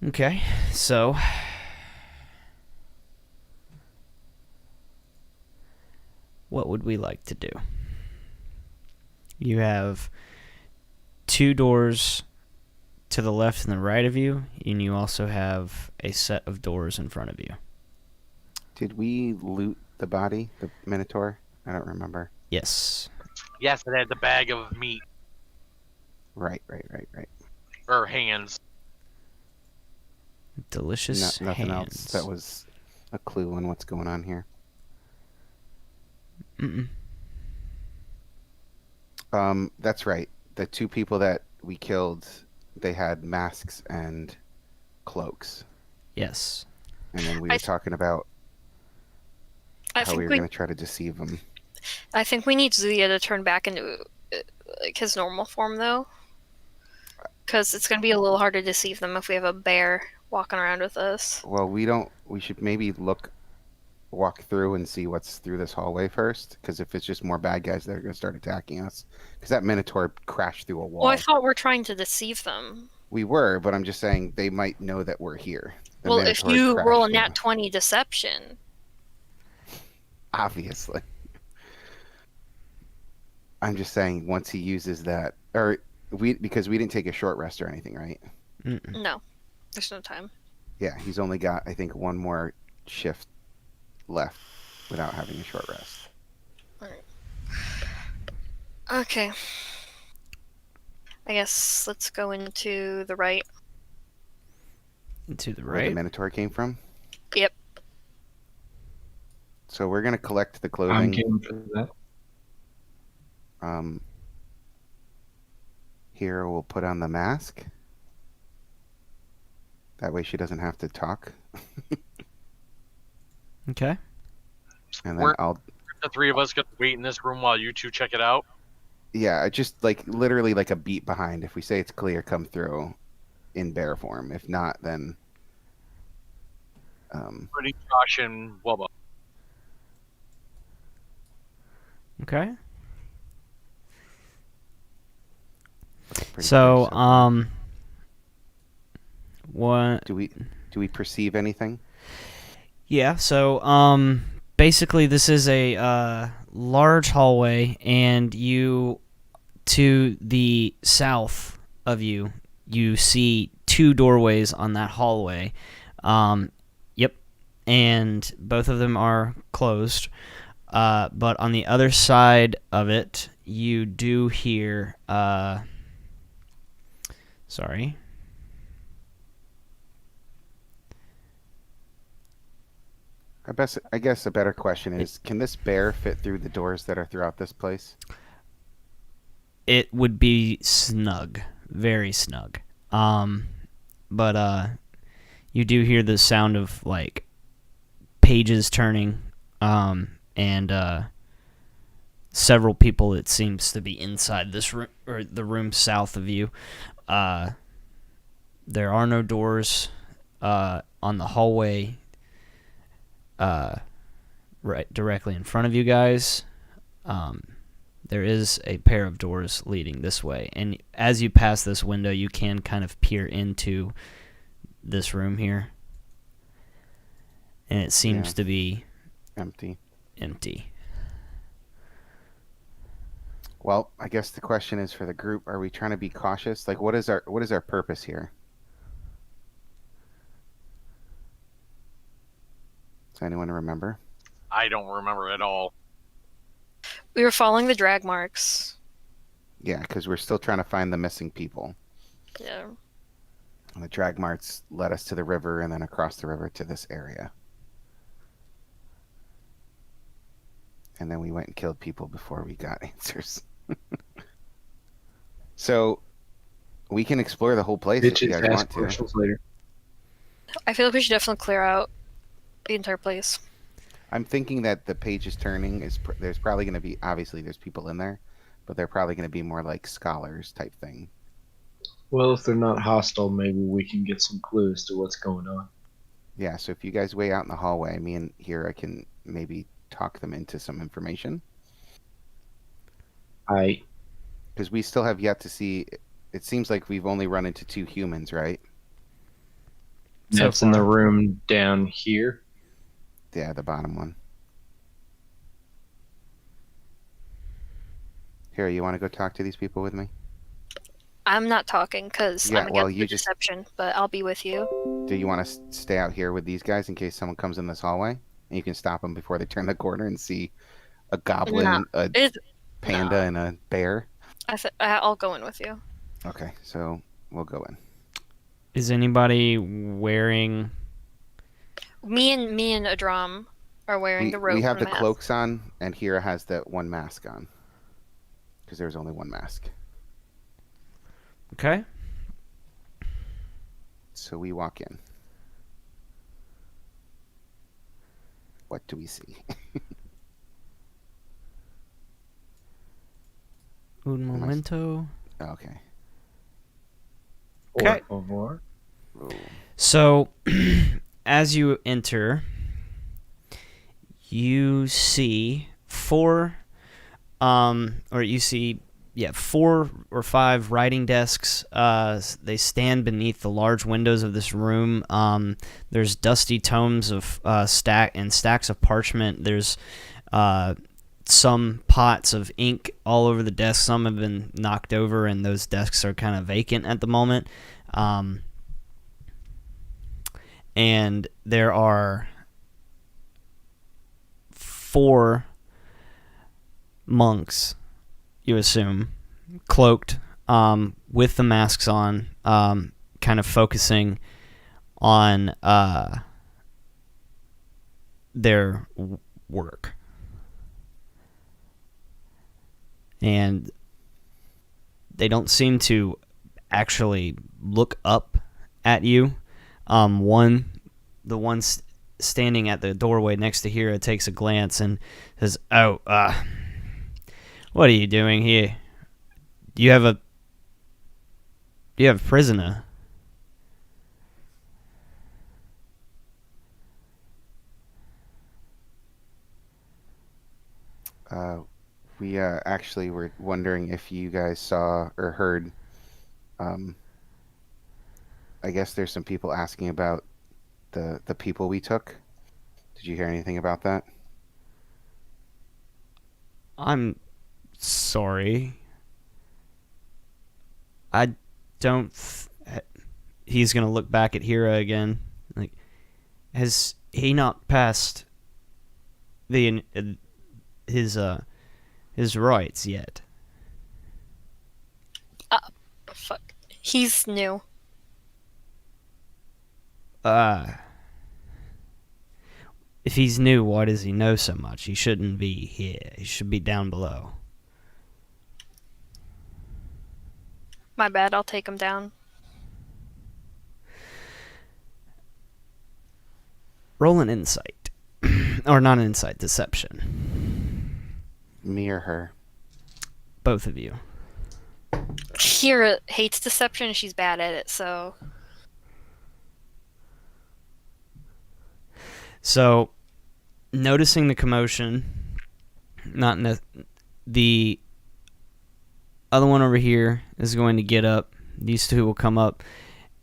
Okay, so what would we like to do? You have two doors to the left and the right of you, and you also have a set of doors in front of you. Did we loot the body, the Minotaur? I don't remember. Yes. Yes, it had the bag of meat Right. or hands. Delicious Nothing else that hands. was a clue on what's going on here. Mm-mm. That's right. The two people that we killed, they had masks and cloaks. Yes. And then we I were th- talking about I how we think were we going to try to deceive them. I think we need Zuya to turn back into like his normal form though, because it's gonna be a little hard to deceive them if we have a bear walking around with us. Well, we should maybe walk through and see what's through this hallway first, because if it's just more bad guys that are going to start attacking us, because that Minotaur crashed through a wall. Well, I thought we're trying to deceive them. We were, but I'm just saying they might know that we're here. The Well, if Minotaur you roll a crashed nat 20 deception, obviously. I'm just saying once he uses that, or because we didn't take a short rest or anything, right? Mm-mm. no, there's no time. Yeah, he's only got, I think, one more shift left without having a short rest. Okay. I guess let's go into the right. To the Where the right. Minotaur came from. Yep. So we're gonna collect the I'm clothing. game for that. Here we'll put on the mask. That way she doesn't have to talk. Okay. And then We're I'll, the three of us get to wait in this room while you two check it out. yeah, just like literally like a beat behind. If we say it's clear, come through in bear form. If not, then Putting Josh and Wubba. Okay. pretty So, clear what? do we perceive anything? Yeah. So, basically, this is a large hallway, and you, to the south of you, you see two doorways on that hallway. Yep, and both of them are closed. But on the other side of it, you do hear. Sorry. I guess a better question is, can this bear fit through the doors that are throughout this place? It would be snug, very snug. But you do hear the sound of like pages turning, and several people. It seems to be inside this room or the room south of you. There are no doors on the hallway right directly in front of you guys. There is a pair of doors leading this way, and as you pass this window, you can kind of peer into this room here, and it seems Yeah. to be Empty. empty. Well, I guess the question is for the group: are we trying to be cautious? Like, what is our purpose here? Does anyone remember? I don't remember at all. We were following the drag marks. Yeah, because we're still trying to find the missing people. Yeah. And the drag marks led us to the river and then across the river to this area. And then we went and killed people before we got answers. So we can explore the whole place if you Bitches guys ask want to. questions later. I feel like we should definitely clear out the entire place. I'm thinking that the page is turning. There's probably going to be, obviously there's people in there, but they're probably going to be more like scholars type thing. Well, if they're not hostile, maybe we can get some clues to what's going on. Yeah, so if you guys wait out in the hallway, me and here I can maybe talk them into some information. Because we still have yet to see, it seems like we've only run into two humans, right? So That's in the far. room down here. Yeah, the bottom one. Here, you want to go talk to these people with me? I'm not talking because Yeah, I'm well, against you the just deception, but I'll be with you. do you want to stay out here with these guys in case someone comes in this hallway? And you can stop them before they turn the corner and see a No, goblin, a it panda, no. and a bear. I'll go in with you. Okay, so we'll go in. Is anybody wearing? Me and Adram are wearing the We robe have and the mask. cloaks on, and Hira has that one mask on because there's only one mask. Okay. So we walk in. What do we see? Un Am I- momento. Okay. Okay. Por favor. Ooh. So, as you enter, you see four or five writing desks. They stand beneath the large windows of this room. There's dusty tomes of stacks of parchment. There's some pots of ink all over the desk. Some have been knocked over, and those desks are kind of vacant at the moment. And there are 4 monks, you assume, cloaked, with the masks on, kind of focusing on their work. And they don't seem to actually look up at you. The one standing at the doorway next to Hira takes a glance and says, "Oh, what are you doing here? Do you have a prisoner?" We actually were wondering if you guys saw or heard. I guess there's some people asking about the people we took. Did you hear anything about that? I'm sorry. I don't. He's gonna look back at Hira again. Like, has he not passed his rights yet? Fuck. He's new. If he's new, why does he know so much? He shouldn't be here. He should be down below. My bad. I'll take him down. Roll an insight. Or not an insight, deception. Me or her? Both of you. Kira hates deception and she's bad at it, so So, noticing the commotion, the other one over here is going to get up. These two will come up,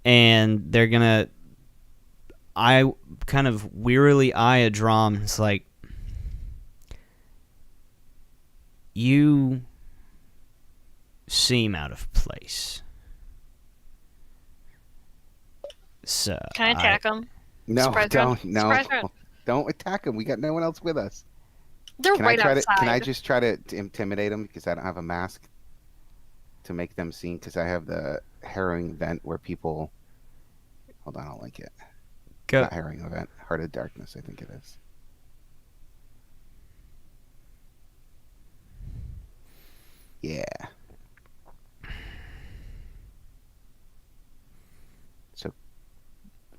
and they're gonna. I kind of wearily eye a drum. It's like, you seem out of place. So can I attack him? No, Surprise don't. round. No, Surprise round. don't attack him. We got no one else with us. They're Can right I try outside. to? Can I just try to intimidate them because I don't have a mask to make them seen? Because I have the harrowing event where people. Hold on, I'll link it. go. Not harrowing event. Heart of Darkness, I think it is. Yeah. So,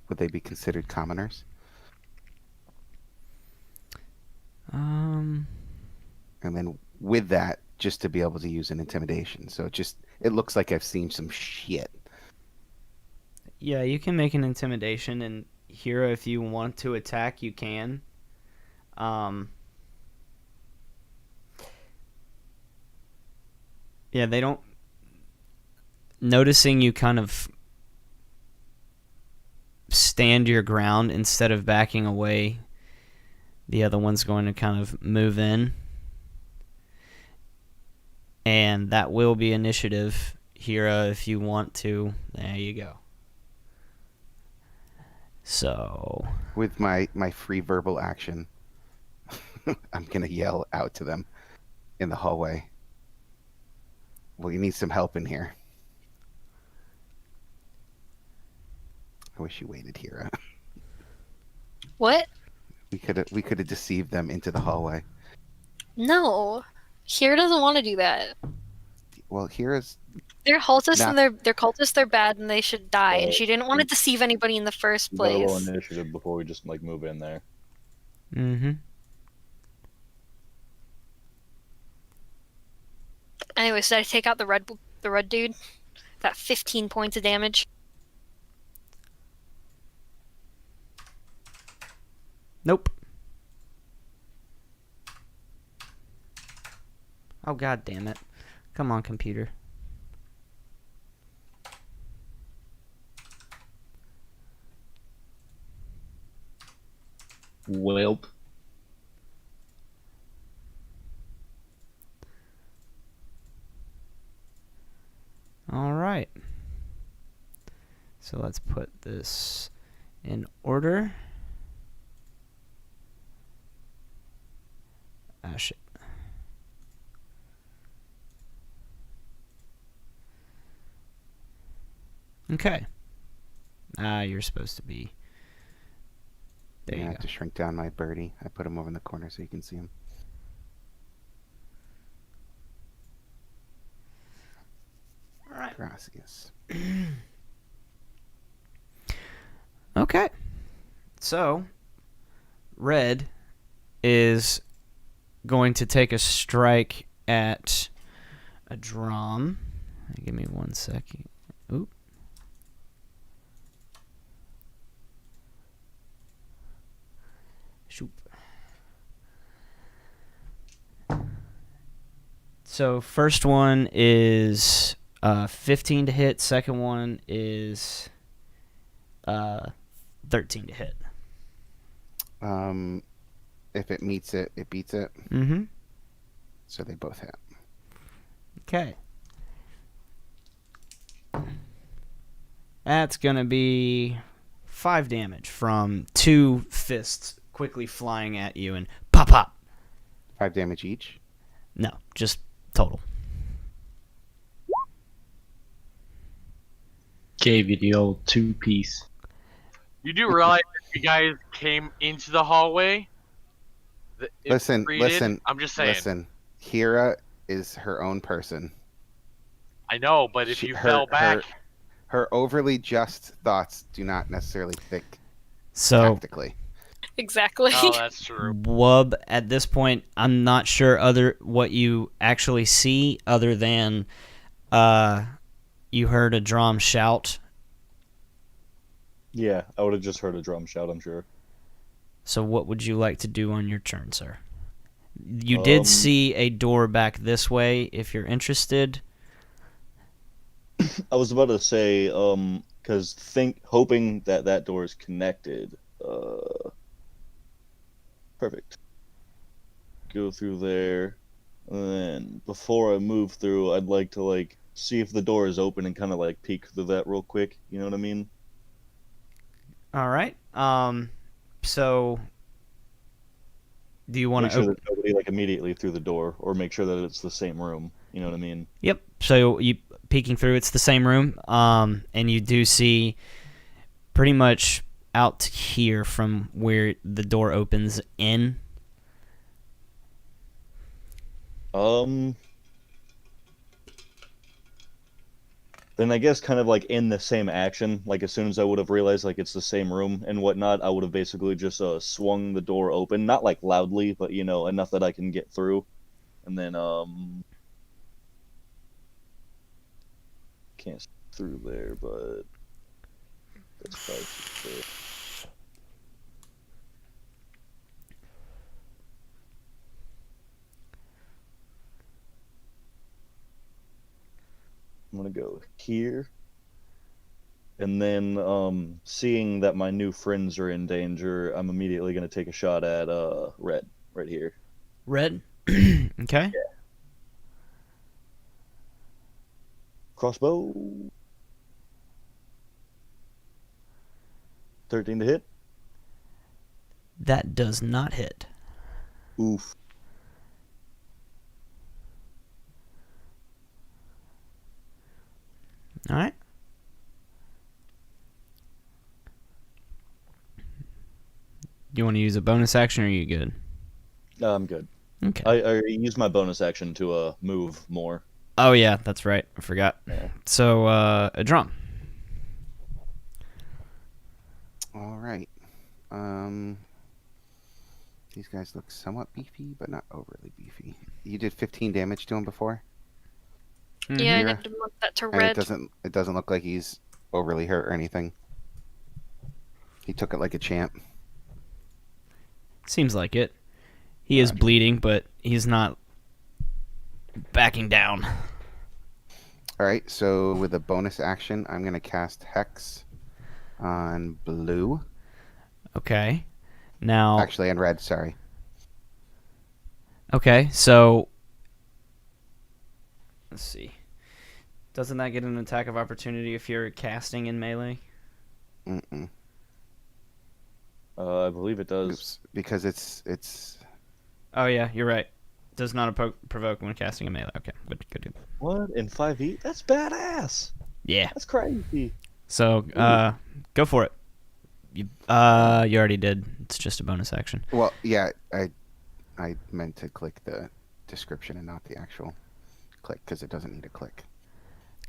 would they be considered commoners? And then with that, just to be able to use an intimidation. So it looks like I've seen some shit. Yeah, you can make an intimidation, and Hira, if you want to attack, you can. Yeah, they don't. Noticing you kind of stand your ground instead of backing away, the other one's going to kind of move in. And that will be initiative, Hira, if you want to. There you go. So, With my free verbal action, I'm going to yell out to them in the hallway. Well, you need some help in here. I wish you waited, Hira. What? We could have deceived them into the hallway. No. Here doesn't want to do that. Well, Hira's They're cultists Not- and they're cultists, they're bad and they should die. And she didn't want to deceive anybody in the first We gotta roll place. initiative before we just like move in there. mm-hmm. Anyways, did I take out the red dude? That 15 points of damage. Nope. Oh, god damn it. Come on, computer. Welp. All right. So let's put this in order. Ah, shit. Okay. You're supposed to be. There I you have go. to shrink down my birdie. I put him over in the corner so you can see him. All right. Gracias. Okay. So, Red is going to take a strike at a drum. Give me 1 second. Oop. Shoop. So, first one is 15 to hit. Second one is 13 to hit. If it meets it, it beats it. Mm-hmm. So they both hit. Okay. That's going to be 5 damage from 2 fists quickly flying at you and pop, pop. 5 damage each. No, just total. Gave you the old 2-piece. You do realize if you guys came into the hallway? that it Listen, created- listen. I'm just saying. Listen, Hira is her own person. I know, but if She- you her- fell back, Her overly just thoughts do not necessarily think So, tactically. Exactly. oh, that's true. Wub, at this point, I'm not sure what you actually see other than you heard a drum shout. Yeah, I would have just heard a drum shout, I'm sure. So what would you like to do on your turn, sir? You did see a door back this way if you're interested. I was about to say, because hoping that that door is connected. Perfect. Go through there, and then before I move through, I'd like to see if the door is open and kind of peek through that real quick. You know what I mean? All right. So do you want Make to sure that nobody immediately through the door, or make sure that it's the same room. You know what I mean? Yep. So you peeking through, it's the same room. And you do see pretty much out here from where the door opens in. Then I guess kind of in the same action, as soon as I would have realized it's the same room and whatnot, I would have basically just swung the door open, not loudly, but enough that I can get through, and then can't see through there, but that's probably too fair. I'm gonna go here, And then, seeing that my new friends are in danger, I'm immediately going to take a shot at Red, right here. Red. Okay. Crossbow. 13 to hit. That does not hit. Oof. All right. You want to use a bonus action, or are you good? I'm good. Okay. I use my bonus action to move more. Oh yeah, that's right. I forgot. Yeah. So a drum. All right. These guys look somewhat beefy, but not overly beefy. You did 15 damage to him before, Yeah, I Mira? need to move that to and red. it doesn't look like he's overly hurt or anything. He took it like a champ. Seems like it. He is bleeding, but he's not backing down. All right. So with a bonus action, I'm gonna cast Hex on blue. Okay. Now. Actually, on red. Sorry. Okay, so let's see. Doesn't that get an attack of opportunity if you're casting in melee? Mm-mm. I believe it does. Oops. Because it's. Oh yeah, you're right. Does not provoke when casting in melee. Okay, good. What? In 5e? That's badass. Yeah. That's crazy. So go for it. You already did. It's just a bonus action. Well, yeah. I meant to click the description and not the actual click because it doesn't need a click.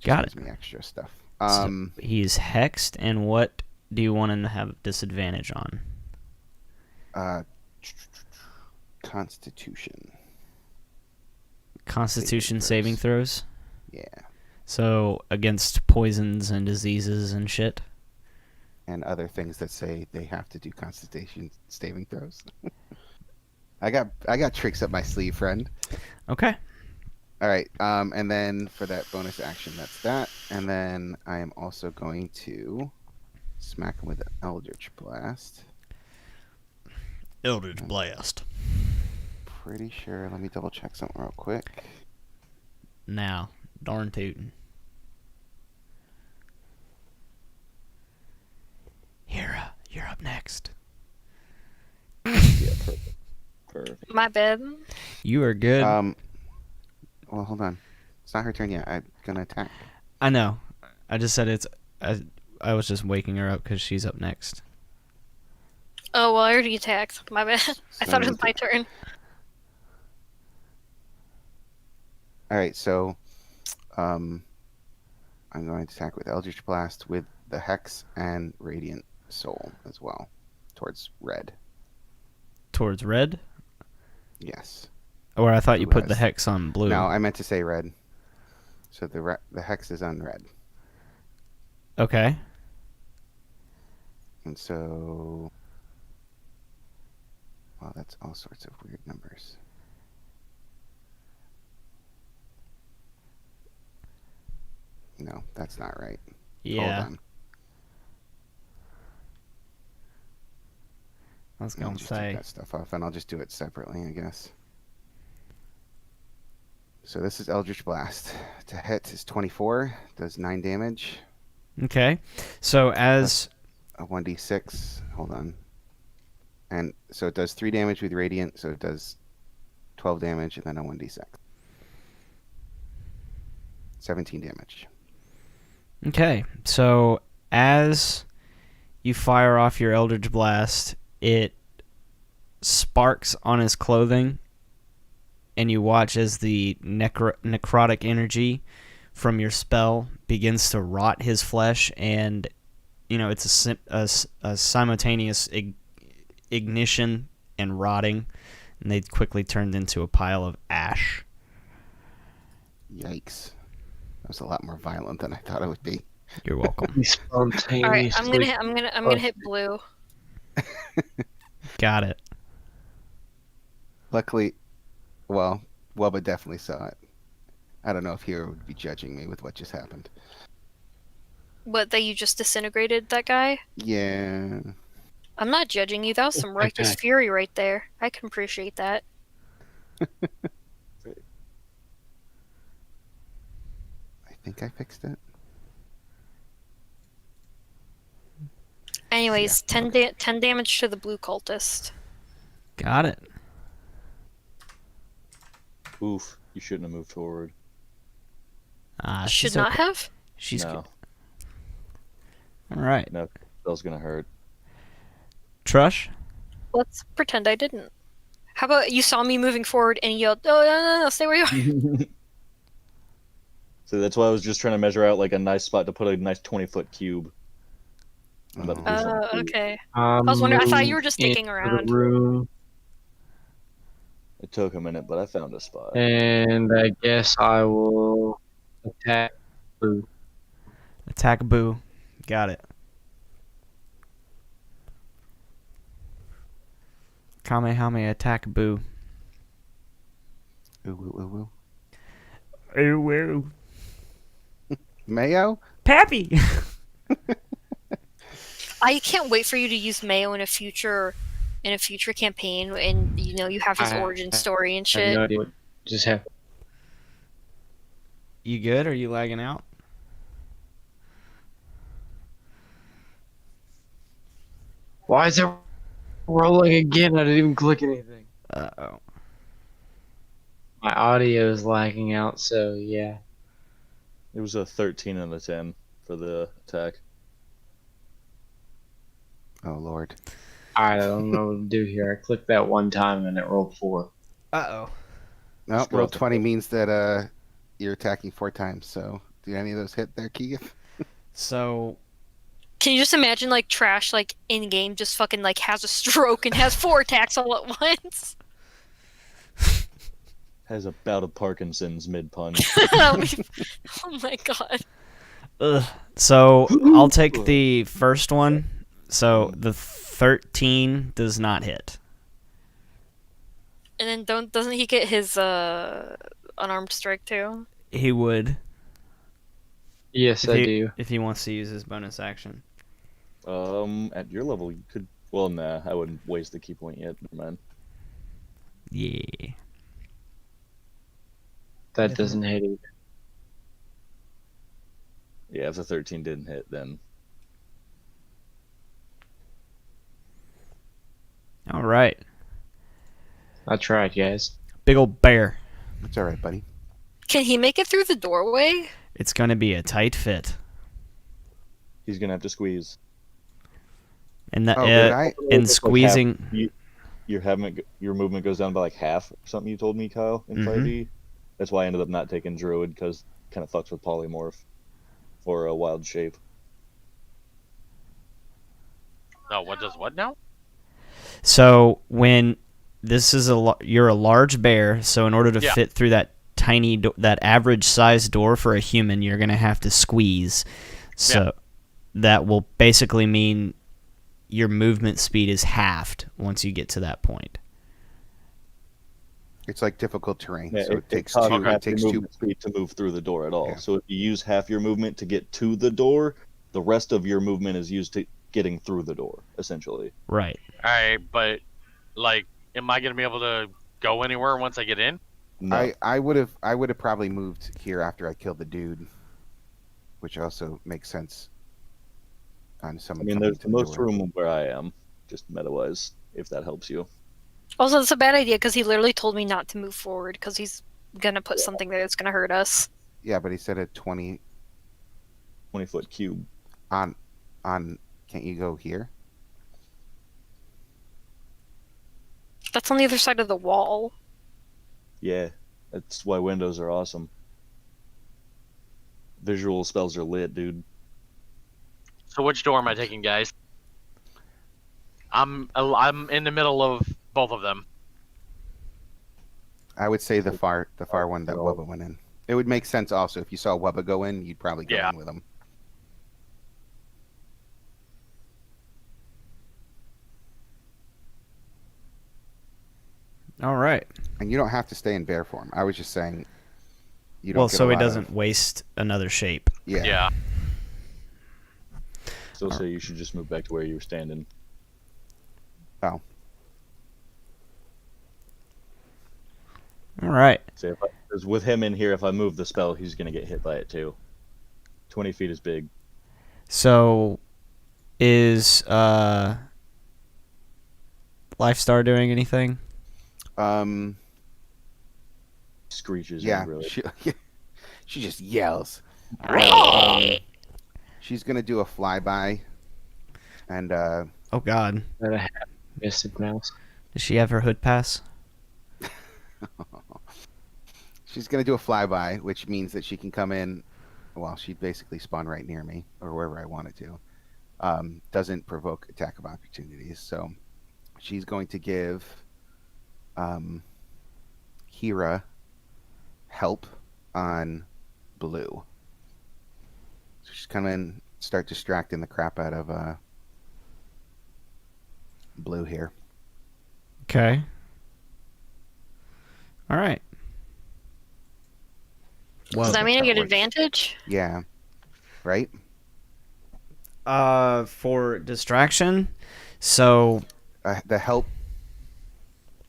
Got Gives me extra stuff. So he's hexed, and what do you want him to have disadvantage on? Constitution. Constitution saving throws. Yeah. So against poisons and diseases and shit. And other things that say they have to do Constitution saving throws. I got tricks up my sleeve, friend. Okay. All right. And then for that bonus action, that's that. And then I am also going to smack him with an Eldritch Blast. Eldritch Blast. Pretty sure. Let me double check something real quick. Now, darn tootin'. Hera, you're up next. Yeah, perfect. My bad. You are good. Well, hold on. It's not her turn yet. I'm gonna attack. I know. I just said it's. I was just waking her up because she's up next. Oh, well, I already attacked. My bad. I thought it was my turn. All right, so I'm going to attack with Eldritch Blast with the Hex and Radiant Soul as well, towards red. Towards red? Yes. Or I thought you Blue put the has- hex on blue. No, I meant to say red. So the Hex is on red, Okay. and so, well, that's all sorts of weird numbers. No, that's not right. Yeah. Hold on. I was I'll going to just take say. that stuff off, and I'll just do it separately, I guess. So this is Eldritch Blast. To hit is 24, does 9 damage. Okay. So as. A 1d6. Hold on. And so it does 3 damage with Radiant, so it does 12 damage, and then a 1d6. 17 damage. Okay. So as you fire off your Eldritch Blast, it sparks on his clothing, and you watch as the necrotic energy from your spell begins to rot his flesh, and it's a simultaneous ignition and rotting, and they quickly turned into a pile of ash. Yikes. That was a lot more violent than I thought it would be. You're welcome. He spontaneously. All right, I'm gonna hit blue. Got it. Luckily, well, Wubba definitely saw it. I don't know if Hero would be judging me with what just happened. What, that you just disintegrated that guy? Yeah. I'm not judging you. That was some righteous Okay. fury right there. I can appreciate that. I think I fixed it. Anyways, Yeah, 10 damage to the blue cultist. Got it. Oof, you shouldn't have moved forward. Should She's not okay. have? She's No, good. All right. no, that was gonna hurt. Trush? Let's pretend I didn't. How about you saw me moving forward and you yelled, "Oh, no, stay where you are." So that's why I was just trying to measure out like a nice spot to put a nice 20-foot cube. I'm about to do something cool. Okay. I was wondering, I thought you were just sticking The around. room, It took a minute, but I found a spot. and I guess I will attack Boo. Attack Boo. Got it. Kamehame attack Boo. Ooh, ooh, ooh, ooh. Ooh, ooh. Mayo? Pappy! I can't wait for you to use Mayo in a future campaign, and you have his origin story and I have shit. no idea what just happened. You good? Are you lagging out? Why is it rolling again? I didn't even click anything. Uh-oh. My audio is lagging out, so yeah. It was a 13 and a 10 for the attack. Oh, Lord. I don't know what to do here. I clicked that one time and it rolled 4. Uh-oh. No, Just roll drop it. 20 means that you're attacking 4 times. So, do any of those hit there, Keegan? So, Can you just imagine like Trash like in game just fucking like has a stroke and has 4 attacks all at once? Has a bout of Parkinson's mid-punch. Oh my god. ugh. So, I'll take the first one. So, the 13 does not hit. And then doesn't he get his unarmed strike too? He would Yes, I do. if he wants to use his bonus action. At your level, you could. Well, nah, I wouldn't waste the key point yet. Never mind. Yeah. That doesn't hit either. Yeah, if the 13 didn't hit, then All right. I tried, guys. Big old bear. It's all right, buddy. Can he make it through the doorway? It's going to be a tight fit. he's gonna have to squeeze. And that Oh, did I? and Like squeezing your movement goes down by like half or something. You told me, Kyle, in Mhm. 5e. That's why I ended up not taking Druid because kind of fucks with polymorph or a wild shape. No, what does what now? So when this is you're a large bear, so in order to Yeah. fit through that that average size door for a human, you're gonna have to squeeze. So that will basically mean your movement speed is halved once you get to that point. It's like difficult terrain, Yeah, so it takes costs two. half It takes your 2. movement speed to move through the door at all. Yeah. So if you use half your movement to get to the door, the rest of your movement is used to getting through the door, essentially. Right. Alright, but like, am I gonna be able to go anywhere once I get in? No. I would have probably moved here after I killed the dude, which also makes sense. On some. I mean, there's the most room where I am, just meta-wise, if that helps you. Also, it's a bad idea because he literally told me not to move forward because he's gonna put something there that's gonna hurt us. Yeah, but he said a 20 20-foot cube. on. Can't you go here? That's on the other side of the wall. Yeah, that's why windows are awesome. Visual spells are lit, dude. So which door am I taking, guys? I'm in the middle of both of them. I would say the far one that No. Wubba went in. It would make sense also if you saw Wubba go in, you'd probably go Yeah. in with him. All right. And you don't have to stay in bear form. I was just saying. You don't Well, get so a it lot doesn't of- waste another shape. Yeah. Yeah. still say you should just move back to where you were standing. Oh, All right. Say because with him in here, if I move the spell, he's gonna get hit by it too. 20 feet is big. So, is Lifestar doing anything? Screeches Yeah, angrily. she just yells. Well, she's gonna do a flyby, and Oh God, That I have Mystic Mouse. does she have her hood pass? she's gonna do a flyby, which means that she can come in. Well, she'd basically spawn right near me or wherever I wanted to. Doesn't provoke attack of opportunities, so she's going to give Hira help on Blue. So she's come in, start distracting the crap out of Blue here. Okay. All right. Does that mean I get advantage? Yeah. Right? For distraction, so The help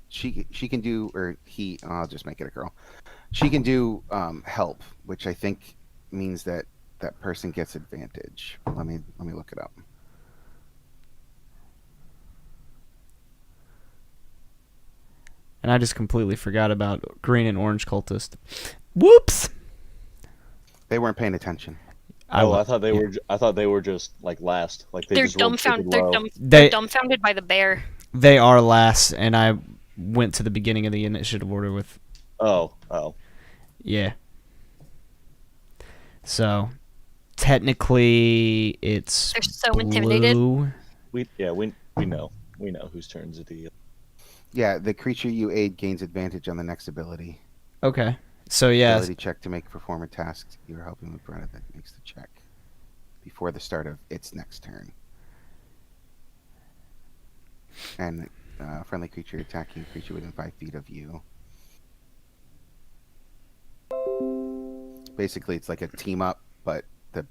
she can do, or I'll just make it a girl. She can do help, which I think means that that person gets advantage. Let me look it up. and I just completely forgot about green and orange cultist. Whoops. They weren't paying attention. I thought they were. I thought they were just like last. Like They're just rolled dumbfounded. stupid low. They're dumbfounded by the bear. They are last, and I went to the beginning of the initiative order with. Oh. Yeah. So, technically, it's. They're so blue. intimidated. We know whose turns it is. Yeah, the creature you aid gains advantage on the next ability. Okay. So yeah. Ability check to perform a task you're helping with Brenna that makes the check before the start of its next turn. And friendly creature attacking creature within 5 feet of you. Basically, it's like a team up, but the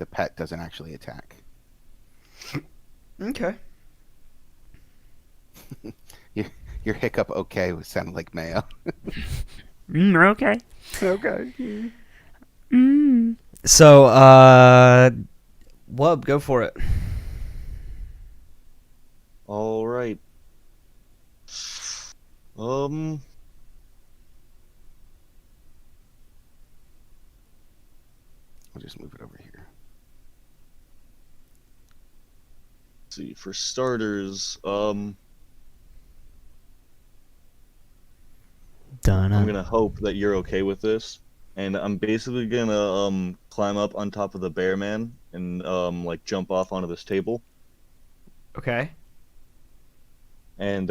pet doesn't actually attack. Okay. Your hiccup okay was sounded like mayo. Okay. Okay. So, Wub, go for it. All right. I'll just move it over here. Let's see. For starters, I'm gonna hope that you're okay with this, and I'm basically gonna climb up on top of the bear man and like jump off onto this table, Okay. and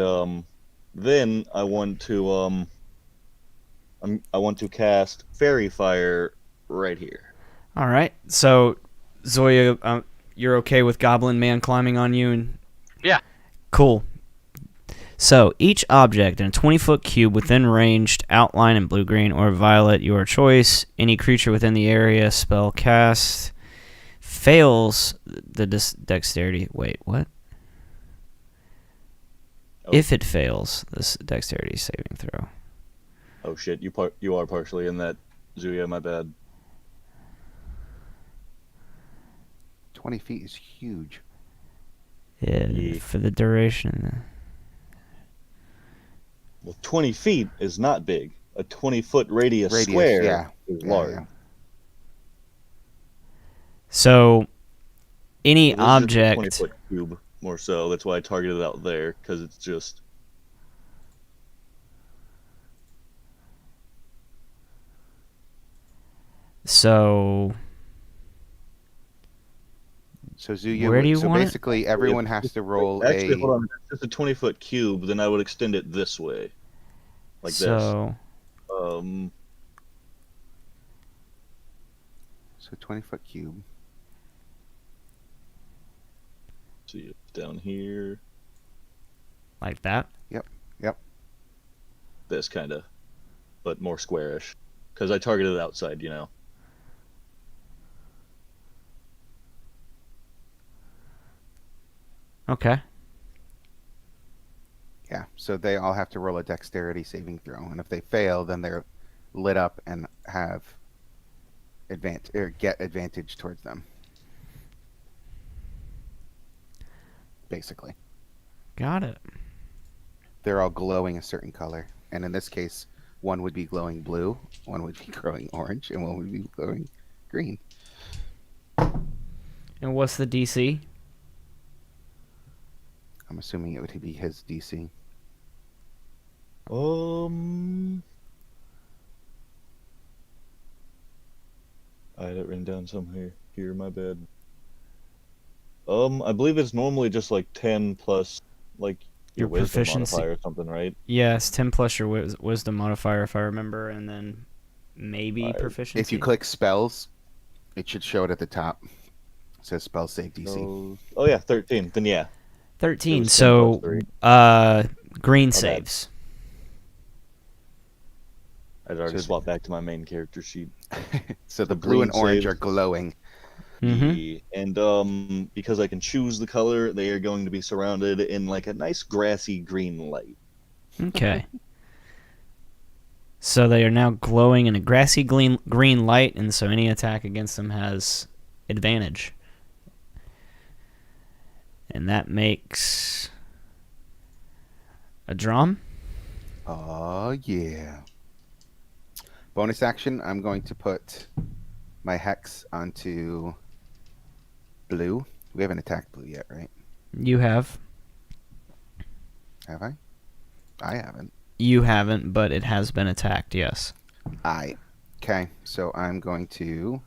then I want to cast fairy fire right here. All right. So, Zoya, you're okay with Goblin Man climbing on you? And Yeah. Cool. So, each object in a 20-foot cube within ranged outline in blue, green, or violet, your choice. Any creature within the area spell cast fails the dexterity. Wait, what? Oh. If it fails this dexterity saving throw. Oh shit! You are partially in that, Zuya. My bad. 20 feet is huge. Yeah, for the duration. Well, 20 feet is not big. A 20-foot radius square is large. Yeah. So, any This is object. a 20-foot cube, more so. That's why I targeted it out there, because it's just. So, So Zuya, where do you want it? basically everyone has to roll Actually, hold on. If it's just a 20-foot cube, then I would extend it this way. Like so, this. So 20-foot cube. See it down here. like that. Yep. This kind of, but more squarish, because I targeted outside. Okay. Yeah, so they all have to roll a dexterity saving throw, and if they fail, then they're lit up and have get advantage towards them. Basically, Got it. they're all glowing a certain color, and in this case, one would be glowing blue, one would be glowing orange, and one would be glowing green. And what's the DC? I'm assuming it would be his DC. I had it written down somewhere. Here, my bad. I believe it's normally just like 10 plus like your Your wisdom proficiency. modifier or something, right? Yes, 10 plus your wisdom modifier, if I remember, and then maybe proficiency. If you click spells, it should show it at the top. It says spell save DC. So, oh yeah, 13. Then yeah. 13. It was 10 So, plus 3. green bad. saves. I'd already So- swapped back to my main character sheet. So the The blue and green orange saves. are glowing. Mm-hmm. Yeah, and because I can choose the color, they are going to be surrounded in like a nice grassy green light. Okay. So they are now glowing in a grassy green light, and so any attack against them has advantage. And that makes a drum. Oh yeah. Bonus action, I'm going to put my hex onto blue. We haven't attacked blue yet, right? You have. Have I? I haven't. You haven't, but it has been attacked, yes. Okay, so I'm going to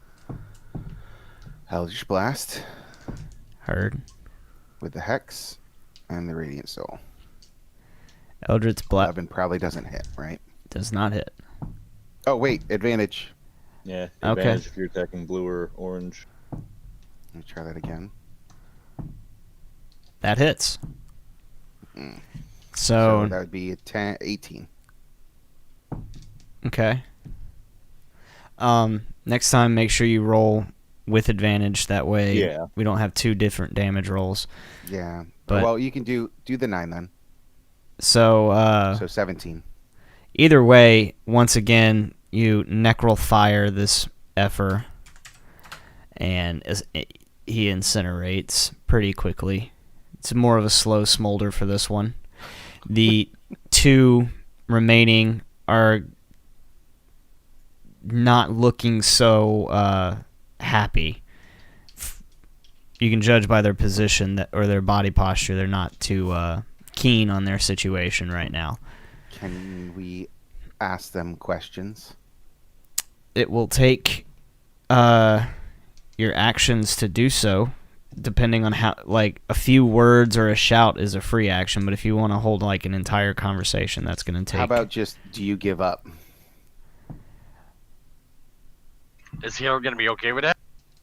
Hellish Blast Heard. with the hex and the Radiant Soul. Eldritch Blast 11 probably doesn't hit, right? does not hit. Oh wait, advantage. Yeah, Okay. advantage if you're attacking blue or orange. Let me try that again. That hits. Mm. So, So that would be a 18. okay. Next time, make sure you roll with advantage. That way, Yeah. we don't have two different damage rolls. Yeah. But- well, you can do the 9 then. So, So 17. either way, once again, you necral fire this effer, and he incinerates pretty quickly. It's more of a slow smolder for this one. The two remaining are not looking so happy. You can judge by their position or their body posture. They're not too keen on their situation right now. Can we ask them questions? It will take your actions to do so, depending on how, like, a few words or a shout is a free action, but if you want to hold, like, an entire conversation, that's going to take... How about just, do you give up? Is he going to be okay with that?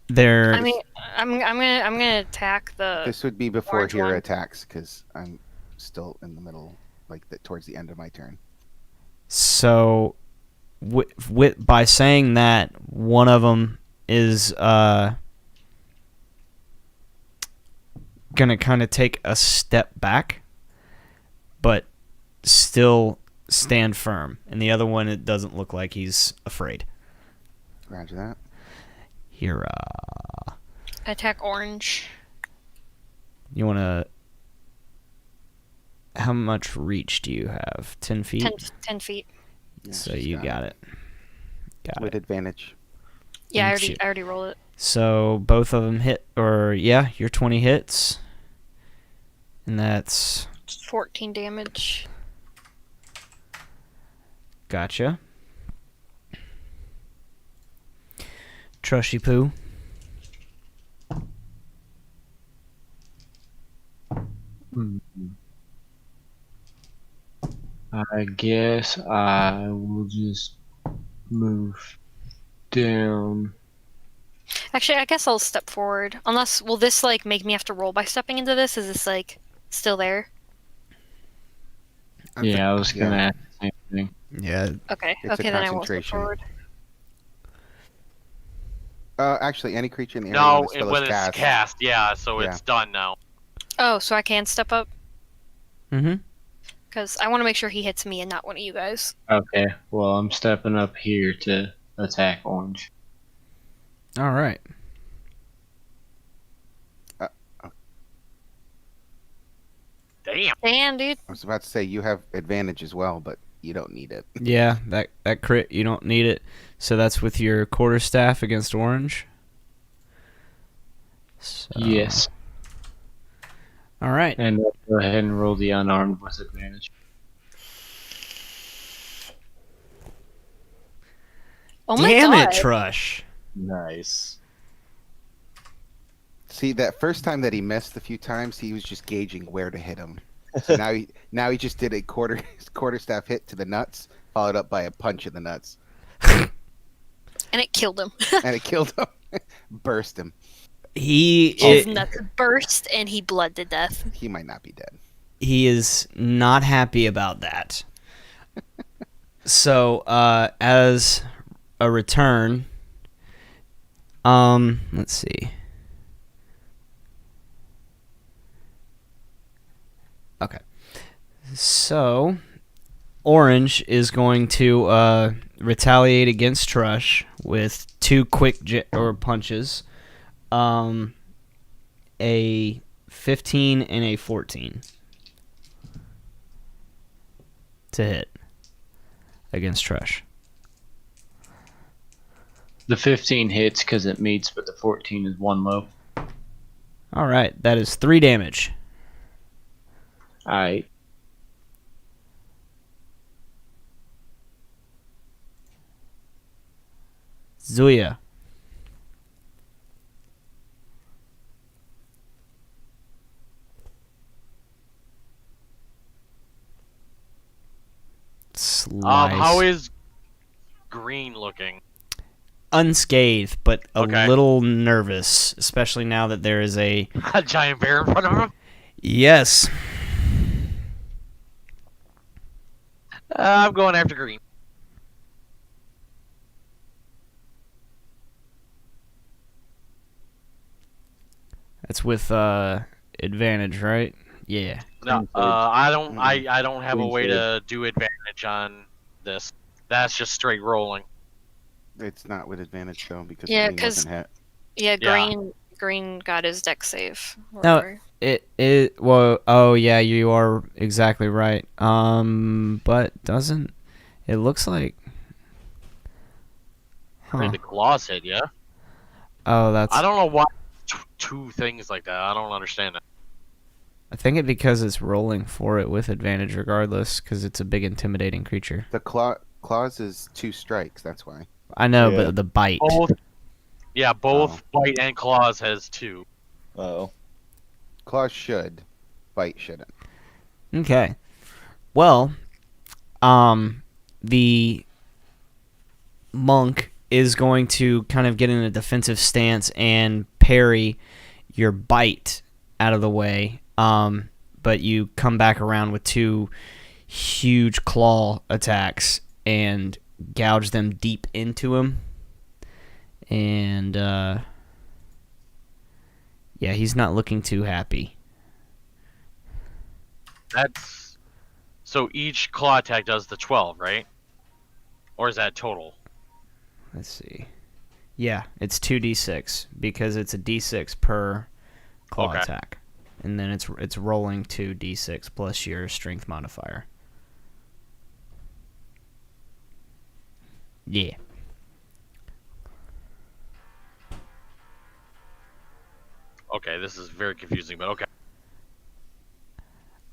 There, I mean, I'm gonna attack the. This would be before orange Hera one. attacks, because I'm still in the middle, like towards the end of my turn. so, by saying that, one of them is going to kind of take a step back, but still stand firm. And the other one, it doesn't look like he's afraid. Roger that. Hira. Attack orange. You want to... How much reach do you have? 10 feet? 10 feet. Yeah, So she's you got it. With advantage. Yeah, Shoot. I already rolled it. So both of them hit, or yeah, your 20 hits. And that's... 14 damage. Gotcha. Trushy Poo. I guess I will just move down. Actually, I guess I'll step forward. Unless, will this, like, make me have to roll by stepping into this? Is this, like, still there? Yeah, I was gonna yeah. ask the same thing. Yeah. Okay, It's a okay, then I won't step concentration. forward. Actually, any creature in the area No, when the spell when is it's cast, yeah, so Yeah. it's done now. Oh, so I can step up? Mm-hmm. Because I want to make sure he hits me and not one of you guys. Okay, well, I'm stepping up here to attack Orange. All right. Damn. Damn, dude. I was about to say you have advantage as well, but you don't need it. Yeah, that crit, you don't need it. So that's with your quarterstaff against Orange. So, Yes. All right. And go ahead and roll the unarmed with advantage. Oh my Damn god. it, Trush. Nice. See, that first time that he missed a few times, he was just gauging where to hit him. So now he just did a quarterstaff hit to the nuts, followed up by a punch in the nuts, And it killed him. and it killed him, burst him. His nuts burst and he bled to death. He might not be dead. He is not happy about that. So, as a return, let's see. Okay. So, Orange is going to retaliate against Trush with 2 quick punches. A 15 and a 14 to hit against Trush. The 15 hits because it meets, but the 14 is 1 low. All right, that is 3 damage. Alright. Zuya. Slice. How is Green looking? Unscathed, but a Okay. little nervous, especially now that there is a... A giant bear in front of him? Yes. I'm going after Green. That's with advantage, right? Yeah. No, I don't have a Green way save. to do advantage on this. That's just straight rolling. It's not with advantage though because Yeah, Green 'cause- wasn't hit. Yeah, Yeah. Green got his deck save. No. Whatever. Well, oh yeah, you are exactly right. But doesn't it looks like The claws hit, yeah? Oh, that's I don't know why two things like that. I don't understand it. I think it because it's rolling for it with advantage regardless cuz it's a big intimidating creature. The claws is 2 strikes. That's why. I know, Yeah. but the bite. Both both bite and claws has 2. Oh. Claws should, bite shouldn't. Okay. Well, the monk is going to kind of get in a defensive stance and parry your bite out of the way. But you come back around with 2 huge claw attacks and gouge them deep into him. And yeah, he's not looking too happy. That's so each claw attack does the 12, right? Or is that total? Let's see. Yeah, it's 2d6 because it's a d6 per claw Okay. attack, and then it's rolling 2d6 plus your strength modifier. Yeah. Okay, this is very confusing, but okay.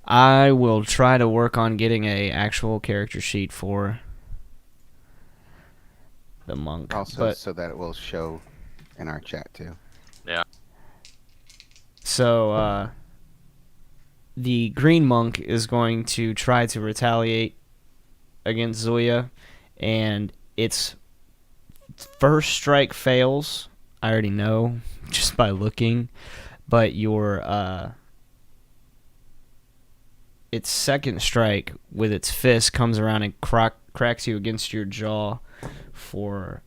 I will try to work on getting a actual character sheet for the monk. Also, but so that it will show in our chat too. so the green monk is going to try to retaliate against Zoya, and its first strike fails. I already know just by looking, but your its second strike with its fist comes around and cracks you against your jaw for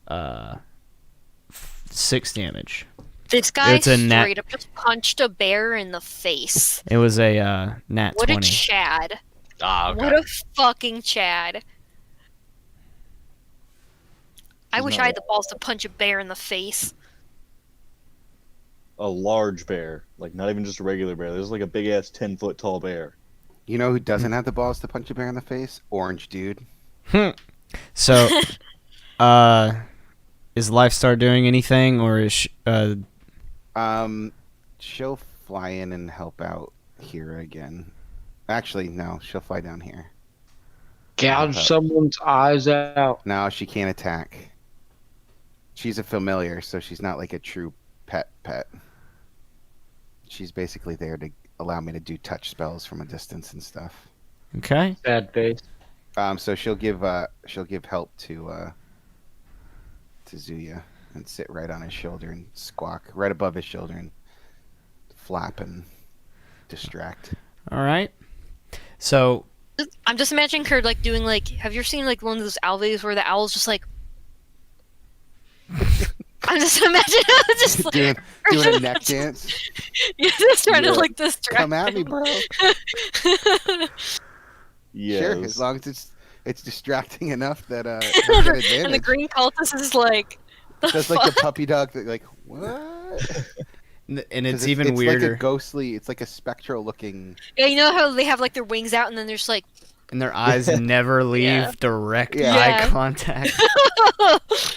6 damage. This guy It's a nat- straight up just punched a bear in the face. It was a nat What 20. a Chad. Ah, okay. What a fucking Chad. I He's wish not I had the balls to punch a bear in the face. A large bear, like not even just a regular bear. There's like a big ass 10-foot tall bear. You know who doesn't have the balls to punch a bear in the face? Orange dude. So, is Lifestar doing anything, or is She'll fly in and help out here again. Actually, no, she'll fly down here. Gouge someone's eyes out. No, she can't attack. She's a familiar, so she's not like a true pet. She's basically there to allow me to do touch spells from a distance and stuff. okay? Sad face. So she'll give help to Zuya and sit right on his shoulder and squawk right above his shoulder and flap and distract. All right. So, I'm just imagining her like doing like. Have you ever seen like one of those owl videos where the owl's just like? I'm just imagining just like, doing a neck dance. You're just trying to Yeah. like distract. Come at me, bro. Yes. Sure, as long as it's distracting enough that you get advantage. And the green cultist is like. Just like the puppy dog that like what? and 'Cause it's even it's weirder. like a ghostly. It's like a spectral looking. Yeah, you know how they have like their wings out and then there's like. And their eyes never leave Yeah. direct Yeah. eye Yeah. contact.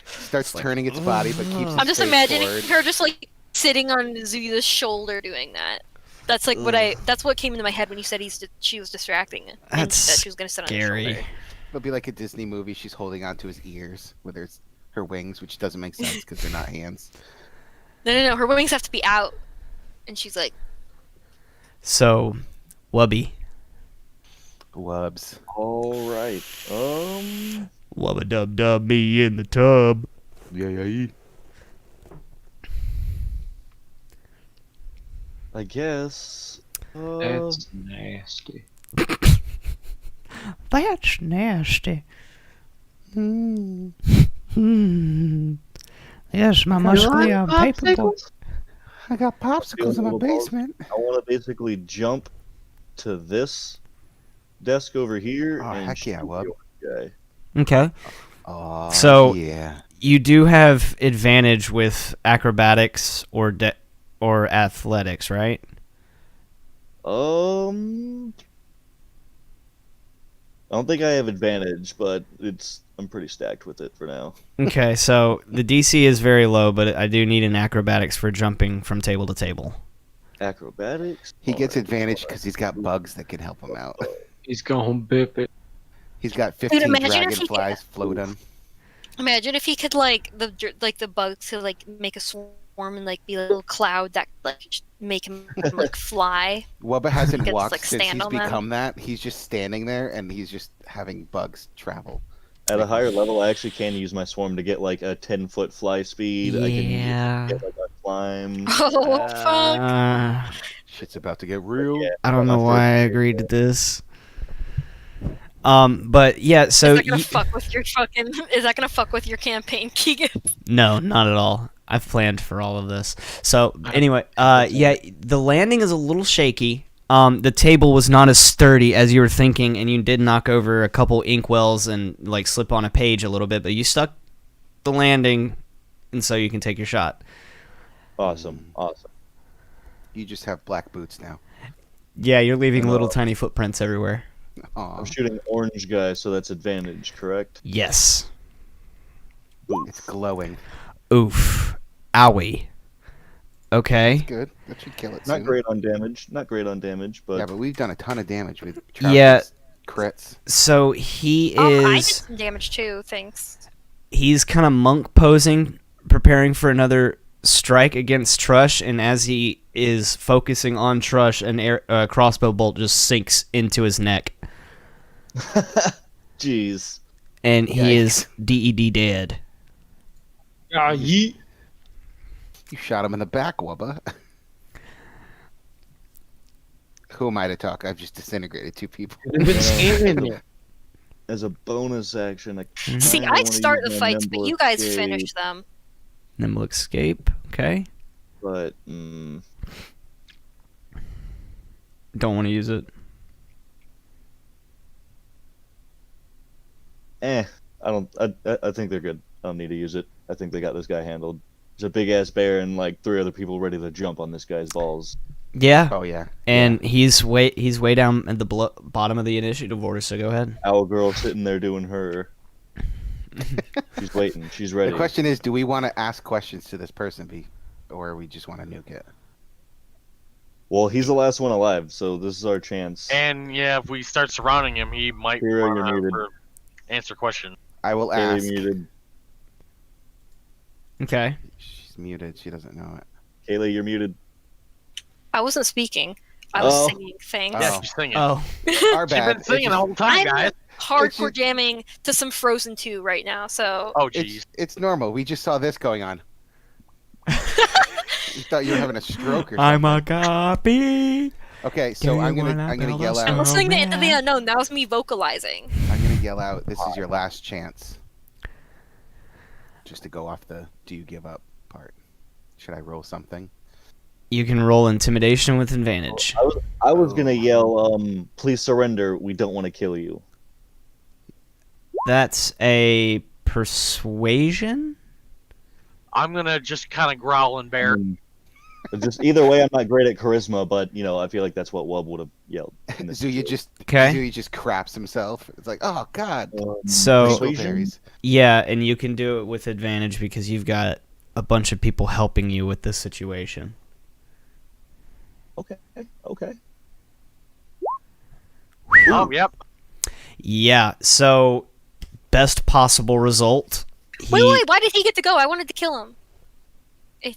Starts turning its body, but keeps. I'm just straight imagining forward. her just like sitting on Zuya's shoulder doing that. That's like what that's what came into my head when you said she was distracting. And That's that she was gonna sit on his scary. shoulder. It'll be like a Disney movie. She's holding onto his ears with her wings, which doesn't make sense because they're not hands. No. Her wings have to be out, and she's like, So, Wubby. Wubs. All right. Wubba dub dub me in the tub. Yeah. I guess. That's nasty. That's nasty. Yes, my muscly paperboy. I got popsicles in my Feeling a little basement. I want to basically jump to this desk over here. Oh, and heck yeah, shoot Wub. the guy. Okay. Oh, So- yeah. You do have advantage with acrobatics or athletics, right? I don't think I have advantage, but I'm pretty stacked with it for now. Okay, so the DC is very low, but I do need an acrobatics for jumping from table to table. Acrobatics. He gets Alright. advantage because he's got bugs that can help him out. He's going bip it. He's got 15 imagine if he dragonflies floating. imagine if he could like the bugs could like make a swarm and like be a little cloud that like make him like fly. Wubba hasn't Gets, walked like, since stand he's on them. become that. He's just standing there and he's just having bugs travel. At a higher level, I actually can use my swarm to get like a 10-foot fly speed. I Yeah. can get like a climb. Oh fuck! Shit's about to get real. Yeah. I don't know why I agreed to this. But yeah, so Is that gonna fuck with your fucking? Is that gonna fuck with your campaign, Keegan? no, not at all. I've planned for all of this. So anyway, yeah, the landing is a little shaky. The table was not as sturdy as you were thinking, and you did knock over a couple inkwells and like slip on a page a little bit, but you stuck the landing, and so you can take your shot. Awesome. You just have black boots now. Yeah, you're leaving little tiny footprints everywhere. Aw, I'm shooting orange guy, so that's advantage, correct? Yes. it's glowing. Oof. Owie. Okay. Good. That should kill it Not soon. great on damage, but Yeah, but we've done a ton of damage with Yeah. Travis's crits. So he I did is. some damage too. Thanks. He's kind of monk posing, preparing for another strike against Trush, and as he is focusing on Trush, an crossbow bolt just sinks into his neck, jeez. and he is DED dead. Ah, yeet. You shot him in the back, Wubba. Who am I to talk? I've just disintegrated two people. They've been scamming you. As a bonus action, I See, kinda I wanna start use the my fights, but nimble you guys escape. finish them. Nimble escape. Okay. but Don't want to use it. I don't. I think they're good. I don't need to use it. I think they got this guy handled. There's a big ass bear and like 3 other people ready to jump on this guy's balls. Yeah. Oh yeah. And he's way down at the bottom of the initiative order. So go ahead. Owl girl sitting there doing her. She's waiting. She's ready. The question is, do we want to ask questions to this person, or we just want to nuke it? Well, he's the last one alive, so this is our chance. And yeah, if we start surrounding him, he might Hero, you're wanna muted. answer questions. I will Kaylee ask. muted. Okay. She's muted. She doesn't know it. Kaylee, you're muted. I wasn't speaking. I was Oh. singing. Thanks. Yeah, Oh. she's singing. Oh. Our She's bad. been singing the It's whole time, I'm guys. hardcore just- jamming to some Frozen 2 right now, so Oh, just- jeez. it's normal. We just saw this going on. You thought you were having a stroke or something. I'm a copy. Okay, Do so you I'm wanna gonna build yell a I'm out. listening to Into the man. Unknown. That was me vocalizing. I'm gonna yell out. This is your last chance. Just to go off the "Do you give up" part. Should I roll something? You can roll intimidation with advantage. I was gonna yell, please surrender. We don't want to kill you. That's a persuasion. I'm gonna just kind of growl and bear. Just either way, I'm not great at charisma, but I feel like that's what Wub would have yelled. in this Zuya situation. Okay. just craps himself. It's like, oh god. So Persuasion? yeah, and you can do it with advantage because you've got a bunch of people helping you with this situation. Okay. Oh, yep. Yeah. So best possible result. Wait, why did he get to go? I wanted to kill him.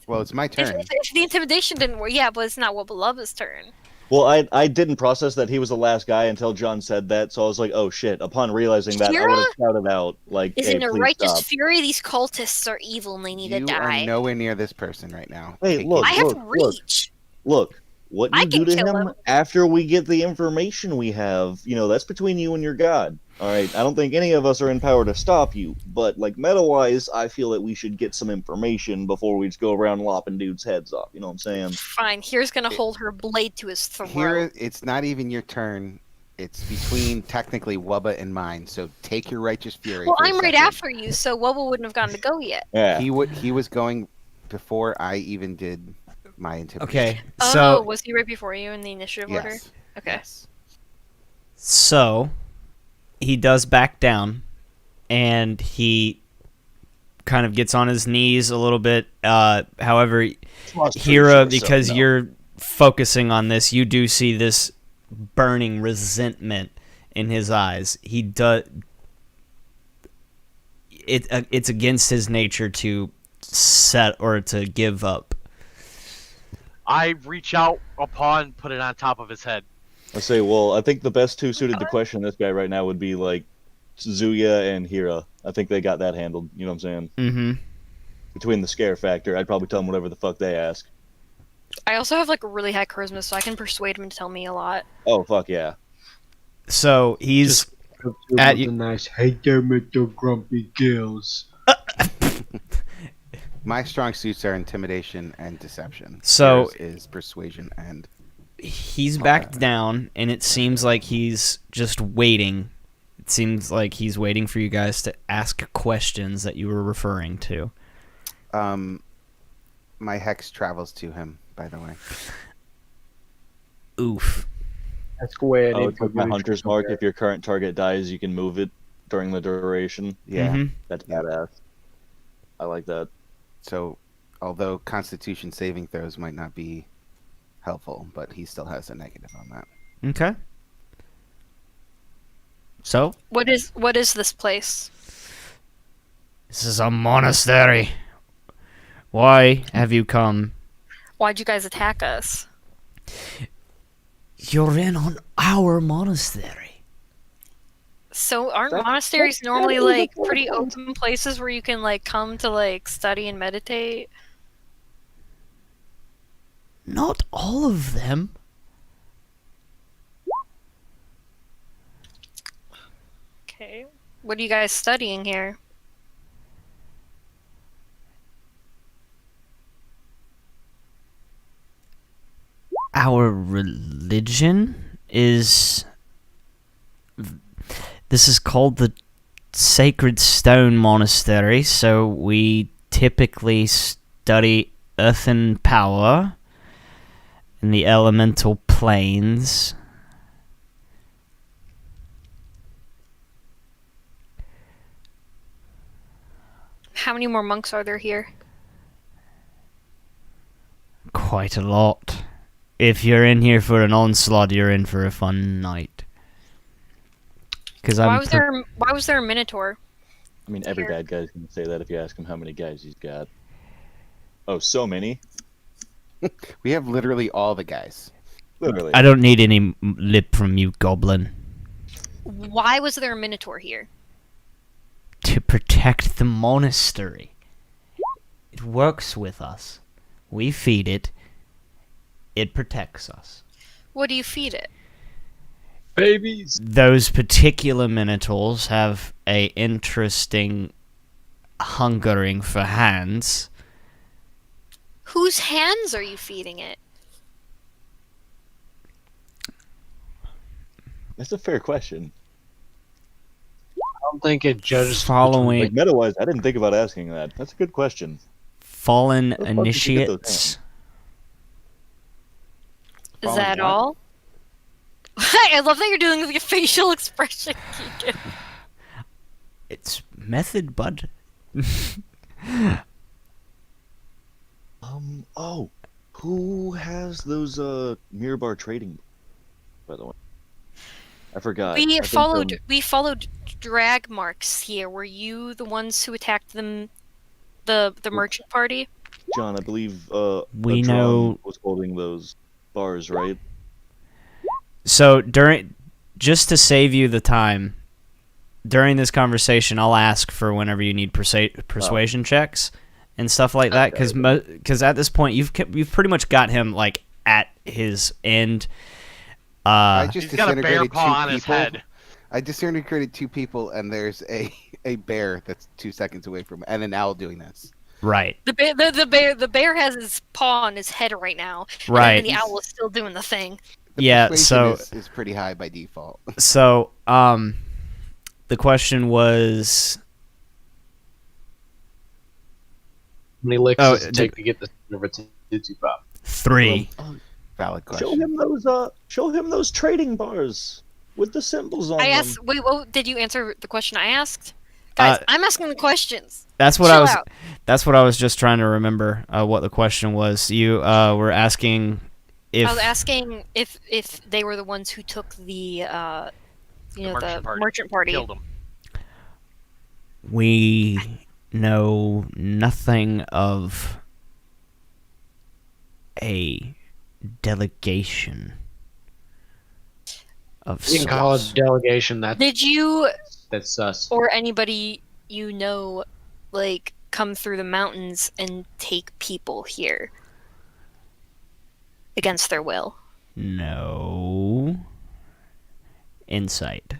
Well, it's my If, turn. if the intimidation didn't work, yeah, but it's not Wubba turn. Well, I didn't process that he was the last guy until John said that, so I was like, oh shit. Upon realizing that, I Kira would have shouted out, like, Is hey, in a please righteous stop. fury. These cultists are evil and they need to You die. are nowhere near this person right now. Hey, Take look. it I have look. reach. Look, what I you do can to kill him him. after we get the information we have, that's between you and your god. All right, I don't think any of us are in power to stop you, but like meta-wise, I feel that we should get some information before we just go around lopping dudes' heads off. You know what I'm saying? Fine. Here's gonna hold her blade to his throat. Here, it's not even your turn. It's between technically Wubba and mine. So take your righteous fury. Well, for a I'm right second. after you, so Wubba wouldn't have gotten to go yet. Yeah. He was going before I even did my intimidation. Okay. Oh, So was he right before you in the initiative order? Yes. Okay. Yes. So he does back down, and he kind of gets on his knees a little bit. However, Hira, because you're focusing on this, you do see this burning resentment in his eyes. He does. It's against his nature to set or to give up. I reach out upon, put it on top of his head. I say, well, I think the best two suited to question this guy right now would be like Zuya and Hira. I think they got that handled. You know what I'm saying? Mm-hmm. Between the scare factor, I'd probably tell them whatever the fuck they ask. I also have like a really high charisma, so I can persuade him to tell me a lot. Oh fuck yeah! So he's At you- a nice, hey there, Mr. Grumpy Gills. My strong suits are intimidation and deception. So- Yours is persuasion and he's backed down, and it seems like he's just waiting. It seems like he's waiting for you guys to ask questions that you were referring to. my hex travels to him. By the way, Oof. That's the way Oh, it's like my hunter's mark. If your current target dies, you can move it during the duration. yeah. Mhm. That's badass. I like that. So, although Constitution saving throws might not be helpful, but he still has a negative on that. Okay. So What is this place? this is a monastery. Why have you come? Why'd you guys attack us? You're in on our monastery. So aren't monasteries normally like pretty open places where you can like come to like study and meditate? Not all of them. Okay. What are you guys studying here? religion is... This is called the Sacred Stone Monastery, so we typically study earthen power in the elemental planes. How many more monks are there here? Quite a lot. If you're in here for an onslaught, you're in for a fun night. Because Why was there a minotaur? I mean, every Here. bad guy's gonna say that if you ask him how many guys he's got. Oh, so many. We have literally all the guys. Literally. I don't need any lip from you, goblin. Why was there a minotaur here? To protect the monastery. It works with us. We feed it. It protects us. What do you feed it? Babies. Those particular minotaurs have a interesting hungering for hands. Whose hands are you feeding it? That's a fair question. I don't think it judges Following Like meta-wise, I didn't think about asking that. That's a good question. fallen Where the fuck did you get those initiates. Is Fallen that what? all? I love that you're doing the facial expression, Keegan. It's method, bud. Oh, who has those mirror bar trading? By the way, I forgot. I think, We followed drag marks here. Were you the ones who attacked them? The merchant party? John, I believe We a drum know- was holding those bars, right? So just to save you the time, during this conversation, I'll ask for whenever you need persuasion checks and stuff like that, because at this point you've pretty much got him like at his end. I just He's got a bear disintegrated paw on two his people. head. I disintegrated 2 people, and there's a bear that's 2 seconds away from, and an owl doing this. Right, The bear has his paw on his head right now. right. And the owl is still doing the thing. The Yeah, persuasion so- is pretty high by default. So, the question was, How many licks Oh, does it take to get the over to Tootsie Pop? 3. Valid Show question. him those trading bars with the symbols on I them. asked. Wait, what did you answer the question I asked? Guys, I'm asking the questions. That's what Chill I was. out. That's what I was just trying to remember. What the question was? You were asking if I was asking if they were the ones who took the merchant party. Killed him. we know nothing of a delegation of You can call it sorts. delegation. Did you That's sus. or anybody you know like come through the mountains and take people here against their will? No insight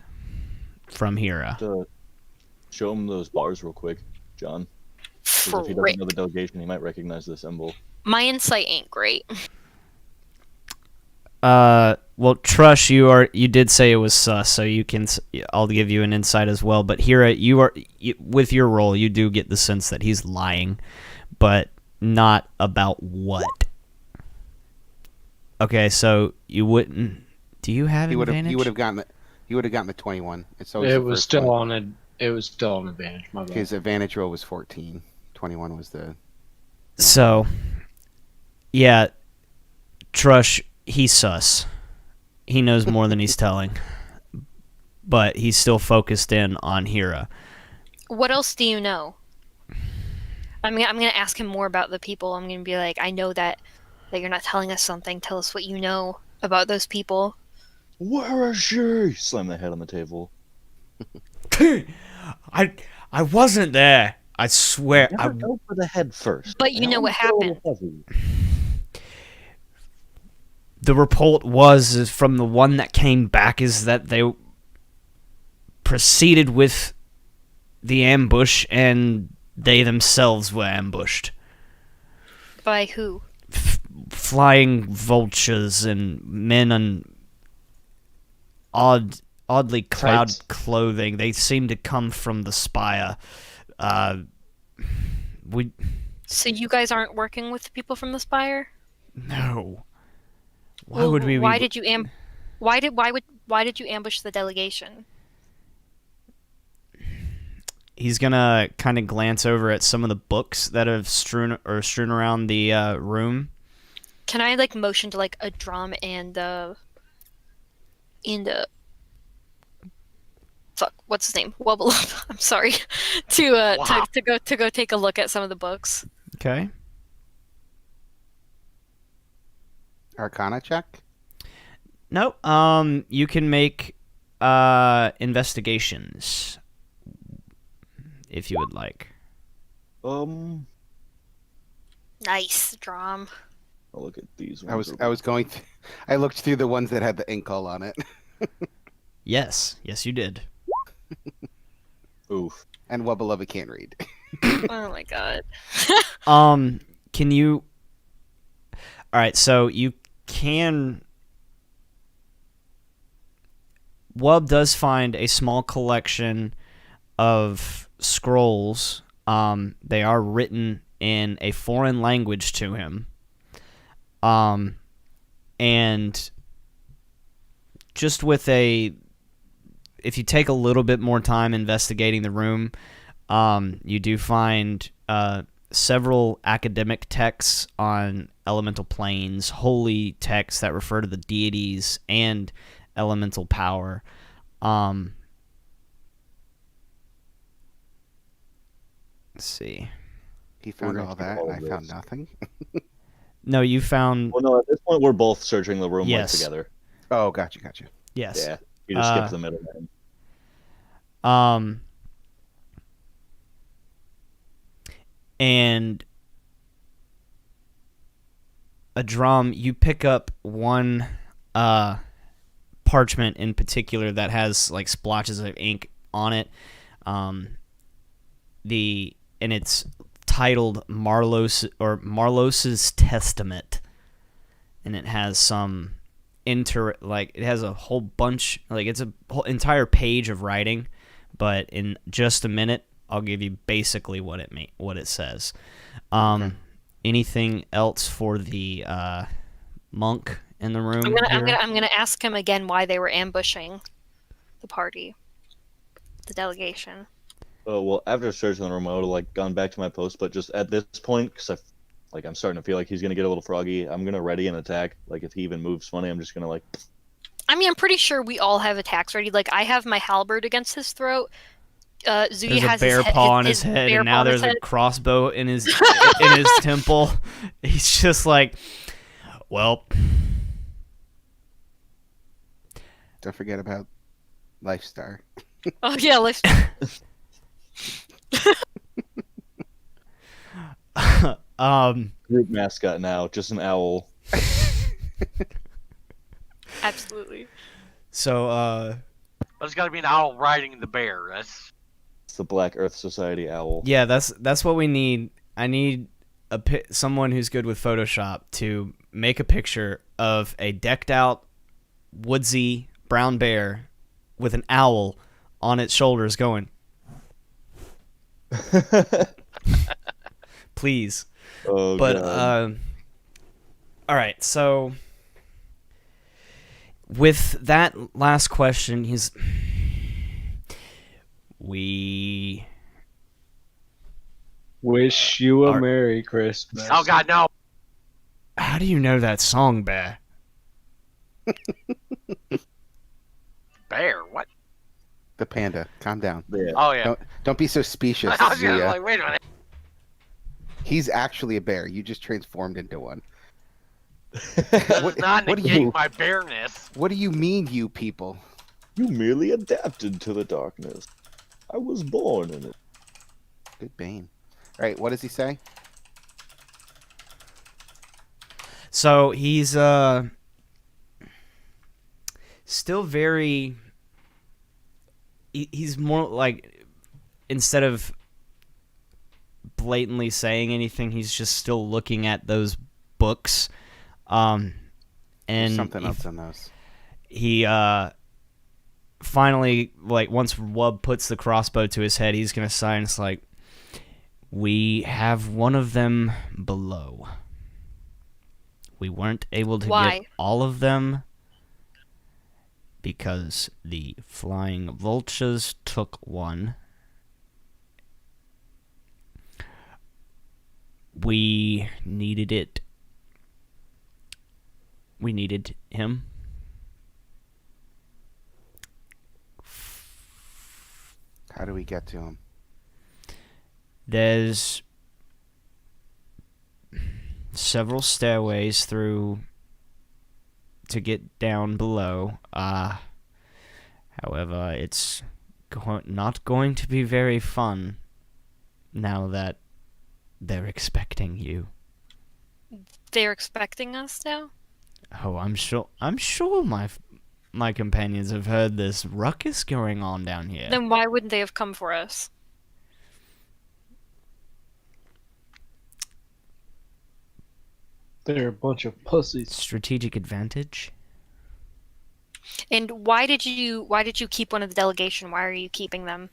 from Hira. Show him those bars real quick, John. 'Cause if he Frick. doesn't know the delegation, he might recognize the symbol. My insight ain't great. Well, Trush, you did say it was sus, so you can. I'll give you an insight as well. But Hira, with your role, you do get the sense that he's lying, but not about what. Okay, so you wouldn't. Do you have advantage? He would have gotten the 21. It's always It the was first still one. on a. It was still on advantage. My bad. His advantage roll was 14. 21 was the. So, yeah, Trush, he's sus. He knows more than he's telling, but he's still focused in on Hira. What else do you know? I'm gonna ask him more about the people. I'm gonna be like, I know that you're not telling us something. Tell us what you know about those people. Where is she? Slam the head on the table. I wasn't there. I swear. Never go for the head first. But you know what happened. The report is from the one that came back is that they proceeded with the ambush and they themselves were ambushed. By who? flying vultures and men in oddly cloud Tights. clothing. They seem to come from the spire. We So you guys aren't working with the people from the Spire? no. Why Well, would we? Why did you why did you ambush the delegation? He's gonna kind of glance over at some of the books that have strewn around the room. Can I like motion to like a drum and fuck, what's his name? Wubble up. I'm sorry. Wow. To go take a look at some of the books. Okay. Arcana check. Nope. You can make investigations if you would like. Nice drum. I'll look at these ones. I was going. I looked through the ones that had the ink all on it. Yes, you did. Oof. And Wubbalubba can't read. Oh my god. Can you? All right, so you can. Wub does find a small collection of scrolls. They are written in a foreign language to him. And just with if you take a little bit more time investigating the room, you do find several academic texts on elemental planes, holy texts that refer to the deities and elemental power. Let's see. He found We're all gonna that, keep all and I of found this. nothing. No, you found... Well, no, at this point, we're both searching the room Yes. together. Oh, gotcha. Yes. Yeah. You just skip the middleman. And a drum, you pick up one parchment in particular that has like splotches of ink on it. And it's titled Marlos's Testament, and it has some it has a whole bunch, like it's a whole entire page of writing, but in just a minute I'll give you basically what it says. Anything else for the monk in the room? I'm gonna ask him again why they were ambushing the party, the delegation. Well, after searching the room, I would have like gone back to my post, but just at this point, because I'm starting to feel like he's gonna get a little froggy. I'm gonna ready an attack. Like if he even moves funny, I'm just gonna like. I mean, I'm pretty sure we all have attacks ready. Like I have my halberd against his throat. Zuyi There's has a bear his paw on his head, bear and paw now on his there's a head. crossbow in his in his temple. He's just like, well, Don't forget about Lifestar. Oh yeah, let's. Group mascot now, just an owl. Absolutely. So There's got to be an owl riding the bear. That's It's the Black Earth Society owl. yeah, that's what we need. I need someone who's good with Photoshop to make a picture of a decked out woodsy brown bear with an owl on its shoulders going, please. Oh, But God. all right, so with that last question, we Wish you a Art. Merry Christmas. oh god no. how do you know that song, Bear? Bear. What? The panda. Calm down. Yeah. Oh yeah. Don't be so specious, I was gonna, Zia. like, wait a minute. He's actually a bear. You just transformed into one. Does not what do negate you- my bearness. What do you mean, you people? You merely adapted to the darkness. I was born in it. Good Bane. All right, what does he say? So he's still very. He's more like, instead of blatantly saying anything, he's just still looking at those books. And There's something else in those. he finally, like, once Wub puts the crossbow to his head, he's gonna sign. It's like, we have one of them below. We weren't able to Why? get all of them because the flying vultures took one. We needed it. We needed him. How do we get to him? There's several stairways through to get down below. However, it's not going to be very fun now that they're expecting you. They're expecting us now? Oh, I'm sure my companions have heard this ruckus going on down here. Then why wouldn't they have come for us? They're a bunch of pussies. Strategic advantage. And why did you keep one of the delegation? Why are you keeping them?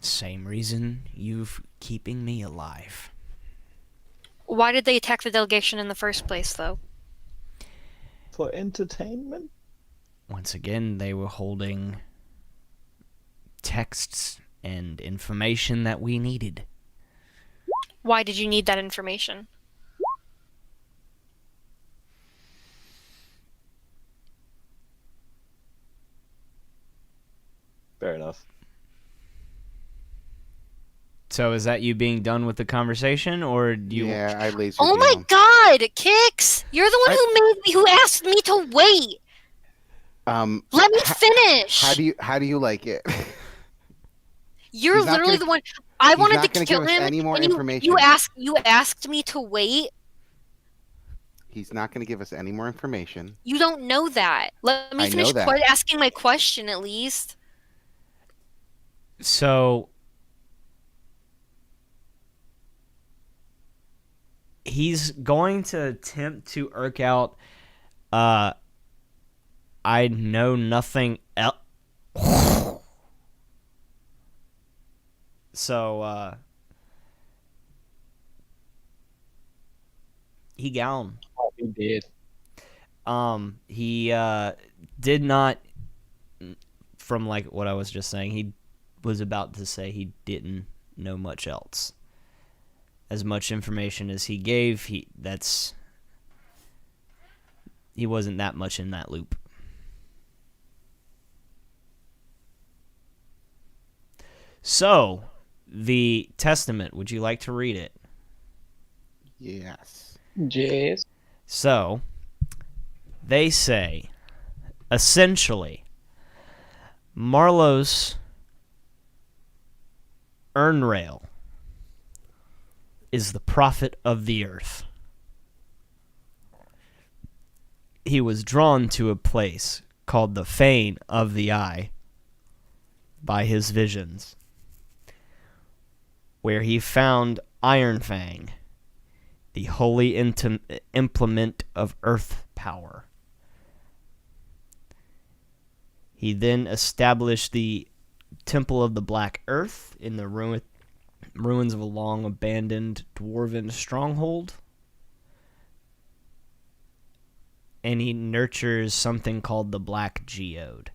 Same reason you've keeping me alive. Why did they attack the delegation in the first place, though? For entertainment? Once again, they were holding texts and information that we needed. Why did you need that information? Fair enough. So is that you being done with the conversation, or do you? Yeah, I laser Oh beam my him. God, Kix! You're the one who asked me to wait. Let me finish. How do you like it? You're He's not literally gonna- the one. I he's wanted not to gonna kill give us him. any more and information. You asked me to wait. He's not going to give us any more information. You don't know that. Let me I finish know that. asking my question at least. So he's going to attempt to irk out. I know nothing else. So he gone. Oh, he did. He did not, from like what I was just saying, he was about to say he didn't know much else. As much information as he gave, he wasn't that much in that loop. So, the testament, would you like to read it? Yes. Yes. So, they say, essentially, Marlowe's Urnrail is the prophet of the earth. He was drawn to a place called the Fane of the Eye by his visions, where he found Iron Fang, the holy implement of earth power. He then established the Temple of the Black Earth in the ruins of a long abandoned dwarven stronghold. And he nurtures something called the Black Geode.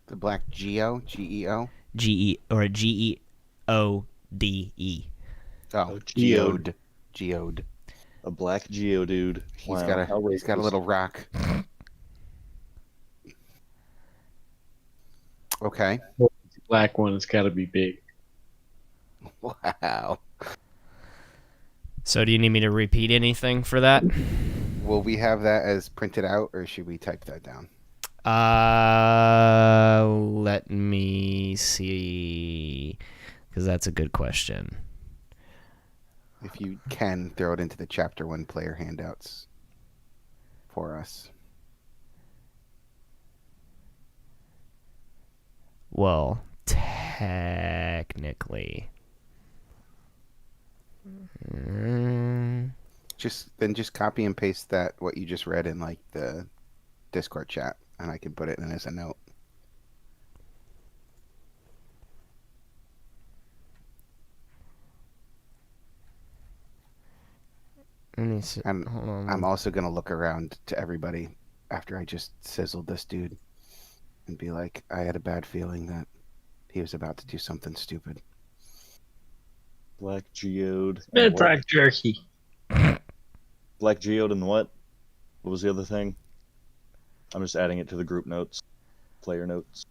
The Black Geo, Geo. Geode. Oh, Geode. Geode. A black Geodude. He's got a little rock. Okay. Black one has got to be big. Wow. So do you need me to repeat anything for that? Will we have that as printed out, or should we type that down? Let me see, because that's a good question. If you can, throw it into the Chapter 1 player handouts for us. Well, technically. just copy and paste that what you just read in like the Discord chat, and I can put it in as a note. Let me see. And Hold on. I'm also gonna look around to everybody after I just sizzled this dude and be like, I had a bad feeling that he was about to do something stupid. Black geode. and what? Mid-black jerky. Black geode and what? What was the other thing? I'm just adding it to the group notes, player notes.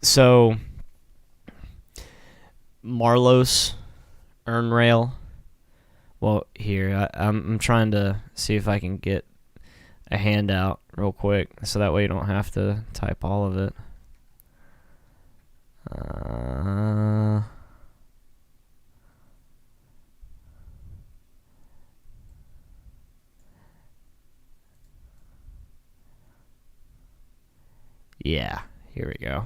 So Marlos, Urnrail. Well, here I'm trying to see if I can get a handout real quick, so that way you don't have to type all of it. Yeah, here we go.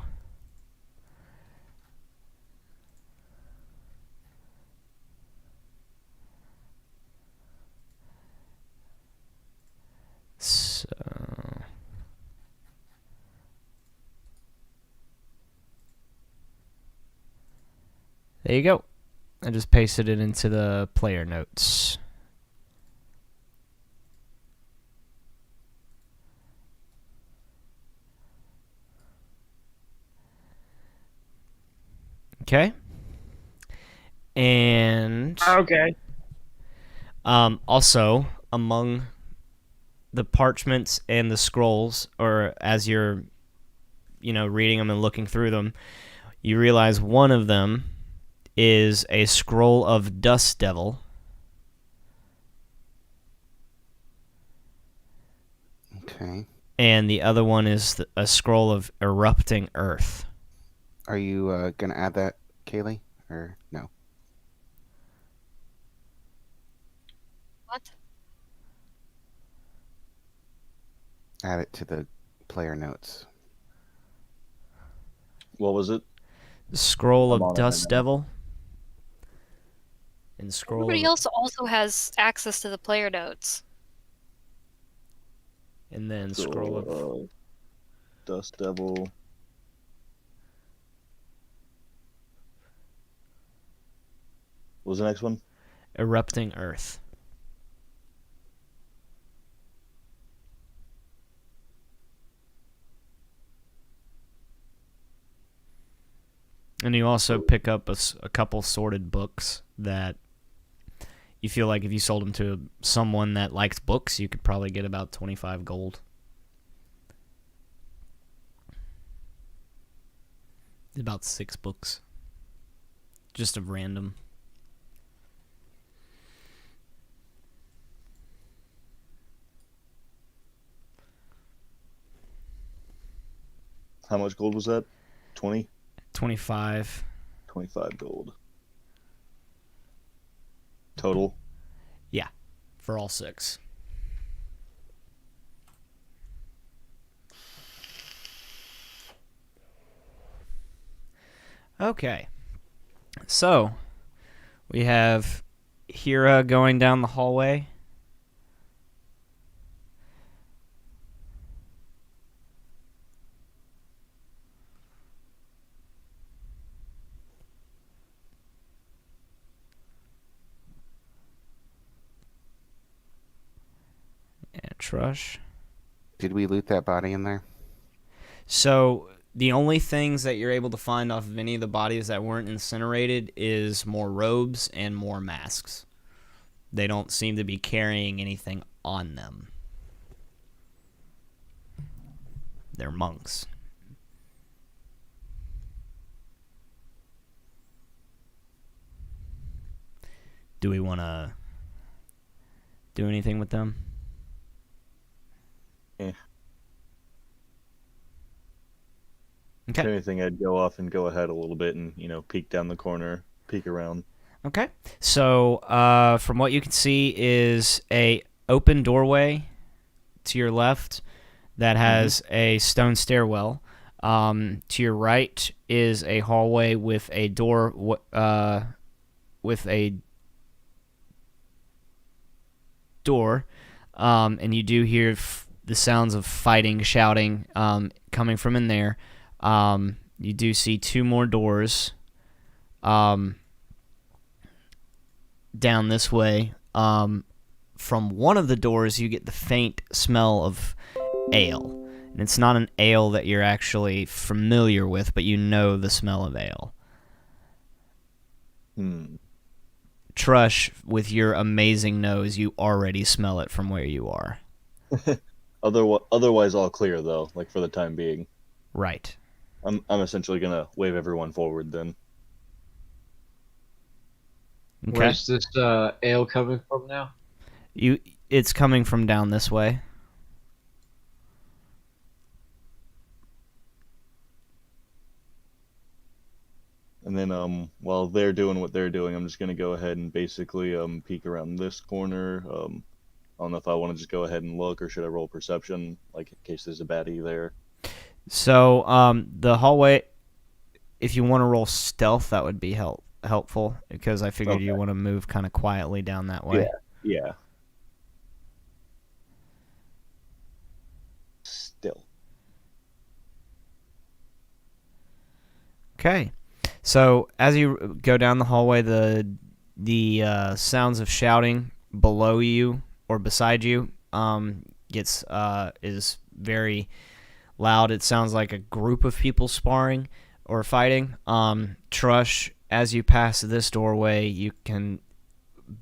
So there you go. I just pasted it into the player notes. Okay. And Okay. also among the parchments and the scrolls, or as you're, reading them and looking through them, you realize one of them is a scroll of Dust Devil. Okay. And the other one is a scroll of Erupting Earth. Are you gonna add that, Kaylee, or no? What? Add it to the player notes. What was it? The scroll I'm of on it Dust right now. Devil. And scroll Everybody of, else also has access to the player notes. and then scroll of Dust Devil. What was the next one? Erupting Earth. And you also pick up a couple sorted books that you feel like if you sold them to someone that likes books, you could probably get about 25 gold. About 6 books. Just of random. How much gold was that? 20? 25. 25 gold. Total? For all 6. Okay. So, we have Hira going down the hallway. And Trush. Did we loot that body in there? So the only things that you're able to find off of any of the bodies that weren't incinerated is more robes and more masks. They don't seem to be carrying anything on them. They're monks. Do we want to do anything with them? If Okay. anything, I'd go off and go ahead a little bit and, peek down the corner, peek around. Okay. So, from what you can see is a open doorway to your left that has a stone stairwell. To your right is a hallway with a door with a door, and you do hear the sounds of fighting, shouting, coming from in there. You do see 2 more doors down this way. From one of the doors, you get the faint smell of ale. And it's not an ale that you're actually familiar with, but you know the smell of ale. Trush, with your amazing nose, you already smell it from where you are. Otherwise, all clear though. Like for the time being. Right. I'm essentially gonna wave everyone forward then. Okay. Where's this ale coming from now? It's coming from down this way. And then while they're doing what they're doing, I'm just gonna go ahead and basically peek around this corner. I don't know if I want to just go ahead and look, or should I roll perception, like in case there's a baddie there. So the hallway, if you want to roll stealth, that would be helpful, because I figured you want to move kind of quietly down that way. Yeah. Still. Okay. So as you go down the hallway, the sounds of shouting below you or beside you is very loud. It sounds like a group of people sparring or fighting. Trush, as you pass this doorway, you can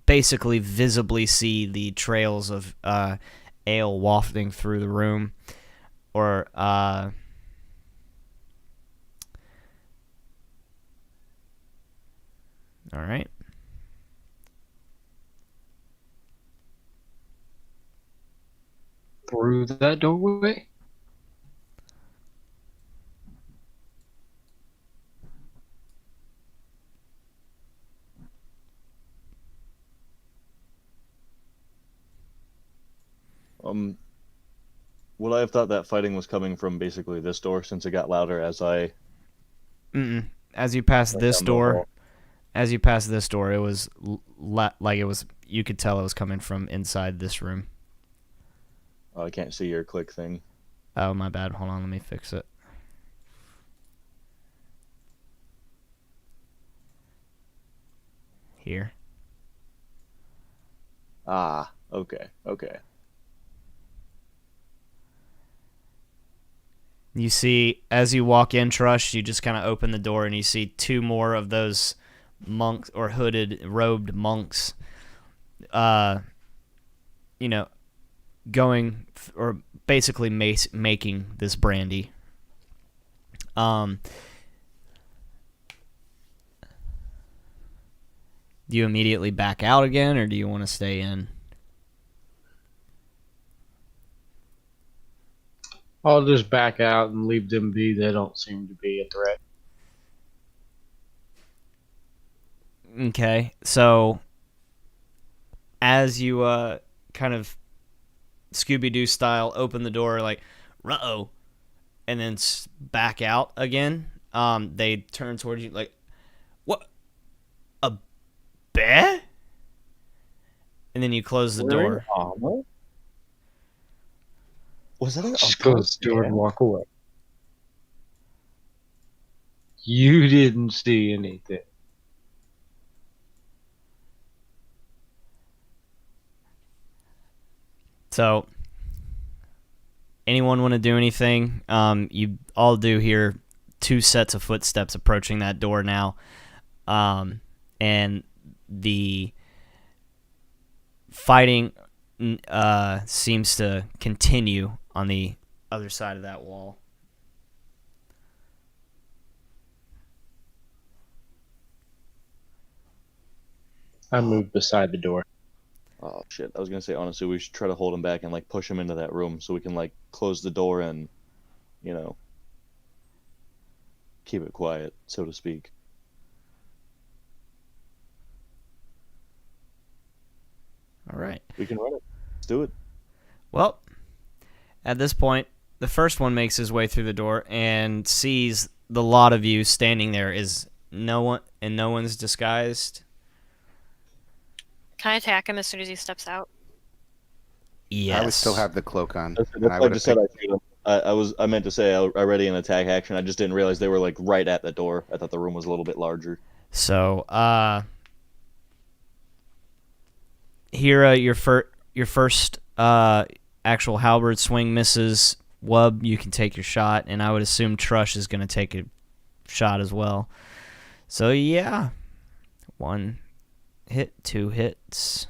basically visibly see the trails of ale wafting through the room, or all right. Through that doorway? Would I have thought that fighting was coming from basically this door, since it got louder as I... As you pass Like this down the door, hall. it was like it was. You could tell it was coming from inside this room. Oh, I can't see your click thing. Oh, my bad. Hold on, let me fix it. Here. Ah, okay. You see, as you walk in, Trush, you just kind of open the door and you see 2 more of those monks or hooded, robed monks, going or basically making this brandy. Do you immediately back out again, or do you want to stay in? I'll just back out and leave them be. They don't seem to be a threat. Okay, so as you kind of Scooby-Doo style open the door, like, uh-oh, and then back out again, they turn towards you like, what? A bear? And then you close the door. Armor? Was that Just close the door and walk away. You didn't see anything. So, anyone want to do anything? You all do hear 2 sets of footsteps approaching that door now, and the fighting seems to continue on the other side of that wall. I moved beside the door. Oh shit! I was gonna say, honestly, we should try to hold him back and like push him into that room so we can like close the door and, keep it quiet, so to speak. All right. We can run it. Let's do it. Well, at this point, the first one makes his way through the door and sees the lot of you standing there. Is no one, and no one's disguised? Can I attack him as soon as he steps out? Yes. I would still have the cloak on. That's and I I would just have said I meant to say I ready an attack action. I just didn't realize they were like right at the door. I thought the room was a little bit larger. So, Hira, your first actual halberd swing misses. Wub, you can take your shot, and I would assume Trush is going to take a shot as well. So yeah, 1 hit, 2 hits.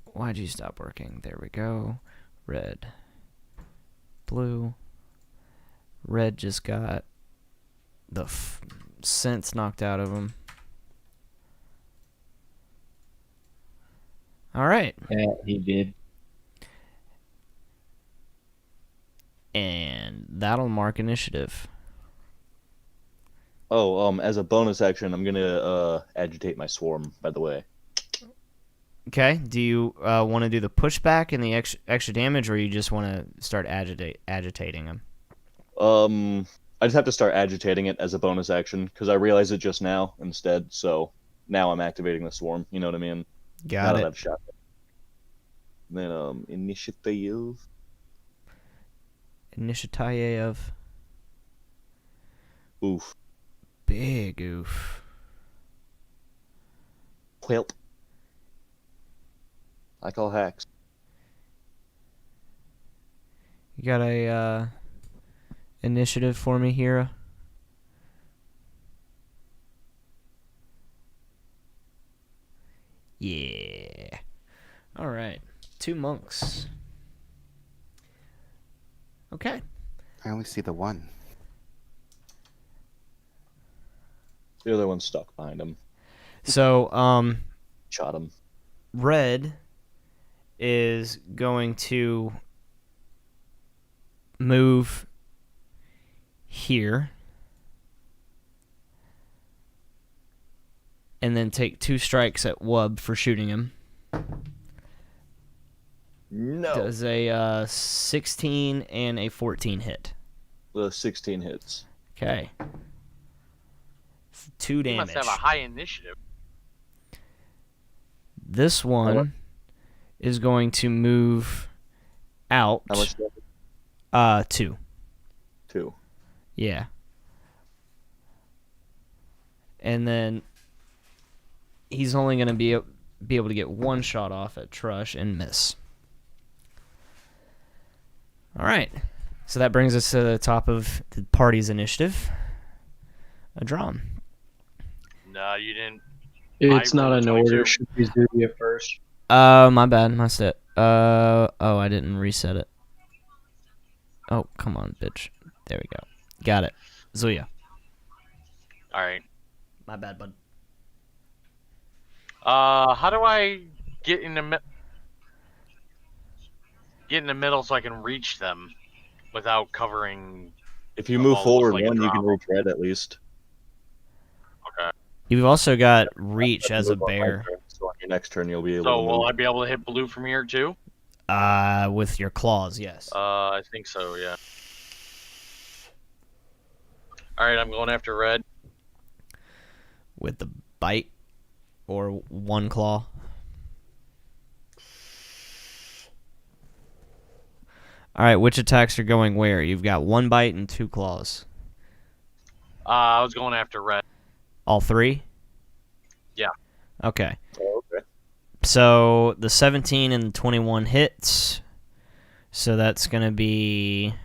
Why'd you stop working? There we go. Red. Blue. Red just got the sense knocked out of him. All right. Yeah, he did. And that'll mark initiative. Oh, as a bonus action, I'm gonna agitate my swarm. By the way. Okay. Do you want to do the pushback and the extra damage, or you just want to start agitating him? I just have to start agitating it as a bonus action because I realized it just now instead. So now I'm activating the swarm. You know what I mean? Got now it. that I've shot it. Then initiative. Initiative. Oof. Big oof. Whelp. I call hacks. You got a initiative for me, Hira? Yeah. All right. 2 monks. Okay. I only see the one. The other one's stuck behind him. So, Shot him. Red is going to move here and then take 2 strikes at Wub for shooting him. No. Does a 16 and a 14 hit. The 16 hits. Okay. 2 You damage. must have a high initiative. This one is going to move out. How much damage? 2. 2. Yeah. And then he's only going to be able to get 1 shot off at Trush and miss. All right. So that brings us to the top of the party's initiative. Adram. No, you didn't. It's I not rolled in 22. order. Should we do it first? My bad. My set. I didn't reset it. Oh, come on, bitch. There we go. Got it. Zuya. All right. My bad, bud. How do I get in the middle so I can reach them without covering? If you The move ball forward looks like a 1, you can drop. reach red at least. Okay. You've also got reach as a Move on my bear. turn, so on your next turn, you'll be able So to will move. I be able to hit blue from here too? With your claws, yes. I think so. Yeah. All right, I'm going after red. With the bite or 1 claw. All right, which attacks are going where? You've got 1 bite and 2 claws. I was going after red. All 3? Yeah. Okay. Oh, okay. So the 17 and the 21 hits. So that's going to be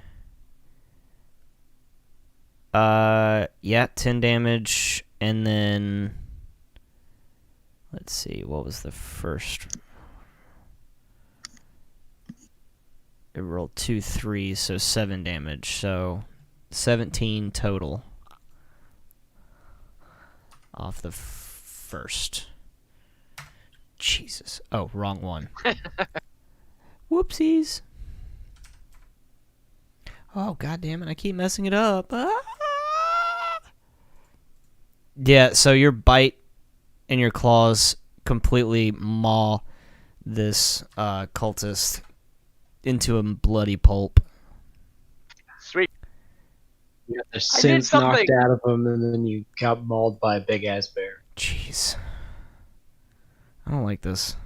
10 damage, and then let's see, what was the first? It rolled 2 3s, so 7 damage. So 17 total off the first. Jesus. Oh, wrong one. Whoopsies. Oh, god damn it, I keep messing it up. Ah! Yeah, so your bite and your claws completely maul this cultist into a bloody pulp. Sweet. You got the did sense knocked something. out of him, and then you got mauled by a big ass bear. Jeez. I don't like this.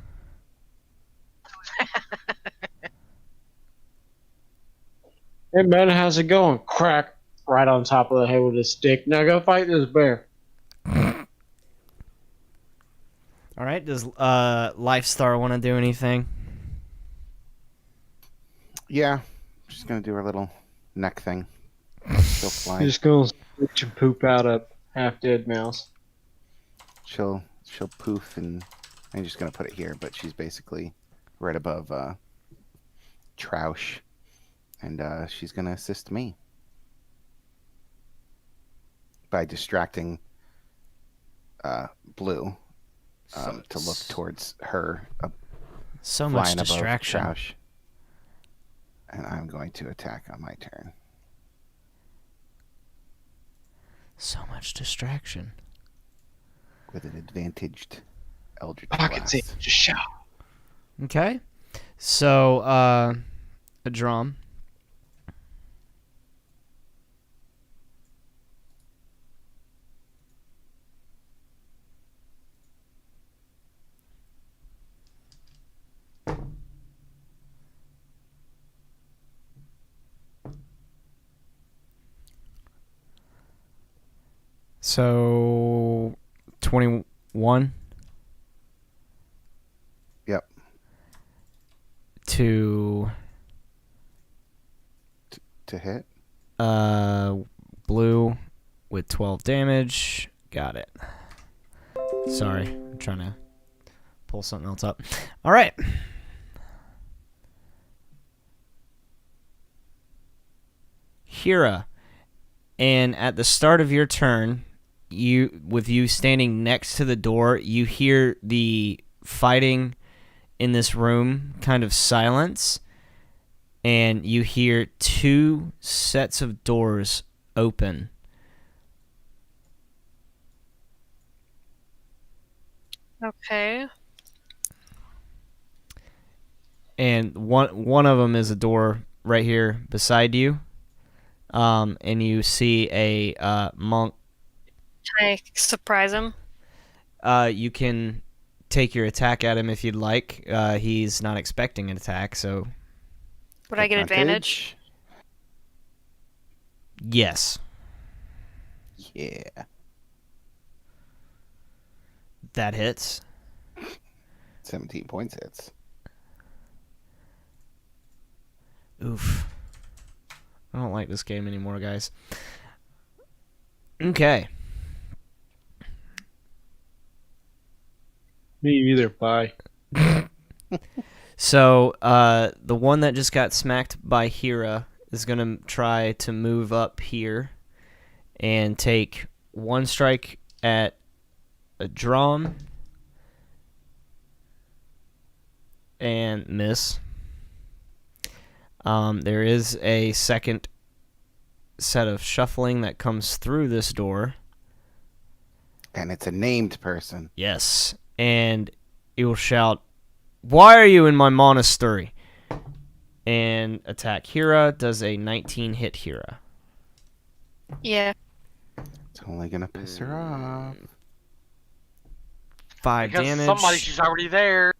Hey man, how's it going? Crack right on top of the head with a stick. Now go fight this bear. All right. Does Lifestar want to do anything? Yeah, she's gonna do her little neck thing. She'll fly. You're just gonna switch and poop out a half dead mouse. She'll poof, and I'm just gonna put it here. But she's basically right above Troush, and she's gonna assist me by distracting Blue to look towards her, So much flying above distraction. Troush. And I'm going to attack on my turn. So much distraction. With an advantaged Eldritch Pockets Blast. it. Just shout. Okay. So, a drum. So, 21 Yep. to To hit. Blue with 12 damage. Got it. Sorry, I'm trying to pull something else up. All right. Hira, and at the start of your turn, with you standing next to the door, you hear the fighting in this room kind of silence, and you hear 2 sets of doors open. Okay. And one of them is a door right here beside you, and you see a monk. Can I surprise him? You can take your attack at him if you'd like. He's not expecting an attack, so Would I get advantage? yes, Yeah. that hits. 17 points hits. Oof. I don't like this game anymore, guys. Okay. Me either. Bye. So, the one that just got smacked by Hira is going to try to move up here and take 1 strike at a drum and miss. There is a second set of shuffling that comes through this door. And it's a named person. Yes. And it will shout, "Why are you in my monastery?" And attack Hira. Does a 19 hit Hira? Yeah. It's only gonna piss her off. 5 Because damage. somebody, she's already there.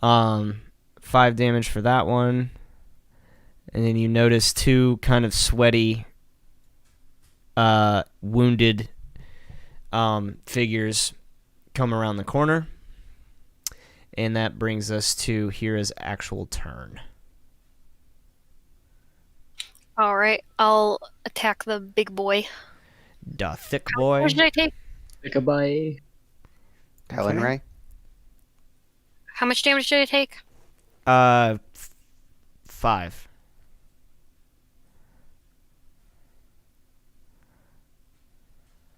5 damage for that one. And then you notice 2 kind of sweaty, wounded figures come around the corner. And that brings us to Hira's actual turn. All right. I'll attack the big boy. Da thick How boy. much did I take? Take a bye. Helen Okay. Ray? How much damage did I take? 5.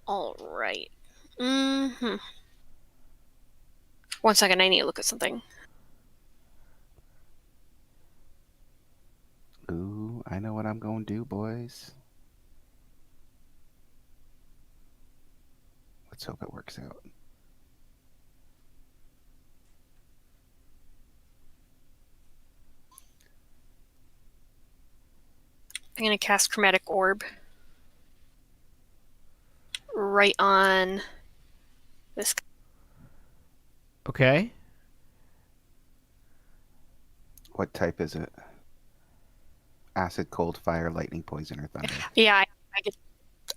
All right. Mm-hmm. 1 second. I need to look at something. Ooh, I know what I'm gonna do, boys. Let's hope it works out. I'm gonna cast Chromatic Orb. right on this. Okay. What type is it? Acid, cold, fire, lightning, poison, or thunder? Yeah,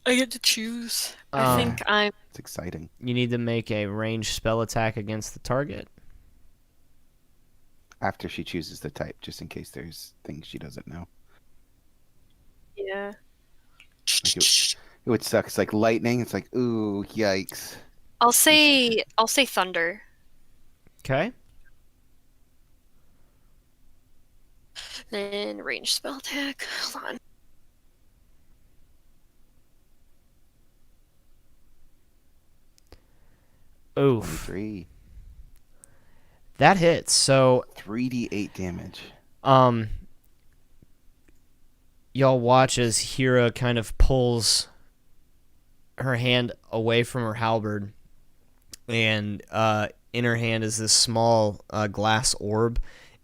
I get to choose. I think I'm. It's exciting. You need to make a ranged spell attack against the target. After she chooses the type, just in case there's things she doesn't know. Yeah. Like it would suck. It's like lightning. It's like, ooh, yikes. I'll say thunder. Okay. Then range spell attack. Hold on. Oof. 23. That hits. So 3d8 damage. y'all watch as Hira kind of pulls her hand away from her halberd, and in her hand is this small glass orb,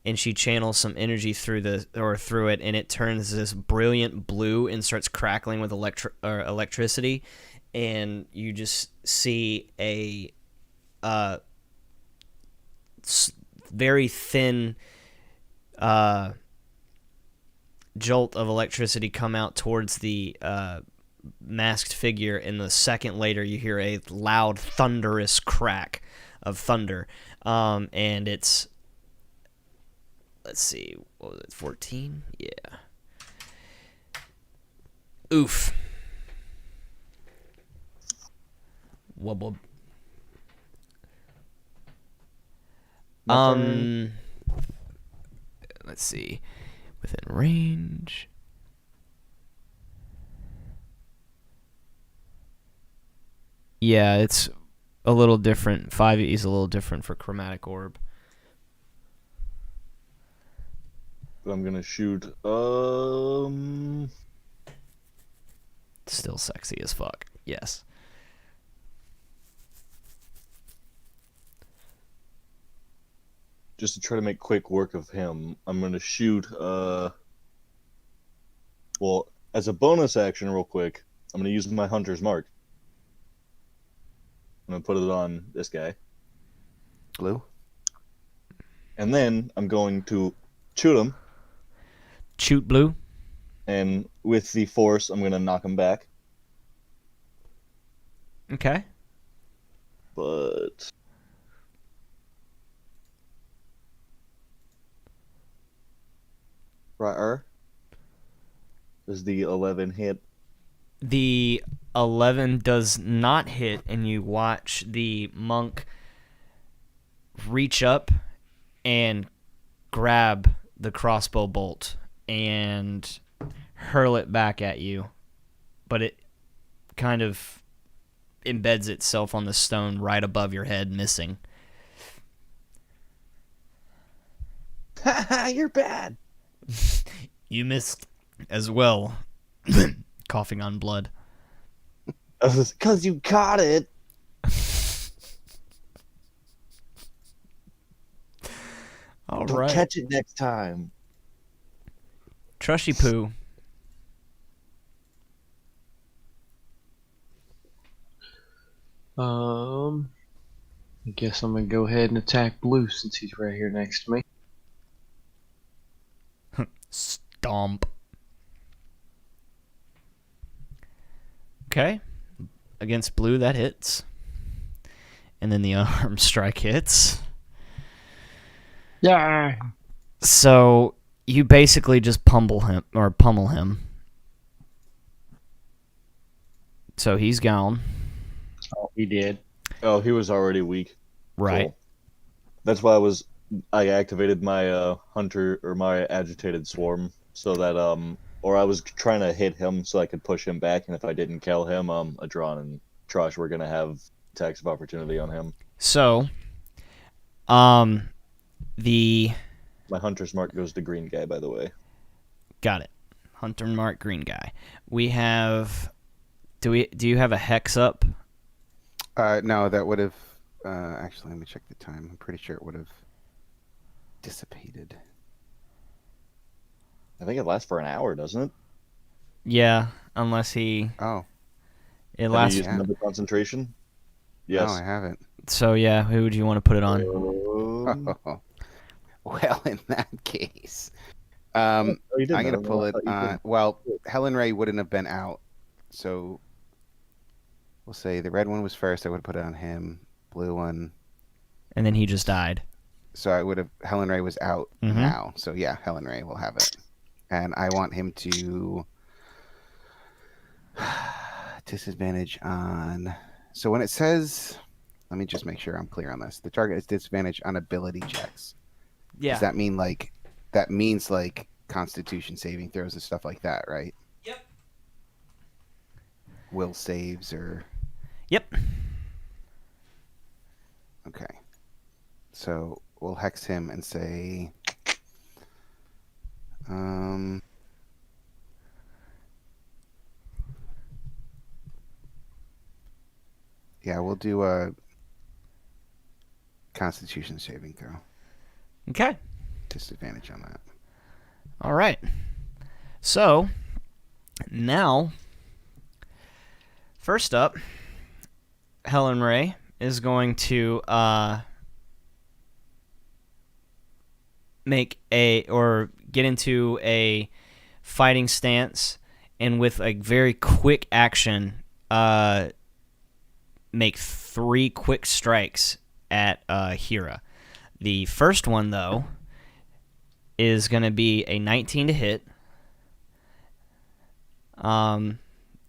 and she channels some energy through it, and it turns this brilliant blue and starts crackling with electricity, and you just see a very thin jolt of electricity come out towards the masked figure, and the second later you hear a loud thunderous crack of thunder, and it's, let's see, what was it, 14? Yeah. Oof. Wubble. Let's see. Within range. Yeah, it's a little different. 5e is a little different for chromatic orb. I'm gonna shoot. Still sexy as fuck. Yes. Just to try to make quick work of him, I'm gonna shoot. Well, as a bonus action, real quick, I'm gonna use my hunter's mark. I'm gonna put it on this guy, Blue? and then I'm going to shoot him, Shoot blue. and with the force, I'm gonna knock him back. Okay. But right, does the 11 hit? The 11 does not hit, and you watch the monk reach up and grab the crossbow bolt and hurl it back at you, but it kind of embeds itself on the stone right above your head, missing. Haha, you're bad. You missed as well. Coughing on blood. Because you caught it. All Don't right. catch it next time. Trushy Poo. I guess I'm gonna go ahead and attack Blue since he's right here next to me. Stomp. Okay. Against Blue, that hits. And then the arm strike hits. Yeah. So you basically just pummel him. So he's gone. Oh, he did. Oh, he was already weak. Right. Cool. That's why I activated my hunter or my agitated swarm so that or I was trying to hit him so I could push him back, and if I didn't kill him, Adron and Trosh were gonna have attacks of opportunity on him. So the My hunter's mark goes to green guy, by the way. got it. Hunter Mark green guy. We have do you have a hex up? No, that would have. Actually, let me check the time. I'm pretty sure it would have dissipated. I think it lasts for an hour, doesn't it? Yeah, unless he Oh, It Have lasts. you used Yeah. another concentration? No, Yes. I haven't. So yeah, who would you want to put it on? Well, in that case, Oh, you didn't. I'm gonna I pull it thought you on. did. Well, Helen Ray wouldn't have been out, so we'll say the red one was first. I would have put it on him. Blue one. And then he just died. So I would have. Helen Ray was out Mhm. now. So yeah, Helen Ray will have it, and I want him to disadvantage on. So when it says, let me just make sure I'm clear on this. The target is disadvantage on ability checks. Yeah. Does that mean like that means like Constitution saving throws and stuff like that, right? Yep. Will saves or Yep. okay. So we'll hex him and say, yeah, we'll do a Constitution saving throw. Okay. Disadvantage on that. All right. So now, first up, Helen Ray is going to get into a fighting stance, and with a very quick action, make 3 quick strikes at Hira. The first one, though, is going to be a 19 to hit.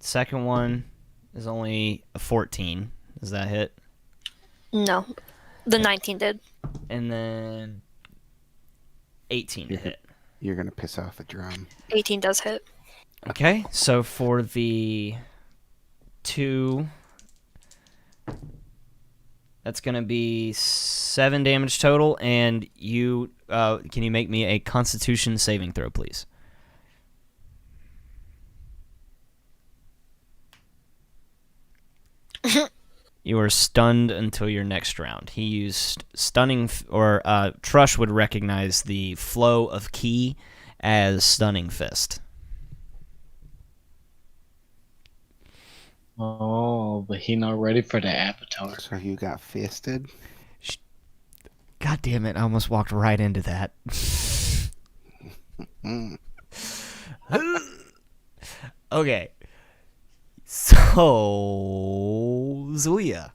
Second one is only a 14. Does that hit? No, the 19 did. And then 18 to hit. You're gonna piss off a drum. 18 does hit. Okay, so for the 2, that's going to be 7 damage total, and you can you make me a Constitution saving throw, please? You are stunned until your next round. He used stunning, or Trush would recognize the flow of ki as stunning fist. Oh, but he not ready for the avatar. So you got fisted. God damn it, I almost walked right into that. Mm. Okay. So, Zuya.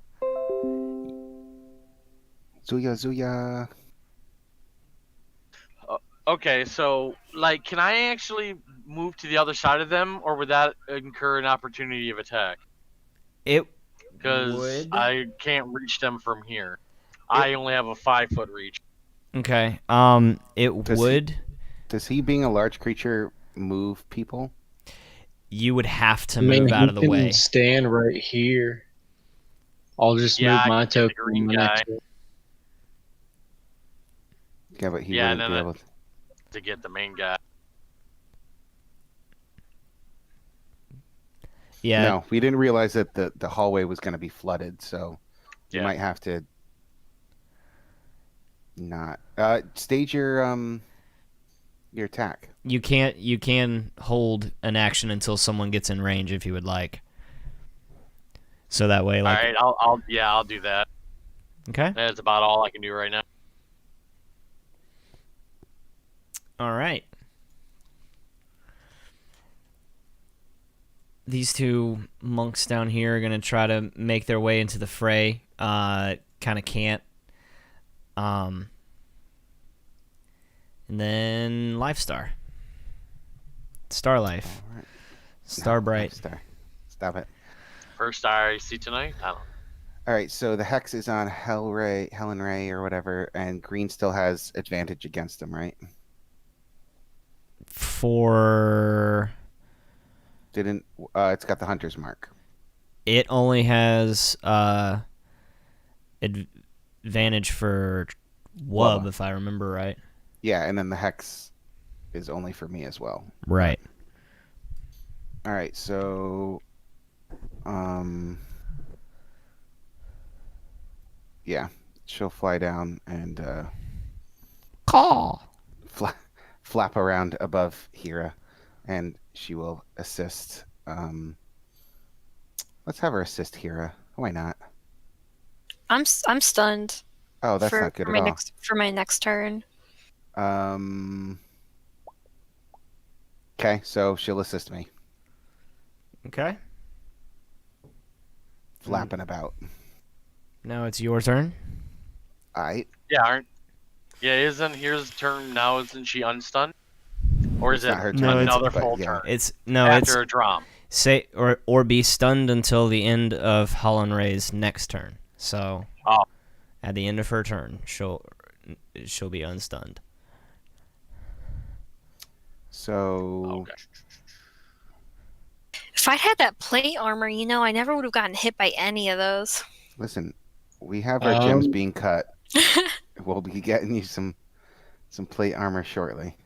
Zuya. Okay, so like, can I actually move to the other side of them, or would that incur an opportunity of attack? It Because would. I can't reach them from here. I only have a 5-foot reach. Okay. It Does he- would. Does he, being a large creature, move people? You would have to I mean, move out he of the can way. stand right here. I'll just Yeah, move I my can get the token green next to it. Yeah, but he Yeah, wouldn't no, be no. able to. To get the main guy. Yeah. No, we didn't realize that the hallway was going to be flooded, so you Yeah. might have to not stage your attack. You can't. You can hold an action until someone gets in range if you would like. So that way, like. All right, I'll do that. Okay. That's about all I can do right now. All right. These 2 monks down here are gonna try to make their way into the fray. Kind of can't. And then Lifestar. Star Life. All right. Star No, Bright. Star. Stop it. First star I see tonight. I don't know. All right, so the hex is on Helen Ray, or whatever, and green still has advantage against him, right? For Didn't it's got the hunter's mark. it only has advantage for Wub, Wubba. if I remember right. Yeah, and then the hex is only for me as well. Right. All right, so yeah, she'll fly down and Call. flap around above Hira, and she will assist Let's have her assist Hira. Why not? I'm stunned Oh, that's not good for at my all. my next turn. Okay, so she'll assist me. Okay. Flapping about. Now it's your turn. Alright. Yeah, isn't here's turn now? Isn't she unstunned? Or is It's it not her No, turn. it's- another but full yeah. turn It's after a drum? say or be stunned until the end of Holland Ray's next turn. So Oh. at the end of her turn, she'll be unstunned. So Okay. If I'd had that plate armor, I never would have gotten hit by any of those. listen, we have our gems being cut. I We'll be getting you some plate armor shortly.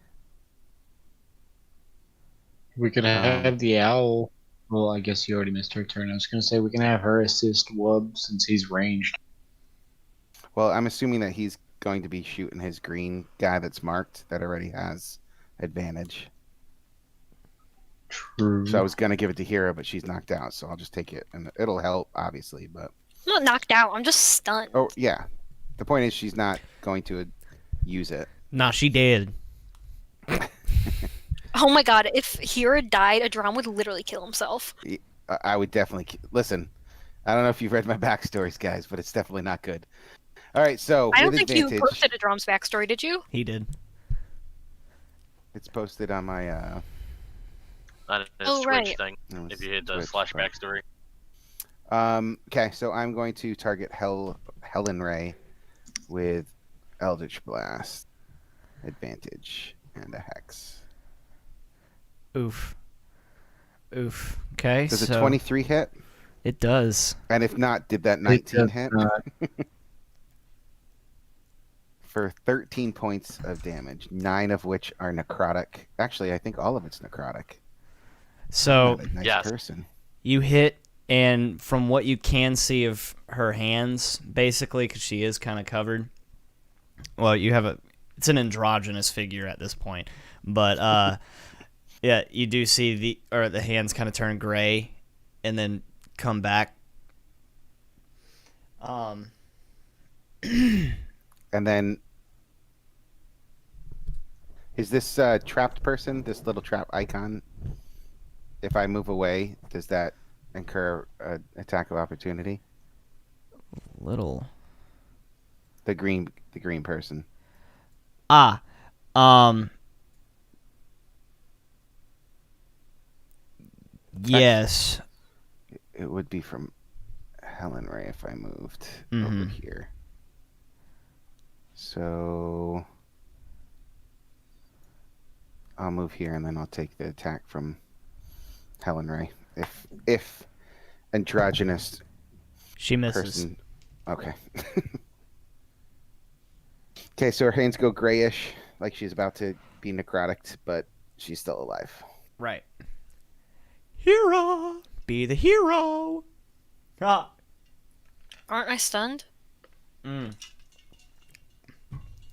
We could have the owl. Well, I guess you already missed her turn. I was gonna say we can have her assist Wub since he's ranged. Well, I'm assuming that he's going to be shooting his green guy that's marked that already has advantage. True. So I was gonna give it to Hira, but she's knocked out, so I'll just take it, and it'll help, obviously. But I'm not knocked out. I'm just stunned. oh yeah, the point is she's not going to use it. Nah, she did. Oh my god, if Hira died, Adram would literally kill himself. I would definitely listen. I don't know if you've read my backstories, guys, but it's definitely not good. All right, so I don't with think advantage, you posted Adram's backstory, did you? He did. it's posted on my Not a Oh, Twitch right. thing. no, If you hit the Twitch, slash but- backstory. Okay, so I'm going to target Helen Ray with Eldritch Blast, advantage, and a hex. Oof. Okay, Does so a 23 hit? it does. And if not, did that 19 does hit? not. For 13 points of damage, 9 of which are necrotic. Actually, I think all of it's necrotic. So Not a nice Yes. person. you hit, and from what you can see of her hands, basically, because she is kind of covered. Well, it's an androgynous figure at this point, but yeah, you do see the hands kind of turn gray, and then come back. And then, is this trapped person, this little trap icon, if I move away, does that incur an attack of opportunity? Little. The green person. Yes. It would be from Helen Ray if I moved over Mhm. here. So I'll move here and then I'll take the attack from Helen Ray. If androgynous She misses. person. Okay. Okay, so her hands go grayish, like she's about to be necrotic, but she's still alive. Right. Hero! Be the hero! Ah. Aren't I stunned? Mm.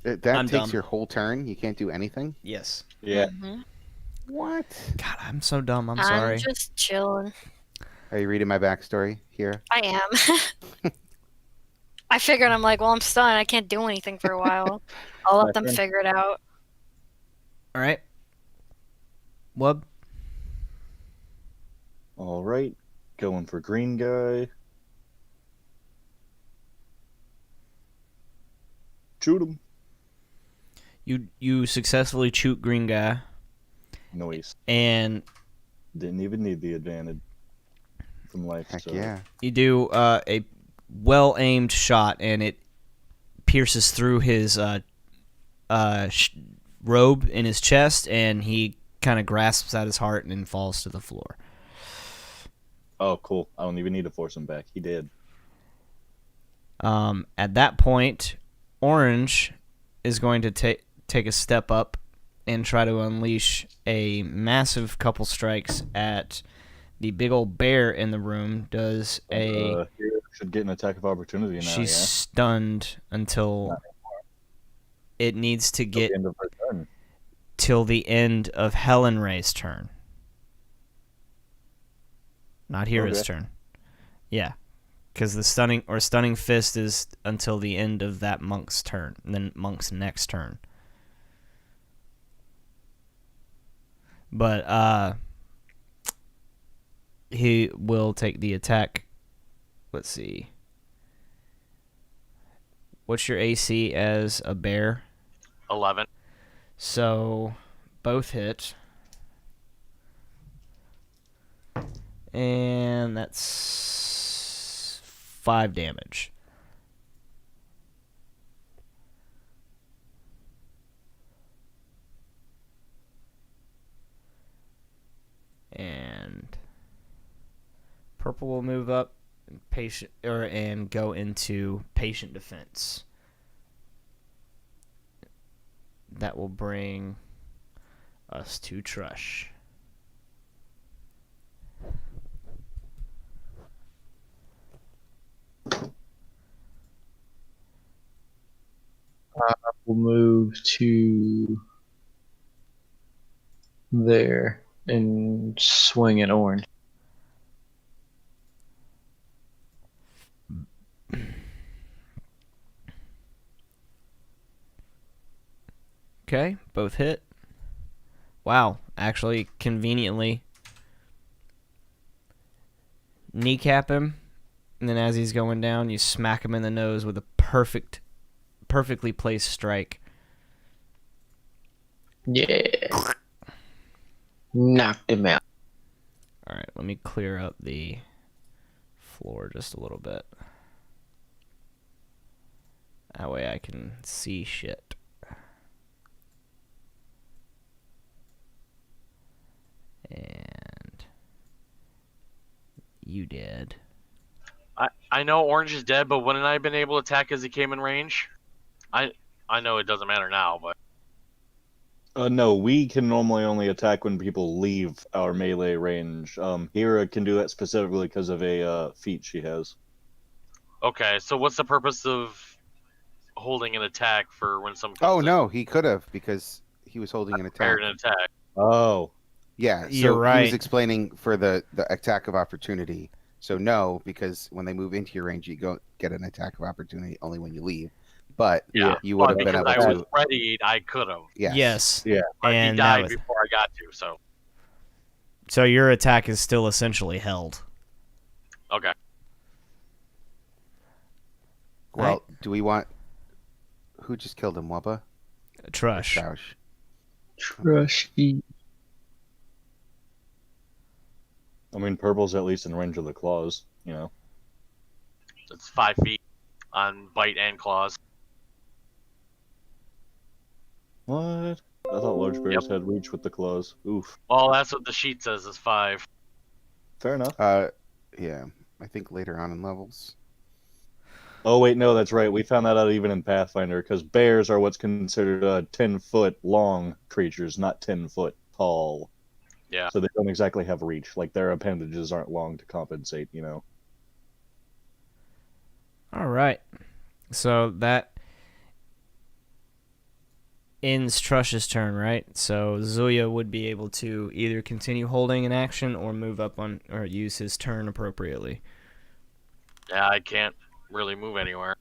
That I'm takes dumb. your whole turn. You can't do anything. Yes. Yeah. Mhm. What? God, I'm so dumb. I'm sorry. I'm just chilling. Are you reading my backstory here? I am. I figured I'm like, well, I'm stunned. I can't do anything for a while. I'll let them friend. figure it out. All right. Wub. All right. Going for green guy. Shoot him. You successfully shoot green guy, Noise. and Didn't even need the advantage from life. Heck so. yeah. you do a well-aimed shot, and it pierces through his robe in his chest, and he kind of grasps at his heart and then falls to the floor. Oh, cool. I don't even need to force him back. He did. At that point, Orange is going to take a step up and try to unleash a massive couple strikes at the big old bear in the room. Does a Hero should get an attack of opportunity now. she's Yeah. stunned until it needs to Till get the end of her turn. till the end of Helen Ray's turn. Not Hera's Okay. turn. Yeah, because the stunning fist is until the end of that monk's turn, then monk's next turn. But he will take the attack. Let's see. What's your AC as a bear? 11. So both hit. And that's 5 damage. And purple will move up and go into patient defense. That will bring us to Trush. We'll move to there and swing at orange. Okay, both hit. Wow, actually, conveniently kneecap him, and then as he's going down, you smack him in the nose with a perfectly placed strike. Yeah. Knocked him out. All right, let me clear up the floor just a little bit. That way I can see shit. And you dead. I know Orange is dead, but wouldn't I have been able to attack as he came in range? I know it doesn't matter now, but No, we can normally only attack when people leave our melee range. Hera can do that specifically because of a feat she has. okay. So what's the purpose of holding an attack for when someone Oh comes in? no, he could have because he was holding an attack. Prepared an attack. Oh, Yeah, so You're he right. was explaining for the attack of opportunity. So no, because when they move into your range, you go get an attack of opportunity only when you leave. But Yeah, you would have but been because able I to. was ready, I could have. Yes. Yes. yeah. But And he that died was, before I got to. so your attack is still essentially held. Okay. Well, do we want? Who just killed him? Wubba? Trush. Shoush. Trushy. I mean, purple's at least in range of the claws, you know. It's 5 feet on bite and claws. What? I thought large bears had reach with the claws. Oof. Well, that's what the sheet says is 5. Fair enough. Yeah, I think later on in levels. Oh wait, no, that's right. We found that out even in Pathfinder because bears are what's considered 10-foot long creatures, not 10-foot tall. Yeah. So they don't exactly have reach. Like their appendages aren't long to compensate, you know. All right. So that ends Trush's turn, right? So Zuya would be able to either continue holding an action or move up on or use his turn appropriately. Yeah, I can't really move anywhere.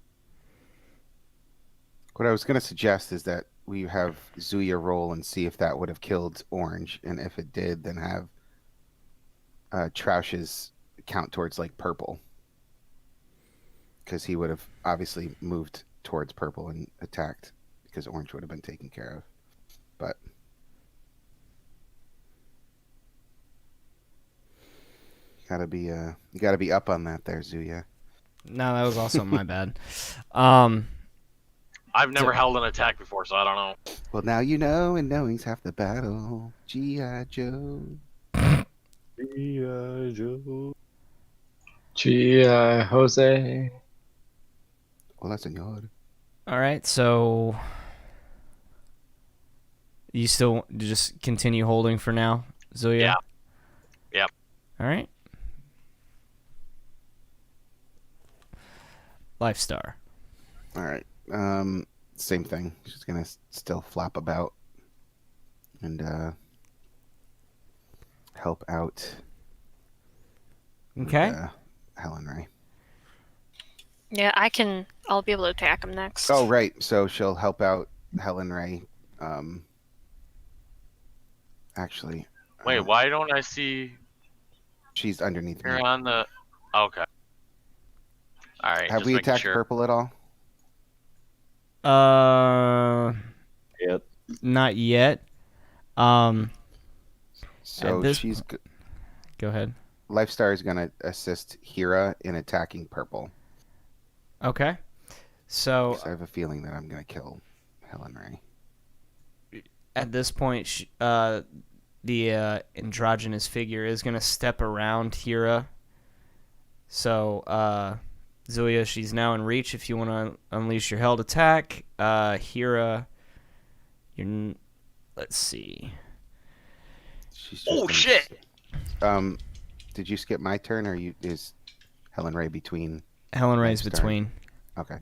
What I was going to suggest is that we have Zuya roll and see if that would have killed Orange, and if it did, then have Troush's count towards like purple, because he would have obviously moved towards purple and attacked, because Orange would have been taken care of. But you gotta be up on that there, Zuya. No, that was also my bad. I've never held an attack before, so I don't know. Well, now you know, and knowing's half the battle. G.I. Joe. G.I. Joe. G.I. Jose. Hola, senor. All right, so you still just continue holding for now, Zuya? Yeah. Yep. All right. Lifestar. All right. Same thing. She's gonna still flap about and help out. Okay. Helen Ray. Yeah, I'll be able to attack him next. Oh, right. So she'll help out Helen Ray. Actually, Wait, why don't I see she's underneath her me. on the? Okay. All right. Have just we making attacked sure. purple at all? Yep. Not yet. So So this she's go ahead. Lifestar is going to assist Hira in attacking purple. Okay. So 'Cause I have a feeling that I'm going to kill Helen Ray. at this point, the androgynous figure is going to step around Hira. So, Zulia, she's now in reach if you want to unleash your held attack. Hira, let's see. She's just Oh gonna shit! Did you skip my turn, or is Helen Ray between? Helen Ray's Lifestar. between. Okay.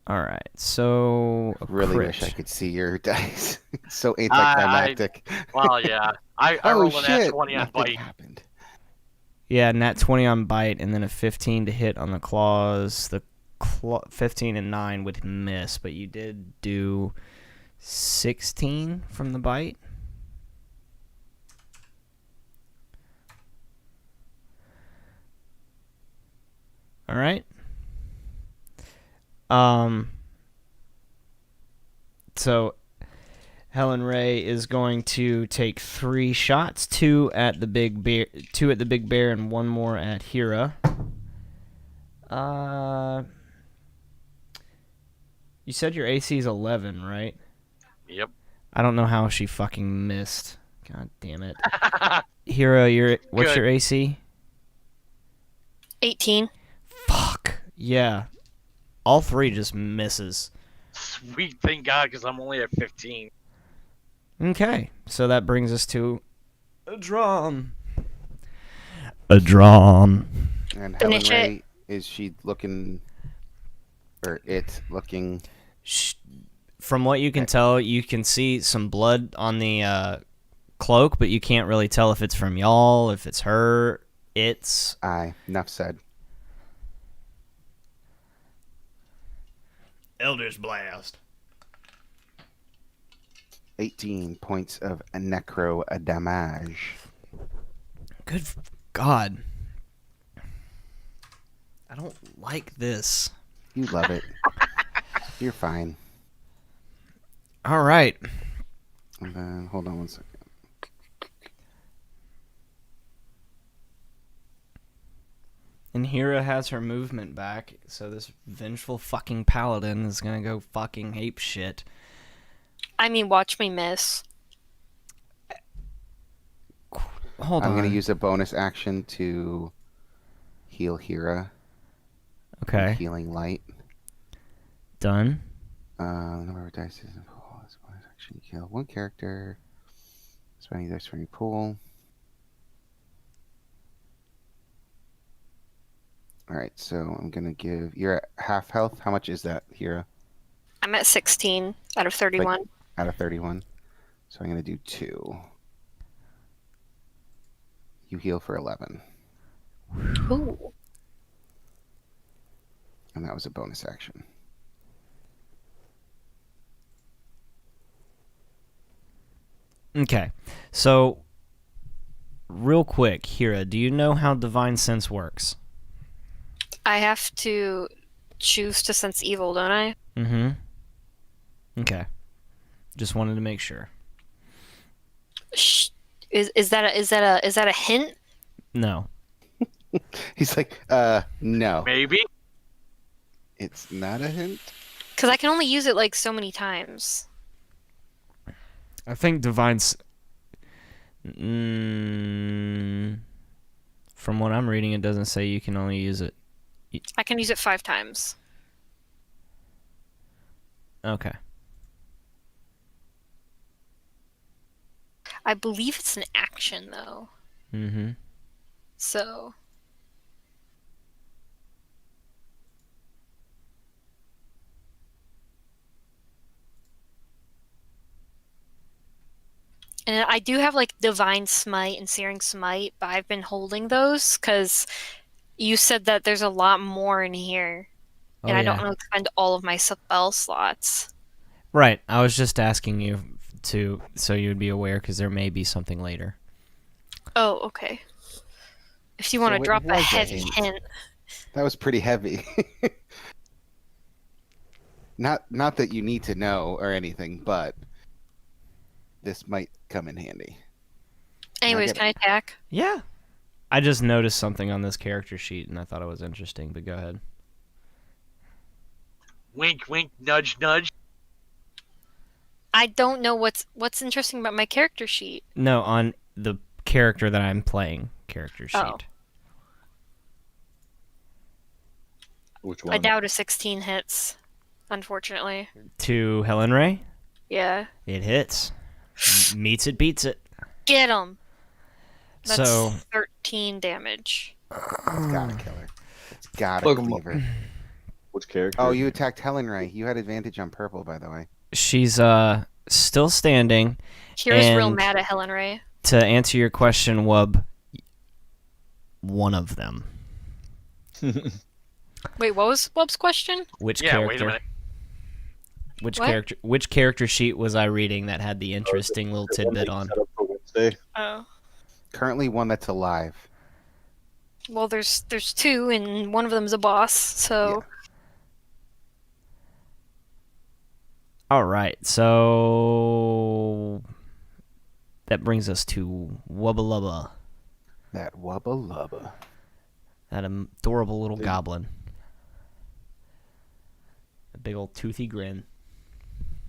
All right, so Really crit. wish I could see your dice. It's so anticlimactic. Well, yeah. I Oh rolled an shit! at 20 on Nothing bite. happened. Yeah, nat 20 on bite, and then a 15 to hit on the claws. The 15 and 9 would miss, but you did do 16 from the bite. All right. So Helen Ray is going to take 3 shots, 2 at the big bear, and 1 more at Hira. You said your AC is 11, right? Yep. I don't know how she fucking missed. God damn it. Hira, what's Good. your AC? 18. Fuck. Yeah. All 3 just misses. Sweet, thank God, because I'm only at 15. Okay, so that brings us to a drum. A drum. And Helen Finish it. Ray, is she looking, or it looking? From what you can tell, you can see some blood on the cloak, but you can't really tell if it's from y'all, if it's her, it's... Aye, enough said. Elder's Blast. 18 points of necro damage. Good God. I don't like this. You love it. You're fine. All right. And then, hold on one second. And Hira has her movement back, so this vengeful fucking paladin is gonna go fucking ape shit. I mean, watch me miss. Hold on. I'm going to use a bonus action to heal Hira. Okay. Healing light. Done. The number of dice is in pool. This bonus action. You kill one character. Spending dice from your pool. Alright, so I'm going to give... You're at half health. How much is that, Hira? I'm at 16 out of 31. Out of 31. So I'm going to do 2. You heal for 11. Ooh. And that was a bonus action. Okay. So, real quick, Hira, do you know how Divine Sense works? I have to choose to sense evil, don't I? Mm-hmm. Okay. Just wanted to make sure. Is that a hint? No. He's like, no. Maybe? It's not a hint? Because I can only use it like so many times. I think Divine... From what I'm reading, it doesn't say you can only use it. I can use it 5 times. Okay. I believe it's an action, though. Mm-hmm. So... And I do have like Divine Smite and Searing Smite, but I've been holding those because you said that there's a lot more in here, Oh, and I don't yeah. want to spend all of my spell slots. Right. I was just asking you so you'd be aware because there may be something later. Oh, okay. If you So want to it drop a was a heavy hint. hint. That was pretty heavy. Not that you need to know or anything, but this might come in handy. Anyways, get can I attack? Yeah. I just noticed something on this character sheet and I thought it was interesting, but go ahead. Wink, wink, nudge, nudge. I don't know what's interesting about my character sheet. No, on the character that I'm playing character sheet. Oh. Which I one? doubt a 16 hits, unfortunately. To Helen Ray, Yeah. it hits. Meets it, beats it. Get him. That's So 13 damage. It's gotta kill her. It's gotta Look, cleave her. Which character? Oh, you attacked Helen Ray. You had advantage on purple, by the way. she's still standing. Kira's real And- mad at Helen Ray. To answer your question, Wub, one of them. Wait, what was Bob's question? Which Yeah, character? wait a minute. What? Which character sheet was I reading that had the interesting little The one tidbit that you on? set up for Wednesday. Oh. Currently one that's alive. Well, there's two, and one of them's a boss, so... All right, so that brings us to Wubba Lubba, That wubba lubba. that adorable little goblin. A big old toothy grin.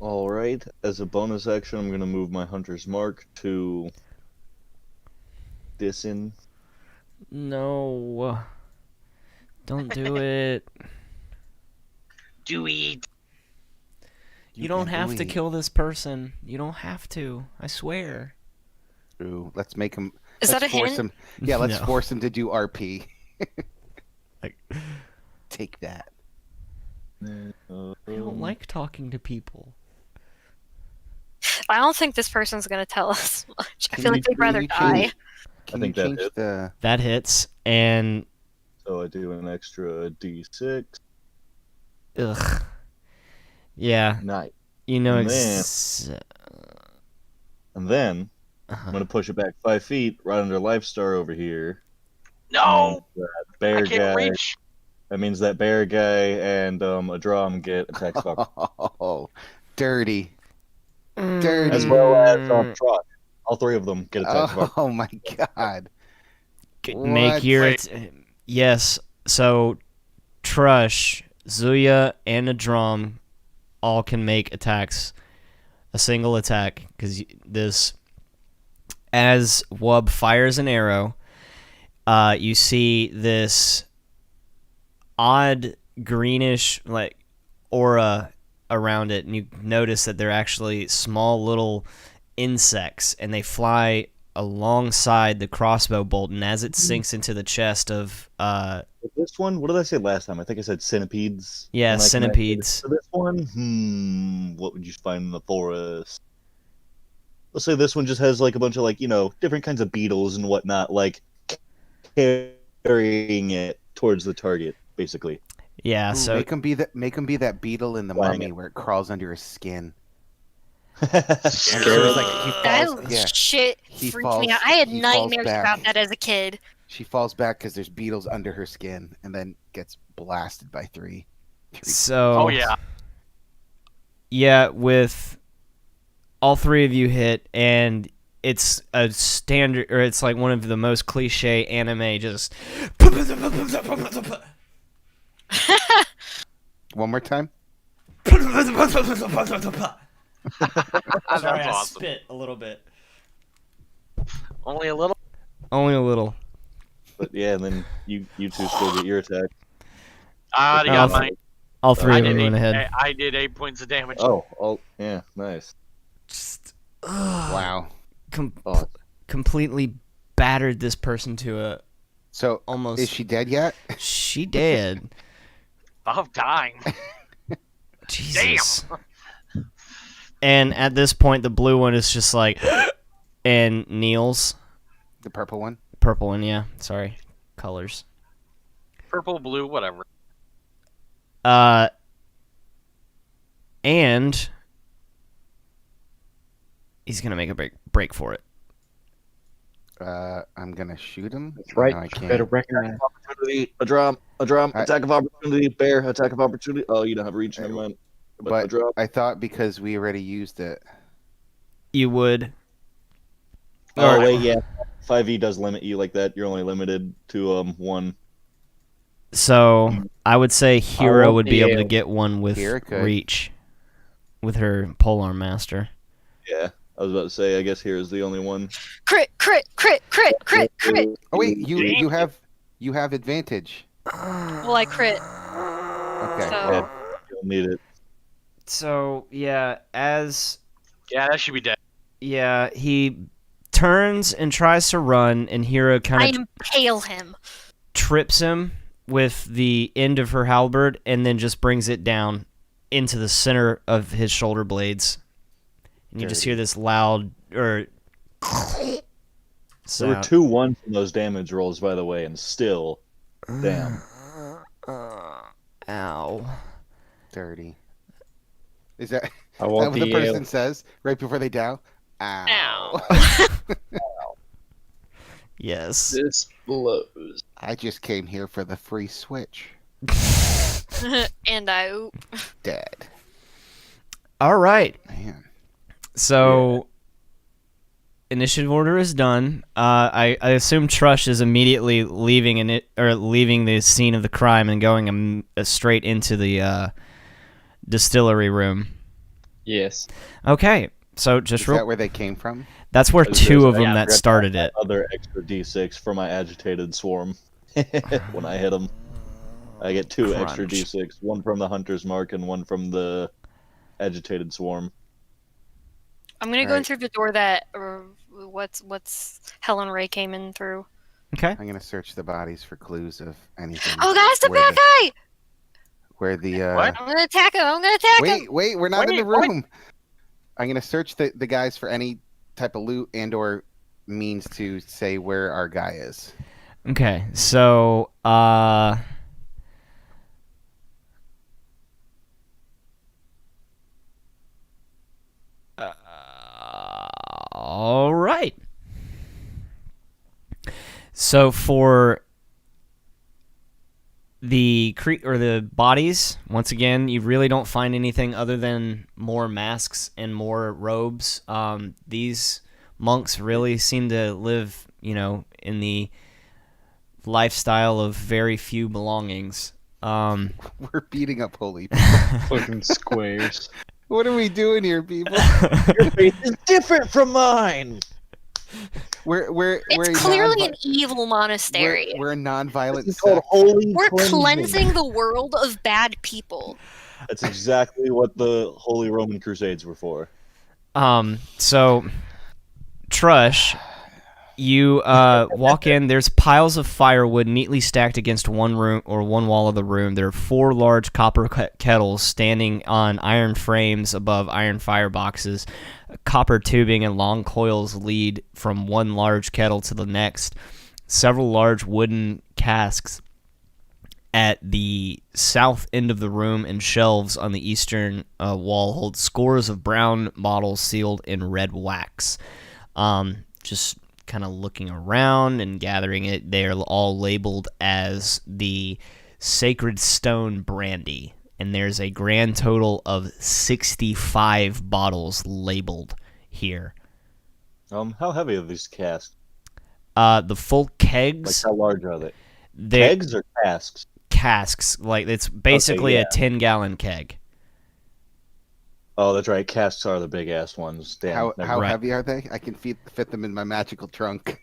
All right. As a bonus action, I'm gonna move my Hunter's Mark to Disin. No, don't do it. Do it. You don't can have do to it. kill this person. You don't have to. I swear. Ooh, let's make him. Is let's that a force hint? him. Yeah, let's No. force him to do RP. Like, Take that. I don't like talking to people. I don't think this person's gonna tell us much. I Can feel you- like they'd can rather you die. change- Can you think that change hit. the? That hits, and So I do an extra D6. ugh. Yeah, Nice. you know And then- And then I'm gonna push it back 5 feet right under Lifestar over here. No, And that I bear can't guy. reach. That means that bear guy and a drum get attacks of opportunity. Oh, dirty. As well as Trot. All three of them get attacks of opportunity. Oh my god. Make What? your Wait. yes. So, Trush, Zuya, and Adram all can make attacks, a single attack, because this. As Wub fires an arrow, you see this odd greenish like aura around it, and you notice that they're actually small little insects, and they fly alongside the crossbow bolt, and as it sinks into the chest of This one, what did I say last time? I think I said centipedes. Yeah, when I connected it. centipedes. For this one, what would you find in the forest? Let's say this one just has like a bunch of like, different kinds of beetles and whatnot, like carrying it towards the target, basically. yeah, Ooh, so make him be that beetle in the Flying mummy it. where it crawls under his skin. Scary. It was like he That falls. Yeah, shit He freaked falls- me out. I had he falls nightmares back. about that as a kid. she falls back because there's beetles under her skin, and then gets blasted by three. so Oh yeah. yeah, with all three of you hit, and it's a standard, or it's like one of the most cliche anime, just One more time. That's Sorry, I awesome. spit a little bit. Only a little. Only a little. But yeah, and then you two still get your attack. I already got mine. All three I of did, them went ahead. I did 8 points of damage. Yeah, nice. Just, Wow. Oh. completely battered this person to a So almost. is she dead yet? She dead. About dying. Jesus. And at this point, the blue one is just like, and Neil's. The purple one. Purple one, yeah. Sorry. Colors. Purple, blue, whatever. And he's gonna make a break for it. I'm gonna shoot him. That's right. No, I You can't. better recognize. Opportunity. A drum. I- Attack of opportunity. Bear. Attack of opportunity. Oh, you don't have reach. Never mind. a But drum. I thought because we already used it. You would. Oh Or- wait, yeah. 5e does limit you like that. You're only limited to 1. So I would say Hero won't would be be able to able- get one with Hero could. reach with her polearm master. Yeah, I was about to say. I guess here is the only one. Crit, crit, crit, crit, crit, crit. Oh wait, you have advantage. Well, I crit. Okay. So- Yeah, you'll need it. So yeah, Yeah, that should be dead. he turns and tries to run, and Hero I kind of impale him. trips him with the end of her halberd, and then just brings it down into the center of his shoulder blades. And you just Dirty. hear this loud There were sound. 2 1s from those damage rolls, by the way, and still, damn. Ow. Dirty. Is that I that want what the the person says right before they down? Ow. Yes. This blows. I just came here for the free Switch. And I oop. Dead. All right. Man. So, initiative order is done. I assume Trush is immediately leaving leaving the scene of the crime and going straight into the distillery room. Yes. Okay, so just Is real. that where they came from? That's where There's- 2 of yeah, them I that forgot to started add it. Other extra d6 for my agitated swarm. When I hit them, I get 2 extra Crunch. d6. 1 from the hunter's mark and 1 from the agitated swarm. I'm gonna go in Alright. through the door that what's Helen Ray came in through. Okay. I'm gonna search the bodies for clues of anything. Oh, that's the where bad guy! Where the What? I'm gonna attack him. I'm gonna attack him. Wait, we're not in the Wait, what? room. I'm gonna search the guys for any type of loot and or means to say where our guy is. Okay. So, all right. So for the the bodies, once again, you really don't find anything other than more masks and more robes. These monks really seem to live, in the lifestyle of very few belongings. We're beating up holy. Fucking squares. What are we doing here, people? Your faith is different from mine. We're It's clearly an evil monastery. We're a non-violent It's called sect. holy We're cleansing. cleansing the world of bad people. That's exactly what the Holy Roman Crusades were for. So, Trush, you walk in. There's piles of firewood neatly stacked against one room or one wall of the room. There are 4 large copper kettles standing on iron frames above iron fireboxes. Copper tubing and long coils lead from one large kettle to the next. Several large wooden casks at the south end of the room and shelves on the eastern wall hold scores of brown bottles sealed in red wax. Just kind of looking around and gathering it, they are all labeled as the Sacred Stone Brandy, and there's a grand total of 65 bottles labeled here. How heavy are these casks? The full Like, kegs, how large are they? they're Kegs or casks? casks, like it's basically yeah. a 10-gallon keg. Oh, that's right. Casks are the big ass ones. Damn. How never mind. Right. heavy are they? I can fit them in my magical trunk.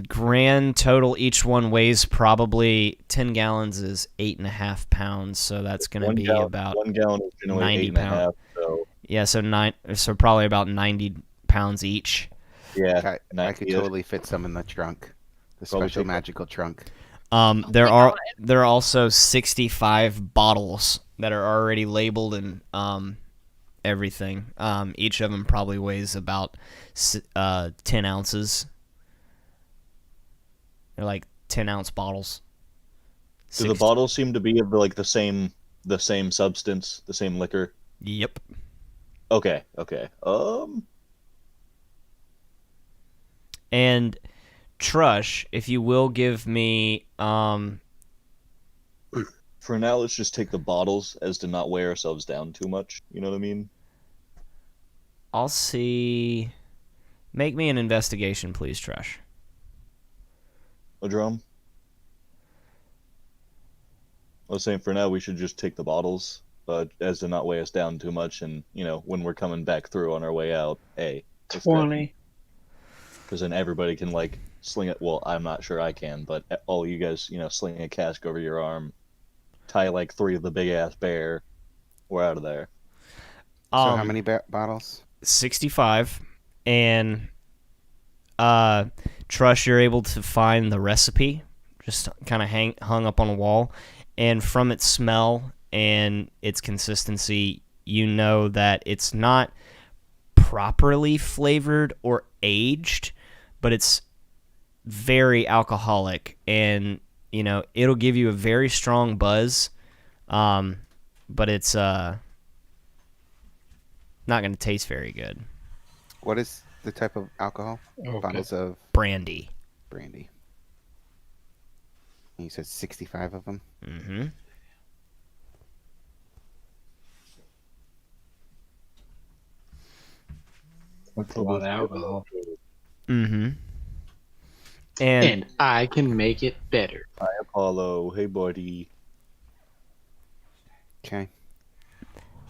Grand total, each one weighs probably 10 gallons is 8.5 pounds, so that's going to be about 1 gallon is generally 90 8.5. So yeah, so probably about 90 pounds each. yeah, I could 90 -ish. totally fit some in the trunk, the Probably special take that. magical trunk. There my are God. there are also 65 bottles that are already labeled and everything. Each of them probably weighs about 10 ounces. They're like 10-ounce bottles. Do the bottles seem to be of the same substance, the same liquor? Yep. Okay. And Trush, if you will give me For now, let's just take the bottles as to not weigh ourselves down too much. You know what I mean? I'll see. Make me an investigation, please, Trush. A drum? I was saying for now we should just take the bottles, as to not weigh us down too much, and when we're coming back through on our way out, hey, 20. Because then everybody can sling it. Well, I'm not sure I can, but all you guys, sling a cask over your arm, tie 3 of the big ass bear. We're out of there. So how many bottles? 65, and Trush, you're able to find the recipe, just kind of hung up on a wall, and from its smell and its consistency, you know that it's not properly flavored or aged, but it's very alcoholic, and it'll give you a very strong buzz, but it's not going to taste very good. What is the type of alcohol? Okay. Bottles of Brandy. brandy. And you said 65 of them? Mm-hmm. That's a lot of alcohol. Mm-hmm. And And I can make it better. Hi, Apollo. Hey, buddy. Okay.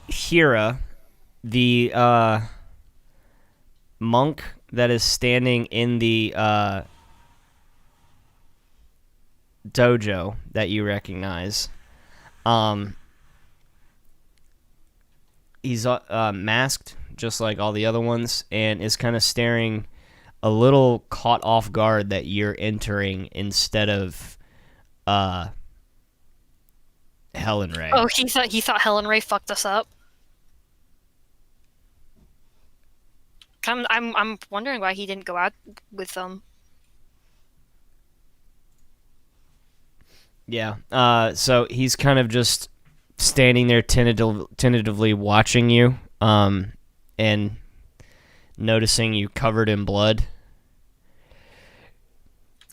Hira, the monk that is standing in the dojo that you recognize, he's masked just like all the other ones, and is kind of staring a little caught off guard that you're entering instead of Helen Ray. Oh, he thought Helen Ray fucked us up. I'm wondering why he didn't go out with them. Yeah. So he's kind of just standing there tentatively watching you, and noticing you covered in blood.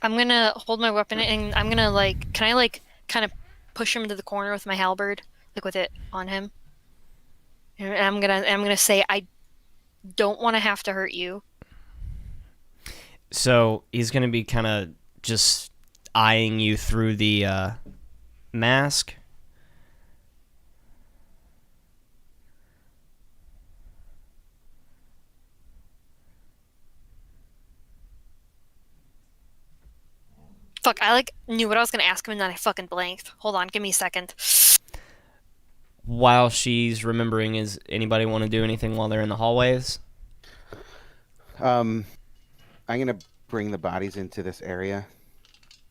I'm gonna hold my weapon and I'm gonna can I kind of push him to the corner with my halberd, with it on him. And I'm gonna say, I don't want to have to hurt you. So he's gonna be kind of just eyeing you through the mask. Fuck, I knew what I was gonna ask him and then I fucking blanked. Hold on, give me a second. While she's remembering, is anybody want to do anything while they're in the hallways? I'm gonna bring the bodies into this area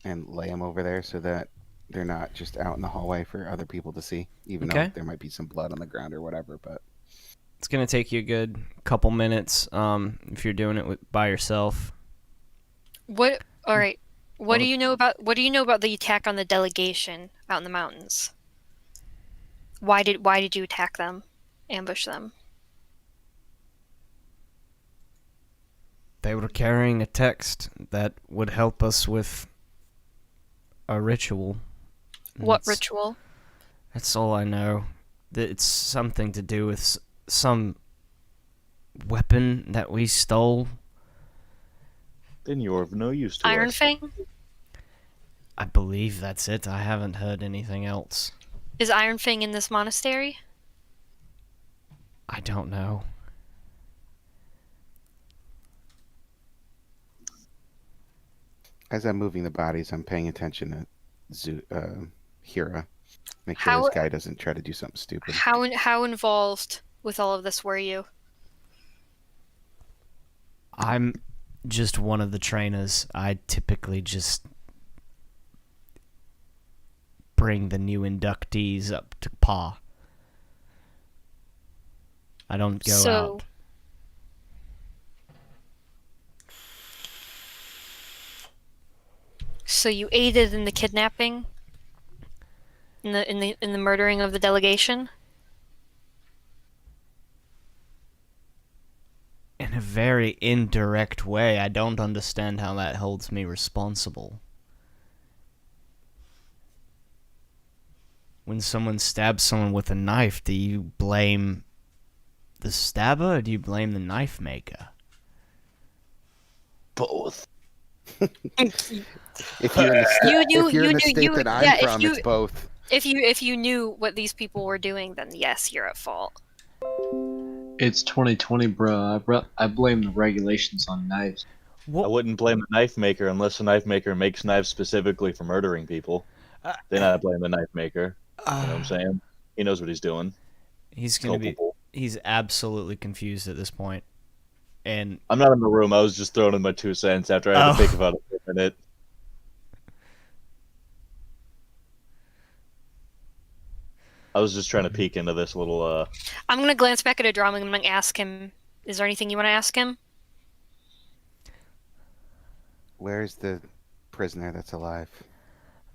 and lay them over there so that they're not just out in the hallway for other people to see, even though there might be some blood on the ground or whatever. But It's gonna take you a good couple minutes if you're doing it by yourself. All right. What do you know about the attack on the delegation out in the mountains? Why did you attack them? Ambush them? They were carrying a text that would help us with a ritual. What ritual? That's all I know. It's something to do with some weapon that we stole. Then you're of no use to Iron us. Fang? I believe that's it. I haven't heard anything else. Is Iron Fang in this monastery? I don't know. as I'm moving the bodies, I'm paying attention to Hira. Make sure this guy doesn't try to do something stupid. How involved with all of this were you? I'm just one of the trainers. I typically just bring the new inductees up to par. I don't go So out. so you aided in the kidnapping? In the murdering of the delegation? In a very indirect way. I don't understand how that holds me responsible. When someone stabs someone with a knife, do you blame the stabber or do you blame the knife maker? Both. If you're in the state that I'm from, it's both. If you knew what these people were doing, then yes, you're at fault. It's 2020, bro. I blame the regulations on knives. I wouldn't blame the knife maker unless the knife maker makes knives specifically for murdering people. Then I blame the knife maker. You know what I'm saying? He knows what he's doing. He's absolutely confused at this point. And I'm not in the room. I was just throwing in my 2 cents after I had to think about it for a minute. I was just trying to peek into this little. I'm gonna glance back at a drum and I'm gonna ask him. Is there anything you want to ask him? Where's the prisoner that's alive?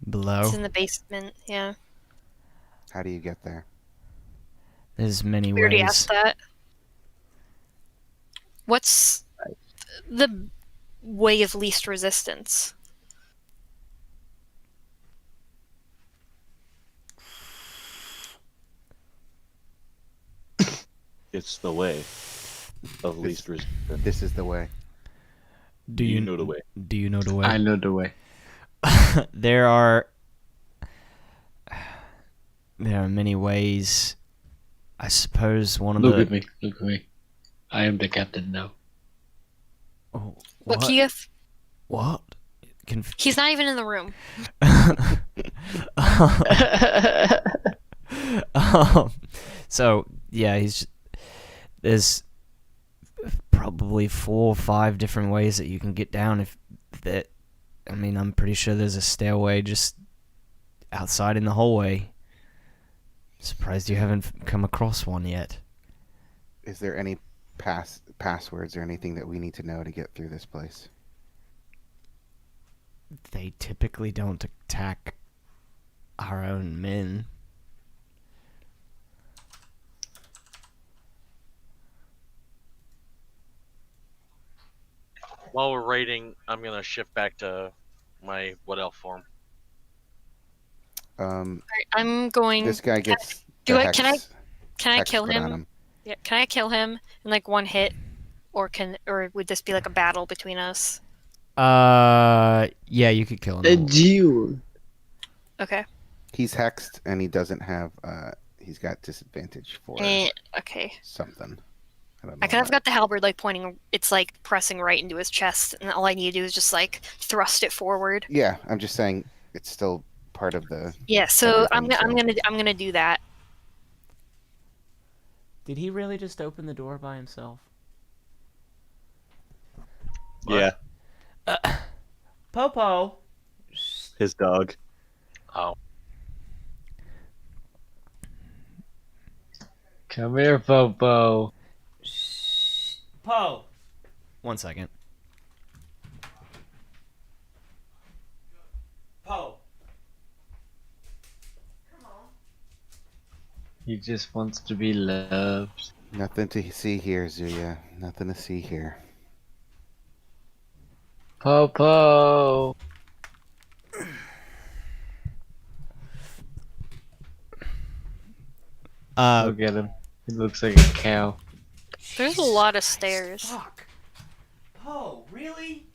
below. It's in the basement. Yeah. How do you get there? There's many We already ways. asked that. What's the way of least resistance? It's the way of least resistance. This is the way. Do you know the way? Do you know the way? I know the way. There are many ways. I suppose one of Look the. at me. Look at me. I am the captain now. Oh, What, Keith? What? He's not even in the room. So yeah, there's probably 4 or 5 different ways that you can get down. I mean, I'm pretty sure there's a stairway just outside in the hallway. Surprised you haven't come across one yet. Is there any passwords or anything that we need to know to get through this place? They typically don't attack our own men. While we're raiding, I'm gonna shift back to my what elf form. Alright, I'm going. This guy gets. Can I hex kill put on him? Yeah. Can I kill him in like one hit, or would this be like a battle between us? Yeah, you could kill him. A duel. Okay. He's hexed and he doesn't have. He's got disadvantage for Okay. something. I don't know. I've got the halberd like pointing. It's like pressing right into his chest, and all I need to do is just like thrust it forward. Yeah, I'm just saying it's still part of the. Yeah. So I'm everything, gonna do that. Did he really just open the door by himself? Yeah, Popo. his dog. Oh, Come here, Popo. Po. 1 second. Po. He just wants to be loved. Nothing to see here, Zuya. Nothing to see here. Popo. Look at him. He looks like a cow. There's a lot of stairs. Fuck. Po, really?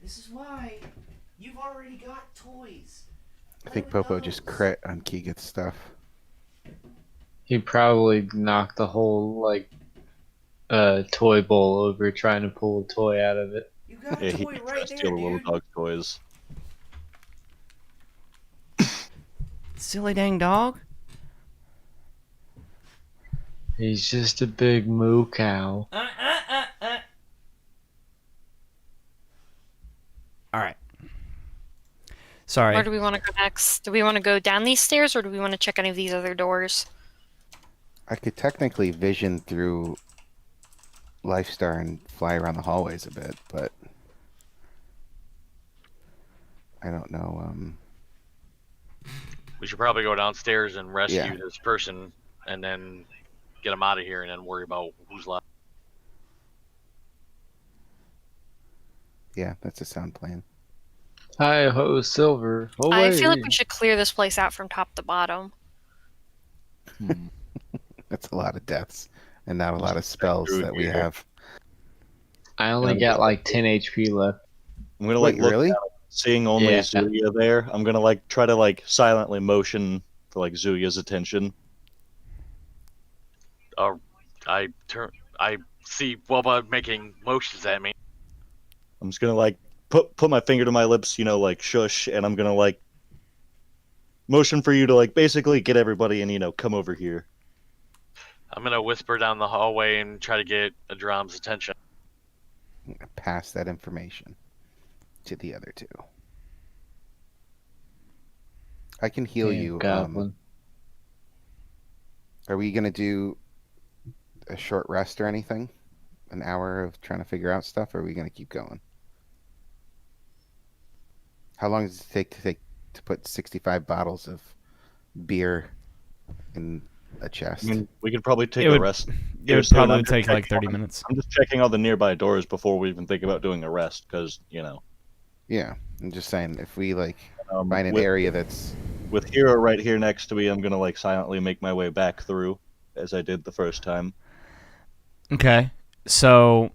This is why you've already got toys. I think Popo just crit on Keegan's stuff. He probably knocked the whole toy bowl over trying to pull a toy out of it. You got Yeah, a he toy tries right to there, steal the little dude. dog's toys. Silly dang dog. He's just a big moo cow. Alright. Sorry. Where do we want to go next? Do we want to go down these stairs, or do we want to check any of these other doors? I could technically vision through Lifestar and fly around the hallways a bit, but I don't know. We should probably go downstairs and rescue Yeah. this person, and then get him out of here, and then worry about who's left. Yeah, that's a sound plan. Hi ho, Silver. I feel like Away. we should clear this place out from top to bottom. That's a lot of deaths and not a lot of spells through that we here. have. I only got like 10 HP left. I'm gonna Wait, like look really? down, seeing only Yeah. Zuya there. I'm gonna like try to like silently motion for like Zuya's attention. I see Wubba making motions at me. I'm just gonna like put my finger to my lips, you know, like shush, and I'm gonna like motion for you to like basically get everybody and, you know, come over here. I'm gonna whisper down the hallway and try to get Adram's attention. Pass that information to the other two. I can heal Damn, you. Goblin. Are we gonna do a short rest or anything? An hour of trying to figure out stuff, or are we gonna keep going? How long does it take to put 65 bottles of beer in a chest? I mean, we could probably take It a would- rest. It would soon. probably I'm just take like checking 30 all- minutes. I'm just checking all the nearby doors before we even think about doing a rest, because, you know. Yeah, I'm just saying, if we like find an with, area that's with Hero right here next to me, I'm gonna like silently make my way back through, as I did the first time. Okay. So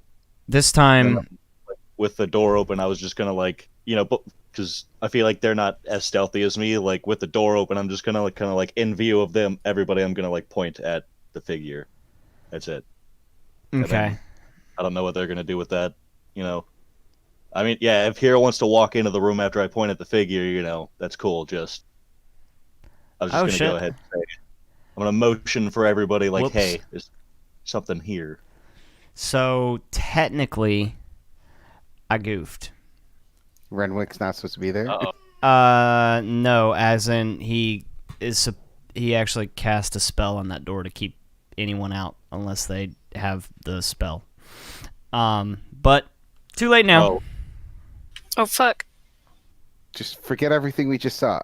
this time, With the door open, I was just gonna like, you know, because I feel like they're not as stealthy as me. Like with the door open, I'm just gonna like kind of like in view of them, everybody. I'm gonna like point at the figure. That's it. okay. I don't know what they're gonna do with that. You know, I mean, yeah, if Hero wants to walk into the room after I point at the figure, you know, that's cool. Just, I was just Oh, gonna shit. go ahead and say, I'm gonna motion for everybody, like, Whoops. hey, there's something here. So technically, I goofed. Renwick's not supposed to be there. Uh-oh. No, as in he actually cast a spell on that door to keep anyone out unless they have the spell. But too late now. Oh, Oh fuck. Just forget everything we just saw.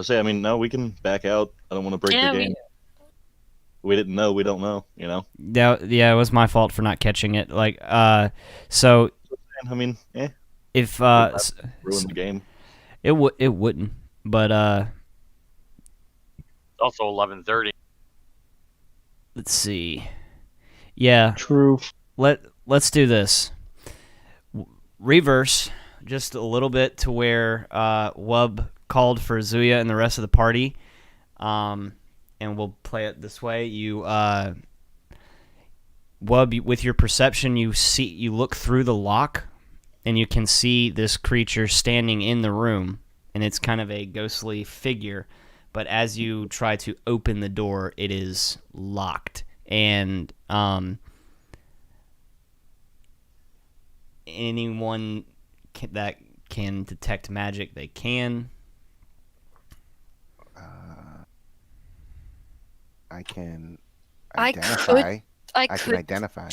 I mean, no, we can back out. I don't want to break Yeah, the game. We didn't know. We don't know. You know. Yeah, it was my fault for not catching it. Like, so I mean, if ruin the game. it wouldn't, but It's also 11:30. let's see. Yeah, True. let's do this. Reverse just a little bit to where Wub called for Zuya and the rest of the party, and we'll play it this way. You Wub, with your perception, you look through the lock, and you can see this creature standing in the room, and it's kind of a ghostly figure. But as you try to open the door, it is locked, and anyone that can detect magic, they can. I can I identify. I can could identify.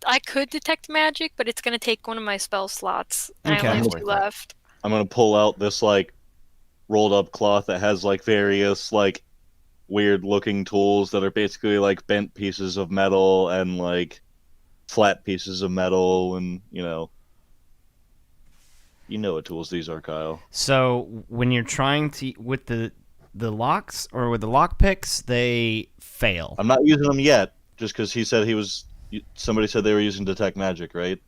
I could detect magic, but it's gonna take one of my spell slots. And Okay. I only have Worth two it. left. I'm gonna pull out this like rolled up cloth that has like various like weird looking tools that are basically like bent pieces of metal and like flat pieces of metal, and you know what tools these are, Kyle. So when you're trying to with the locks or with the lock picks, they fail. I'm not using them yet, just because he said he was. Somebody said they were using detect magic, right?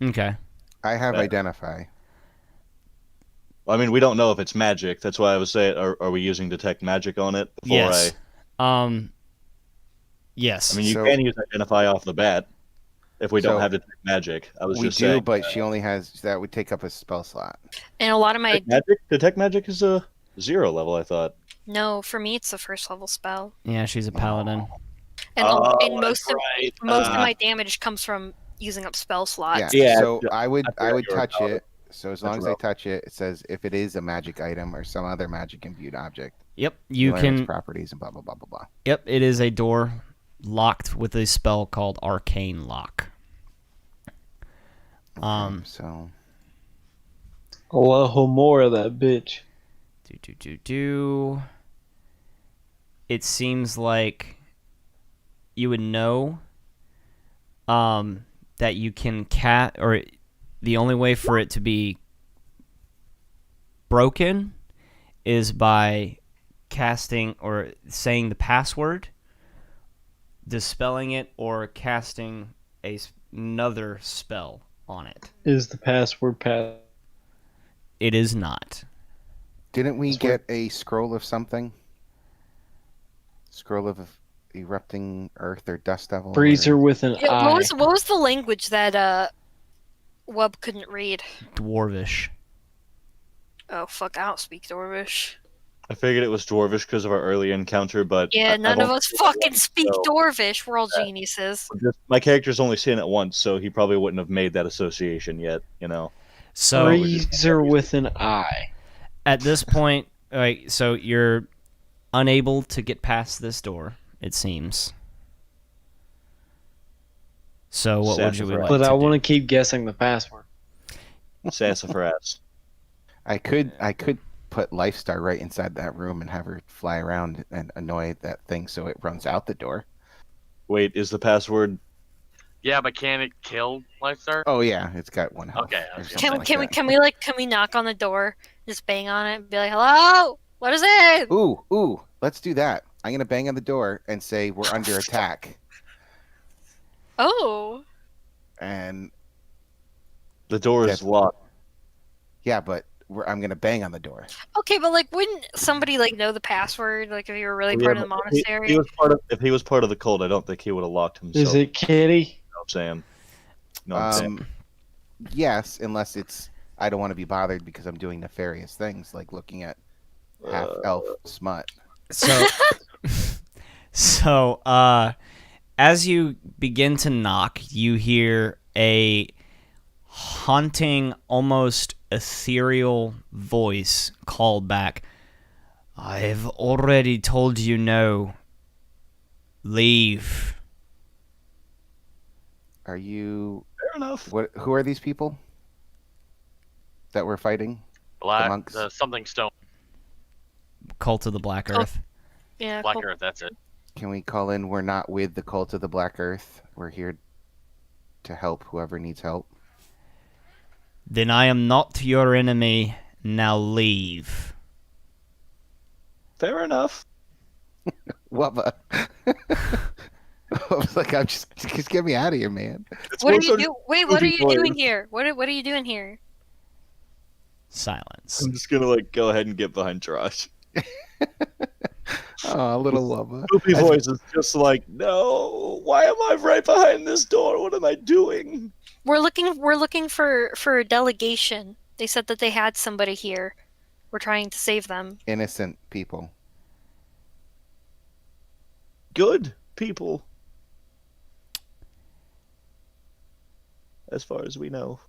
Okay. I have Yeah. identify. Well, I mean, we don't know if it's magic. That's why I was saying, are we using detect magic on it before Yes. Yes. I mean, you So- can use identify off the bat if we So, don't have detect magic. I was We just do, saying. but she only has that would take up a spell slot. And a lot of my Detect magic is a 0 level, I thought. no, for me it's a first level spell. Yeah, she's a paladin. And, and that's right. most of my damage comes from using up spell slots. Yeah. Yeah, So I I would forgot you were touch a it So as long as I touch it, it says if it is a magic item or some other magic imbued object, Yep, you you learn its can. properties and blah blah blah blah blah. Yep, it is a door locked with a spell called Arcane Lock. So A little more of that bitch. It seems like you would know that you can or the only way for it to be broken is by casting or saying the password, dispelling it, or casting another spell on it. Is the password pass? It is not. didn't we get a scroll of something? Scroll of erupting earth or dust devil? Freezer with an Yeah, eye. what was the language that Wub couldn't read? Dwarvish. Oh fuck, I don't speak Dwarvish. I figured it was Dwarvish because of our early encounter, but Yeah, none of us fucking speak so- Dwarvish. We're all geniuses. my character's only seen it once, so he probably wouldn't have made that association yet. You know. So Freezer with an eye. at this point, so you're unable to get past this door, it seems. So what would you like But to I do? want to keep guessing the password. Sassafras. I could put Lifestar right inside that room and have her fly around and annoy that thing so it runs out the door. Wait, is the password? Yeah, but can it kill Lifestar? Oh yeah, it's got one health. Okay, or I was something gonna like Can that. we can we knock on the door, just bang on it, and be like, "Hello, what is it?" Ooh, let's do that. I'm gonna bang on the door and say we're under attack, Oh, and The door is locked. yeah, but I'm gonna bang on the door. okay, but like, wouldn't somebody like know the password? Like, if you were really Yeah, part of the but monastery? if he was part of the cult, I don't think he would have locked himself. Is it Kitty? You know what I'm saying? No, I'm saying. Yes, unless it's I don't want to be bothered because I'm doing nefarious things like looking at half elf smut. So, as you begin to knock, you hear a haunting, almost ethereal voice call back. I've already told you no. Leave. Are you? Fair enough. Who are these people that we're fighting? Black, monks. something stone, Cult of the Black Cult- Earth. Yeah, Black cool. Earth. That's it. Can we call in? We're not with the cult of the Black Earth. We're here to help whoever needs help. Then I am not your enemy. Now leave. Fair enough. Wubba. I was like, I'm just get me out of here, man. What are you doing? Wait, what are goofy you voice. doing here? What are you doing here? Silence. I'm just gonna go ahead and get behind Josh. Oh, little Wubba. Goofy voice is just like, no. Why am I right behind this door? What am I doing? We're looking for a delegation. They said that they had somebody here. We're trying to save them. Innocent people. Good people. As far as we know.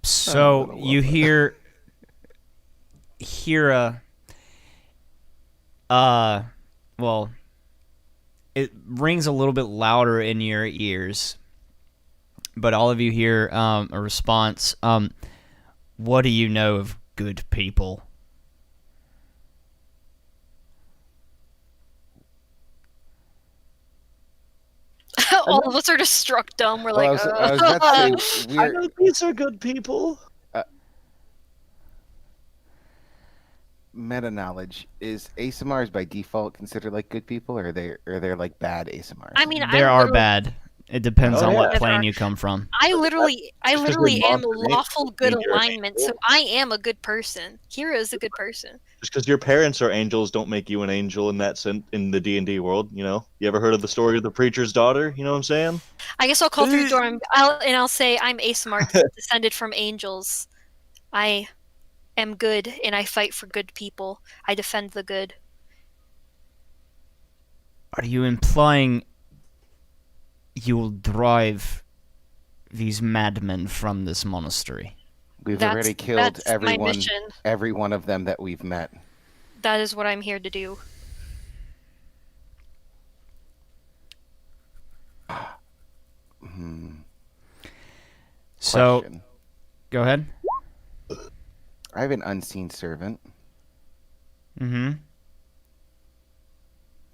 So little you Wubba. hear well, it rings a little bit louder in your ears, but all of you hear a response. What do you know of good people? All of us are just struck dumb. We're Well, like, I was about to say, I know these are good people. meta knowledge is ASMRs by default considered like good people, or they're like bad ASMRs? I mean, There I are literally- bad. It depends Oh, on yeah. what plane you come from. I literally Just 'cause your am monster name lawful good means you're an alignment, so angel. I am a good person. Kira is a good person. Just because your parents are angels don't make you an angel in that in the D&D world, you know? You ever heard of the story of the preacher's daughter? You know what I'm saying? I guess I'll call through the door and I'll say I'm Asmar, descended from angels. I am good and I fight for good people. I defend the good. Are you implying you will drive these madmen from this monastery. We've That's- already killed that's my mission. every one of them that we've met. That is what I'm here to do. So, Question. go ahead. I have an unseen servant. Mm-hmm.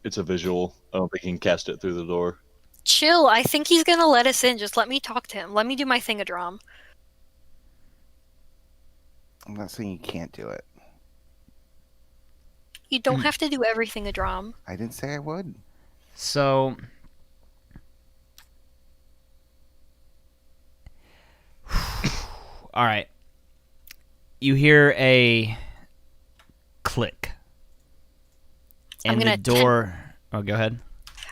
It's a visual. I don't think he can cast it through the door. Chill, I think he's gonna let us in. Just let me talk to him. Let me do my thingadrom. I'm not saying you can't do it. You don't have to do everything a drum. I didn't say I would. So, all right. You hear a click, I'm and the gonna door. Oh, go ahead.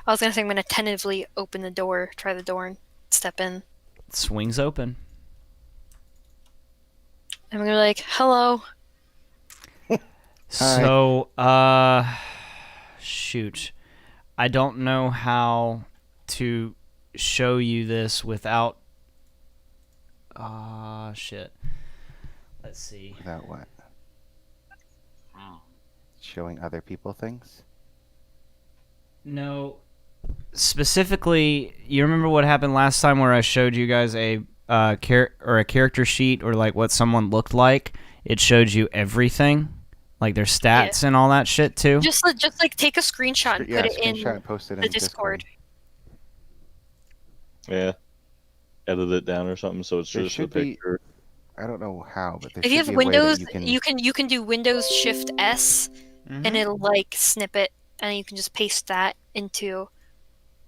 I was gonna say I'm gonna tentatively open the door, try the door, and step in. It swings open. I'm gonna be like, hello. So, shoot. I don't know how to show you this without. Shit. Let's see. Without what? Showing other people things? No. Specifically, you remember what happened last time where I showed you guys a character sheet or like what someone looked like? It showed you everything, like their stats and all that shit too. Just like take a screenshot and put it in screenshot, post it in the Discord. Yeah. Edit it down or something so it's There just a should be- picture. I don't know how, but there If you should have be a way that Windows, you can do Windows Shift S, and it'll like snip it, and you can just paste that into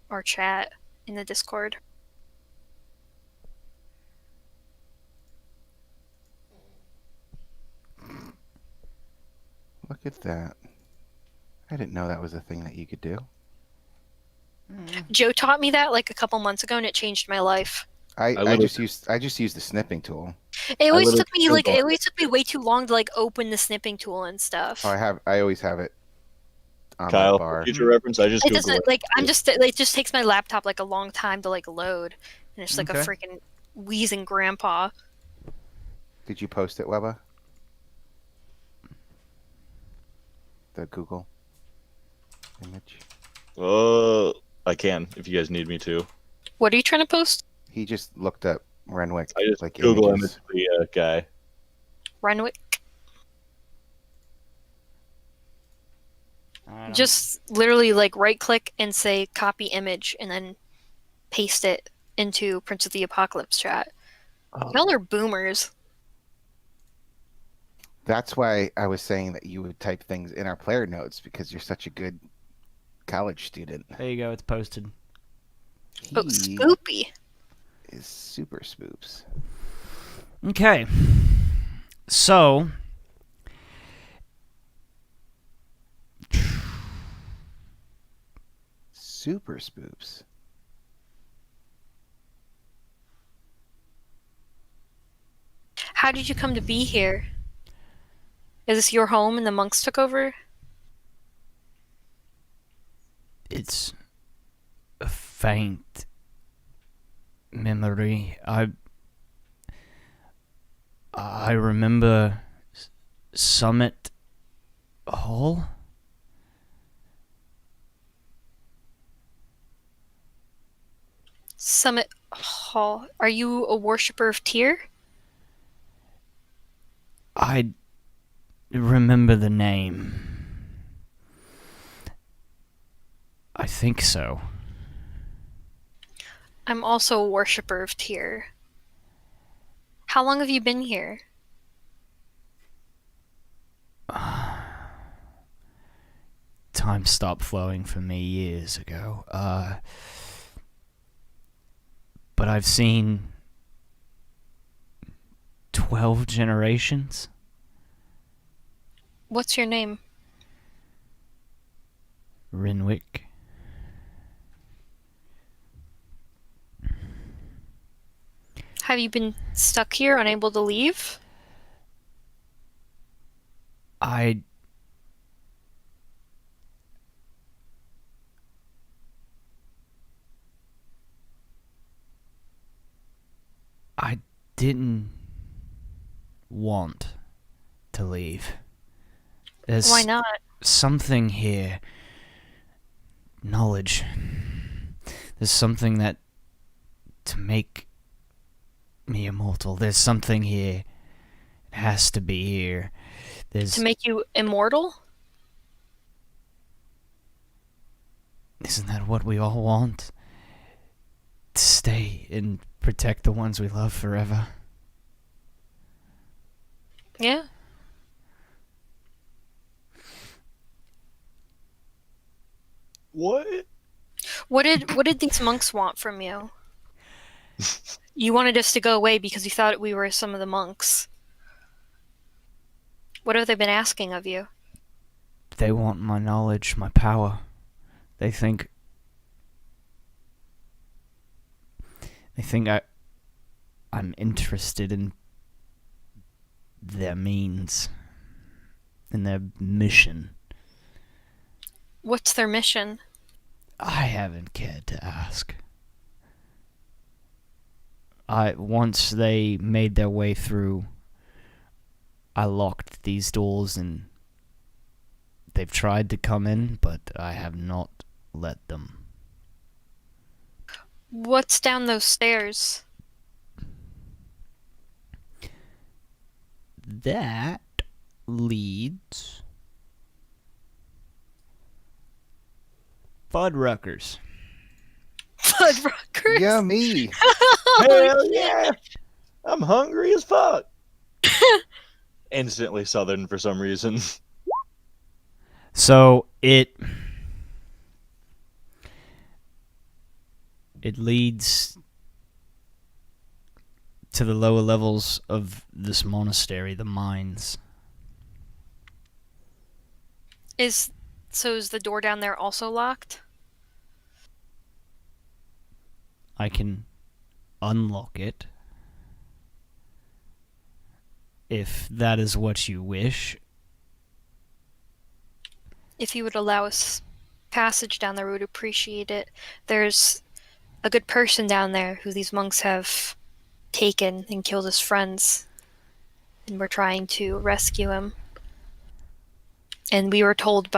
our chat in the Discord. Look at that. I didn't know that was a thing that you could do. Joe taught me that like a couple months ago, and it changed my life. I literally- just used the snipping tool. It always literally took me still like don't- it always took me way too long to like open the snipping tool and stuff. Oh, I always have it on Kyle, my for bar. future reference, I just It Googled doesn't it. like it just takes my laptop like a long time to like load, and it's like a Okay. freaking wheezing grandpa. Did you post it, Webba? The Google image. I can if you guys need me to. What are you trying to post? He just looked up Renwick I just like Google images. image the guy. Renwick? Just literally like right click and say copy image and then paste it into Prince of the Apocalypse chat. Y'all are boomers. That's why I was saying that you would type things in our player notes because you're such a good college student. There you go. It's posted. Oh, He spoopy. is super spoops. Okay. So, Super spoops. How did you come to be here? Is this your home and the monks took over? it's a faint memory. I remember Summit Hall. Summit Hall. Are you a worshipper of Tyr? I remember the name. I think so. I'm also a worshipper of Tyr. How long have you been here? Time stopped flowing for me years ago. But I've seen 12 generations. What's your name? Renwick. Have you been stuck here, unable to leave? I I didn't want to leave. There's Why not? something here. Knowledge. There's something that to make me immortal. There's something here. It has to be here. There's To make you immortal? Isn't that what we all want? To stay and protect the ones we love forever. Yeah. What? What did these monks want from you? You wanted us to go away because you thought we were some of the monks. What have they been asking of you? They want my knowledge, my power. They think I'm interested in their means, in their mission. What's their mission? I haven't cared to ask. Once they made their way through, I locked these doors and they've tried to come in, but I have not let them. What's down those stairs? That leads Fuddruckers. Fuddruckers? Yummy. Hell yeah! I'm hungry as fuck. Instantly Southern for some reason. So it leads to the lower levels of this monastery, the mines. Is the door down there also locked? I can unlock it if that is what you wish. If you would allow us passage down there, we would appreciate it. There's a good person down there who these monks have taken and killed his friends, and we're trying to rescue him. And we were told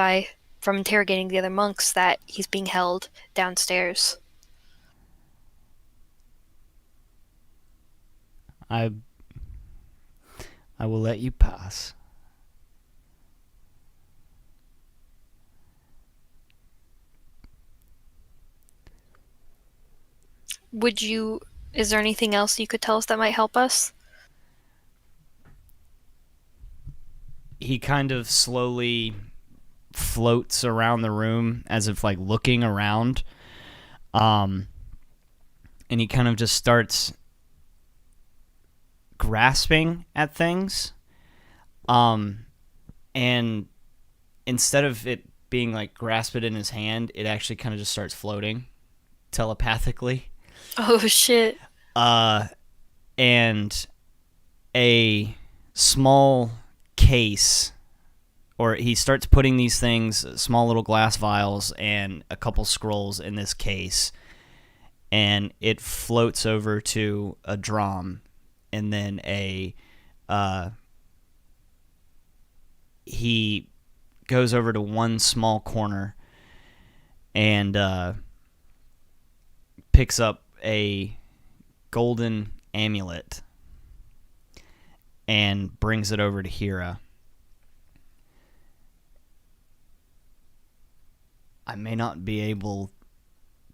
from interrogating the other monks that he's being held downstairs. I will let you pass. Is there anything else you could tell us that might help us? He kind of slowly floats around the room as if like looking around. And he kind of just starts grasping at things. And instead of it being like grasp it in his hand, it actually kind of just starts floating telepathically. Oh shit. And a small case, or he starts putting these things, small little glass vials and a couple scrolls in this case, and it floats over to a drum, and then he goes over to one small corner and picks up a golden amulet and brings it over to Hira. I may not be able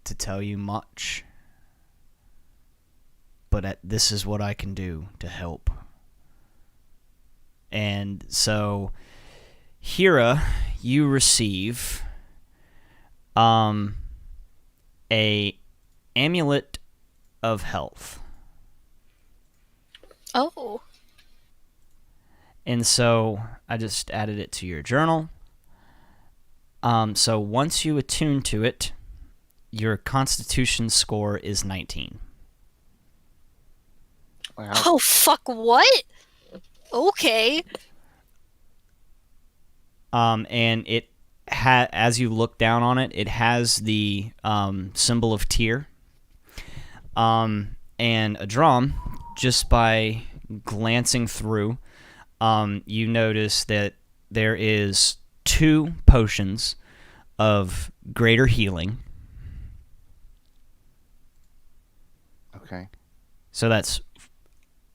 to tell you much, but this is what I can do to help. And so, Hira, you receive a amulet of health. Oh. And so I just added it to your journal. So once you attune to it, your constitution score is 19. Wow. Oh fuck, what? Okay. And it as you look down on it, it has the symbol of Tyr. And a drum, just by glancing through, you notice that there is 2 potions of greater healing. Okay. So that's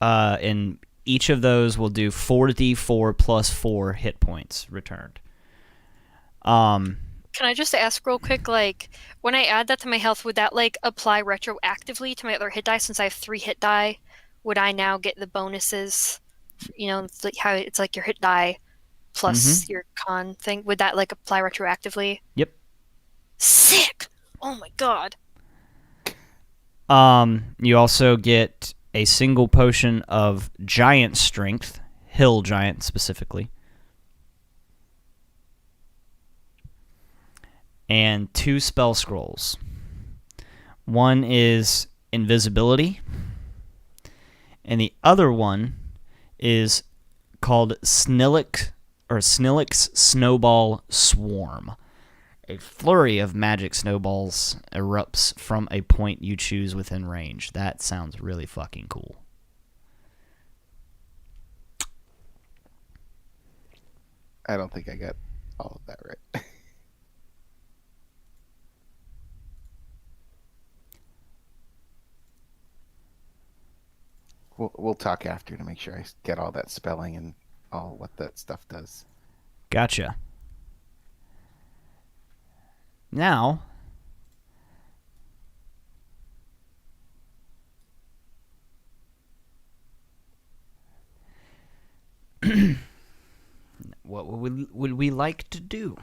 and each of those will do 4d4 plus 4 hit points returned. Can I just ask real quick, like, when I add that to my health, would that, like, apply retroactively to my other hit die? Since I have 3 hit die, would I now get the bonuses? You know, it's like how it's like your hit die plus your con thing. Would that, like, apply retroactively? Yep. Sick! Oh my god. You also get a single potion of giant strength, hill giant specifically, and 2 spell scrolls. One is invisibility, and the other one is called Snillic's Snowball Swarm. A flurry of magic snowballs erupts from a point you choose within range. That sounds really fucking cool. I don't think I got all of that right. We'll talk after to make sure I get all that spelling and all what that stuff does. Gotcha. Now, what would we like to do?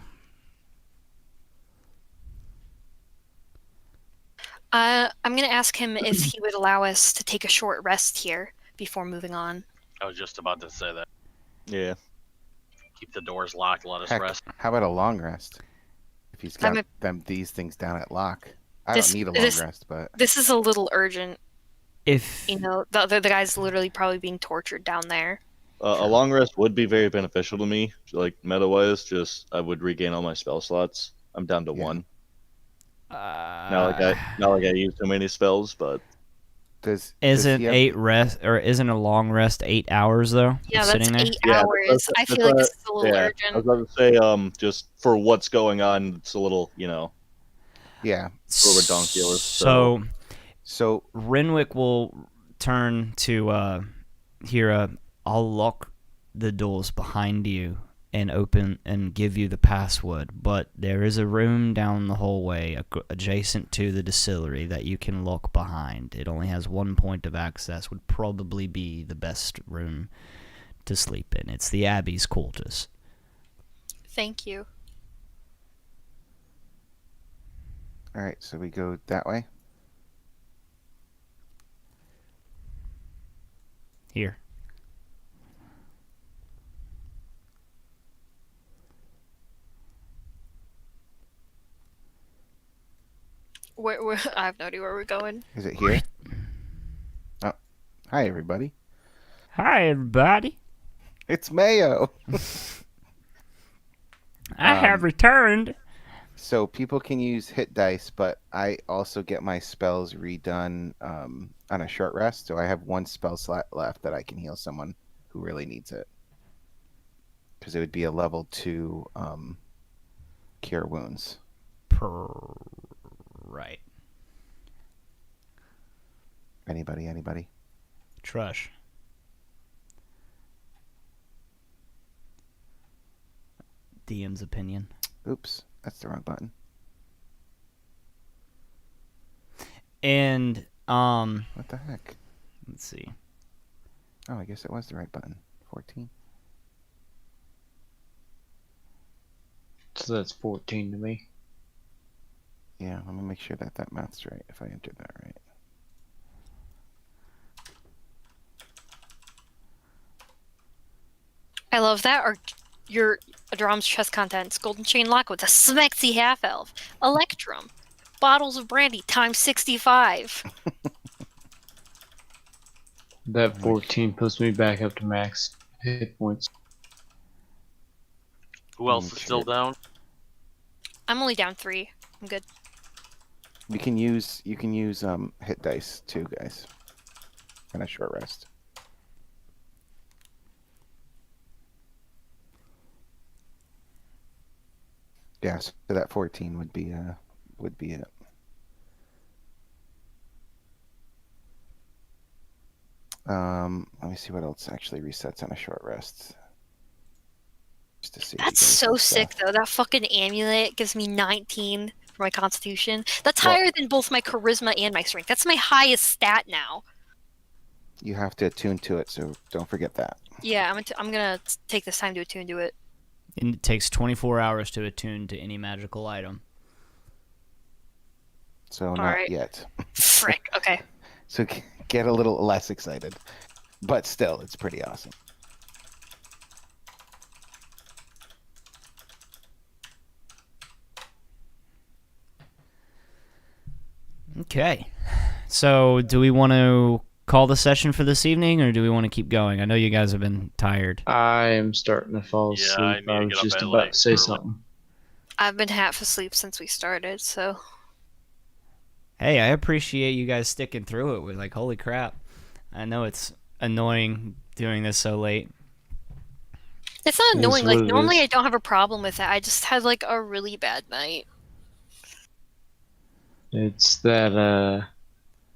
I'm gonna ask him if he would allow us to take a short rest here before moving on. I was just about to say that. Yeah. Keep the doors locked. Let us Heck, rest. how about a long rest? If he's got these things down at lock. I don't need a long rest, but this is a little urgent. If You know, the guy's literally probably being tortured down there. A long rest would be very beneficial to me, like meta-wise. Just I would regain all my spell slots. I'm down to 1. Not like I use too many spells, but isn't a long rest 8 hours though? Yeah, sitting that's there? 8 hours. I feel like this is a little urgent. I was about to say, just for what's going on, it's a little, yeah, redonkulous. So Renwick will turn to Hira. I'll lock the doors behind you and open and give you the password, but there is a room down the hallway adjacent to the distillery that you can lock behind. It only has 1 point of access, would probably be the best room to sleep in. It's the Abbey's quarters. Thank you. all right, so we go that way. Here. Where I have no idea where we're going. Is it here? Oh, hi everybody. Hi, everybody. It's Mayo. I have returned. So people can use hit dice, but I also get my spells redone on a short rest. So I have 1 spell slot left that I can heal someone who really needs it. Because it would be a level 2 cure wounds. Right. Anybody? Trush. DM's opinion. Oops, that's the wrong button. And What the heck? let's see. Oh, I guess it was the right button. 14. So that's 14 to me. Yeah, let me make sure that math's right. If I entered that right. I love that. Your Adram's chest contents: golden chain lock with a smexy half elf, Electrum, bottles of brandy times 65. That 14 puts me back up to max hit points. Who else is still down? I'm only down 3. I'm good. You can use hit dice too, guys. and a short rest. Yeah, so that 14 would be it. Let me see what else actually resets on a short rest. Just to see. That's so sick, though. That fucking amulet gives me 19 for my constitution. That's Well- higher than both my charisma and my strength. That's my highest stat now. You have to attune to it, so don't forget that. Yeah, I'm gonna take this time to attune to it. And it takes 24 hours to attune to any magical item. So not Alright. yet. Frick. Okay. So get a little less excited, but still, it's pretty awesome. Okay. So, do we want to call the session for this evening, or do we want to keep going? I know you guys have been tired. I am starting to fall Yeah, asleep. I need to I get was up just at about late to say early. something. I've been half asleep since we started, so Hey, I appreciate you guys sticking through it. With like, holy crap! I know it's annoying doing this so late. it's not It is annoying. what Like it normally is. I don't have a problem with that. I just had like a really bad night. It's that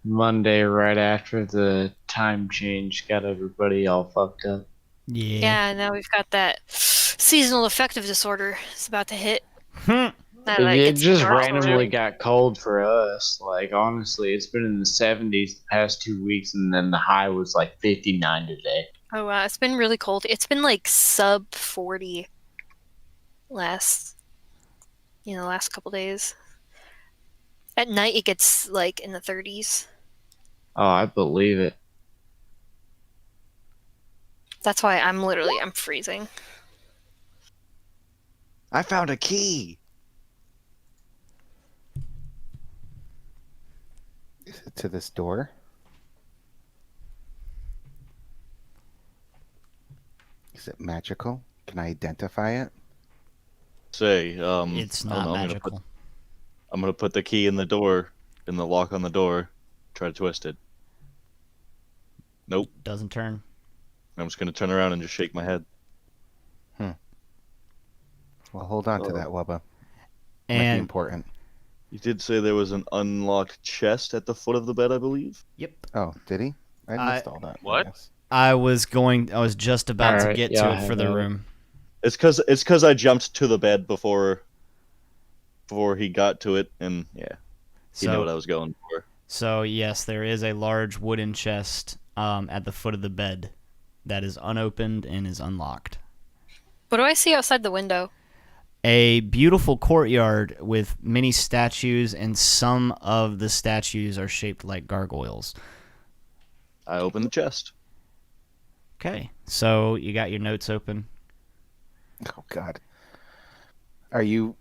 Monday right after the time change got everybody all fucked up. Yeah. Yeah, now we've got that seasonal affective disorder. It's about to hit. Hmm. Now that It gets just dark, randomly too. got cold for us. Like honestly, it's been in the 70s the past 2 weeks, and then the high was like 59 today. Oh wow, it's been really cold. It's been like sub 40 last couple days. At night it gets like in the 30s. Oh, I believe it. That's why I'm freezing. I found a key. Is it to this door? Is it magical? Can I identify it? Say, It's I don't not know, magical. I'm gonna put the key in the door, in the lock on the door, try to twist it. Nope. Doesn't turn. I'm just gonna turn around and just shake my head. Well, hold on to Oh. that, Wubba. Might be And important. You did say there was an unlocked chest at the foot of the bed, I believe. yep, Oh, did he? I missed all that. I What? guess. I was just about to Alright, get yeah, to I it for have the that. room. It's cause I jumped to the bed before he got to it, and yeah, he knew what I was going for. So yes, there is a large wooden chest at the foot of the bed that is unopened and is unlocked. What do I see outside the window? A beautiful courtyard with many statues, and some of the statues are shaped like gargoyles. I opened the chest. Okay, so you got your notes open. Oh God. Are you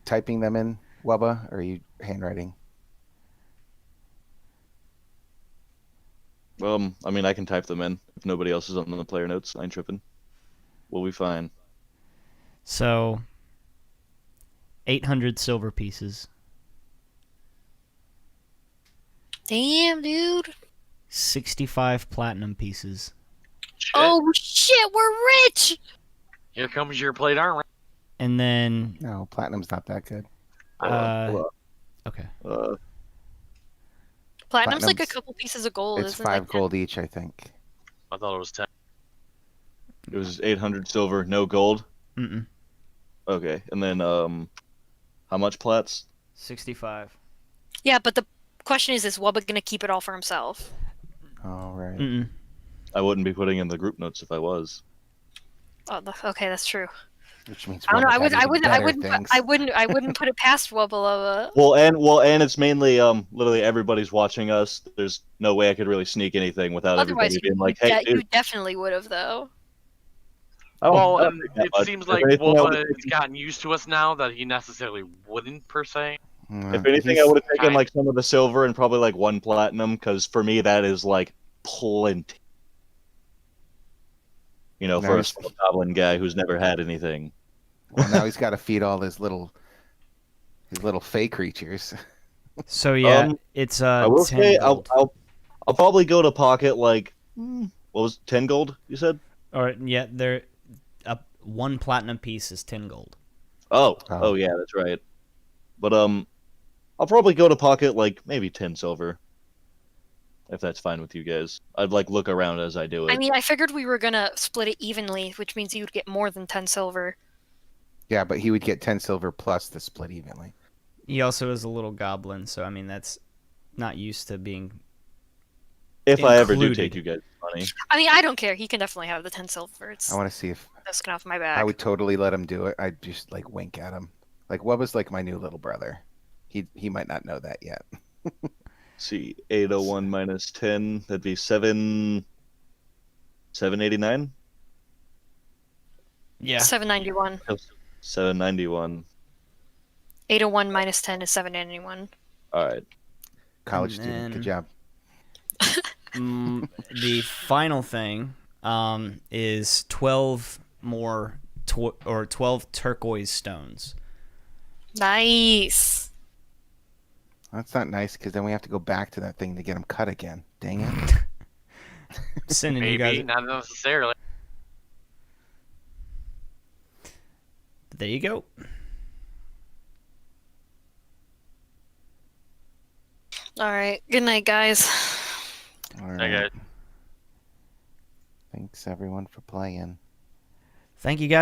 typing them in, Wubba? Or are you handwriting? I mean, I can type them in. If nobody else is on the player notes, I ain't tripping. We'll be fine. So 800 silver pieces, Damn, dude. 65 platinum pieces, Shit. Oh shit, we're rich. Here comes your plate armor. and then No, platinum's not that good. okay, Platinum's like a Platinum's- couple pieces of gold, It's isn't 5 it? gold each, I think. I thought it was 10. It was 800 silver, no gold. mm-mm, Okay, and then how much plats? 65, Yeah, but the question is Wubba gonna keep it all for himself? All right. mm-mm. I wouldn't be putting in the group notes if I was. Oh, okay, that's true. Which means I don't know. Wubba I got would. I even wouldn't. I better wouldn't. things. I wouldn't put it past Wubba. Well, and it's mainly literally everybody's watching us. There's no way I could really sneak anything without Otherwise, everybody being like, you, "Hey, dude." you definitely would have though. Oh, Well, not and that it much. seems If like anything, I Wubba would've has gotten used to us now that he necessarily wouldn't per se. If anything, I would have taken like some of the silver and probably like 1 platinum, because for me that is like plenty. You know, for a Nice. small goblin guy who's never had anything. Well, now he's got to feed all his little fey creatures. So yeah, Um, it's I will 10 say gold. I'll probably go to pocket like what was it, 10 gold? You said? Or yeah, they're one platinum piece is 10 gold. Oh yeah, that's right. But I'll probably go to pocket like maybe 10 silver. If that's fine with you guys. I'd like look around as I do it. I mean, I figured we were gonna split it evenly, which means you'd get more than 10 silver. Yeah, but he would get 10 silver plus the split evenly. He also is a little goblin, so I mean that's not used to being. If I ever do included. take you guys money. I mean, I don't care. He can definitely have the 10 silver. It's I want to see if just off my back. I would totally let him do it. I'd just like wink at him. Like Wubba's like my new little brother. He might not know that yet. See, 801 minus 10, that'd be 789? Yeah. 791. 791. 801 minus 10 is 791. Alright. College And student. then- Good job. The final thing is 12 more 12 turquoise stones. Nice. That's not nice because then we have to go back to that thing to get them cut again. Dang it. Sending you Maybe, guys. not necessarily. There you go. All right. Good night, guys. All I right. got Thanks everyone for playing. Thank you guys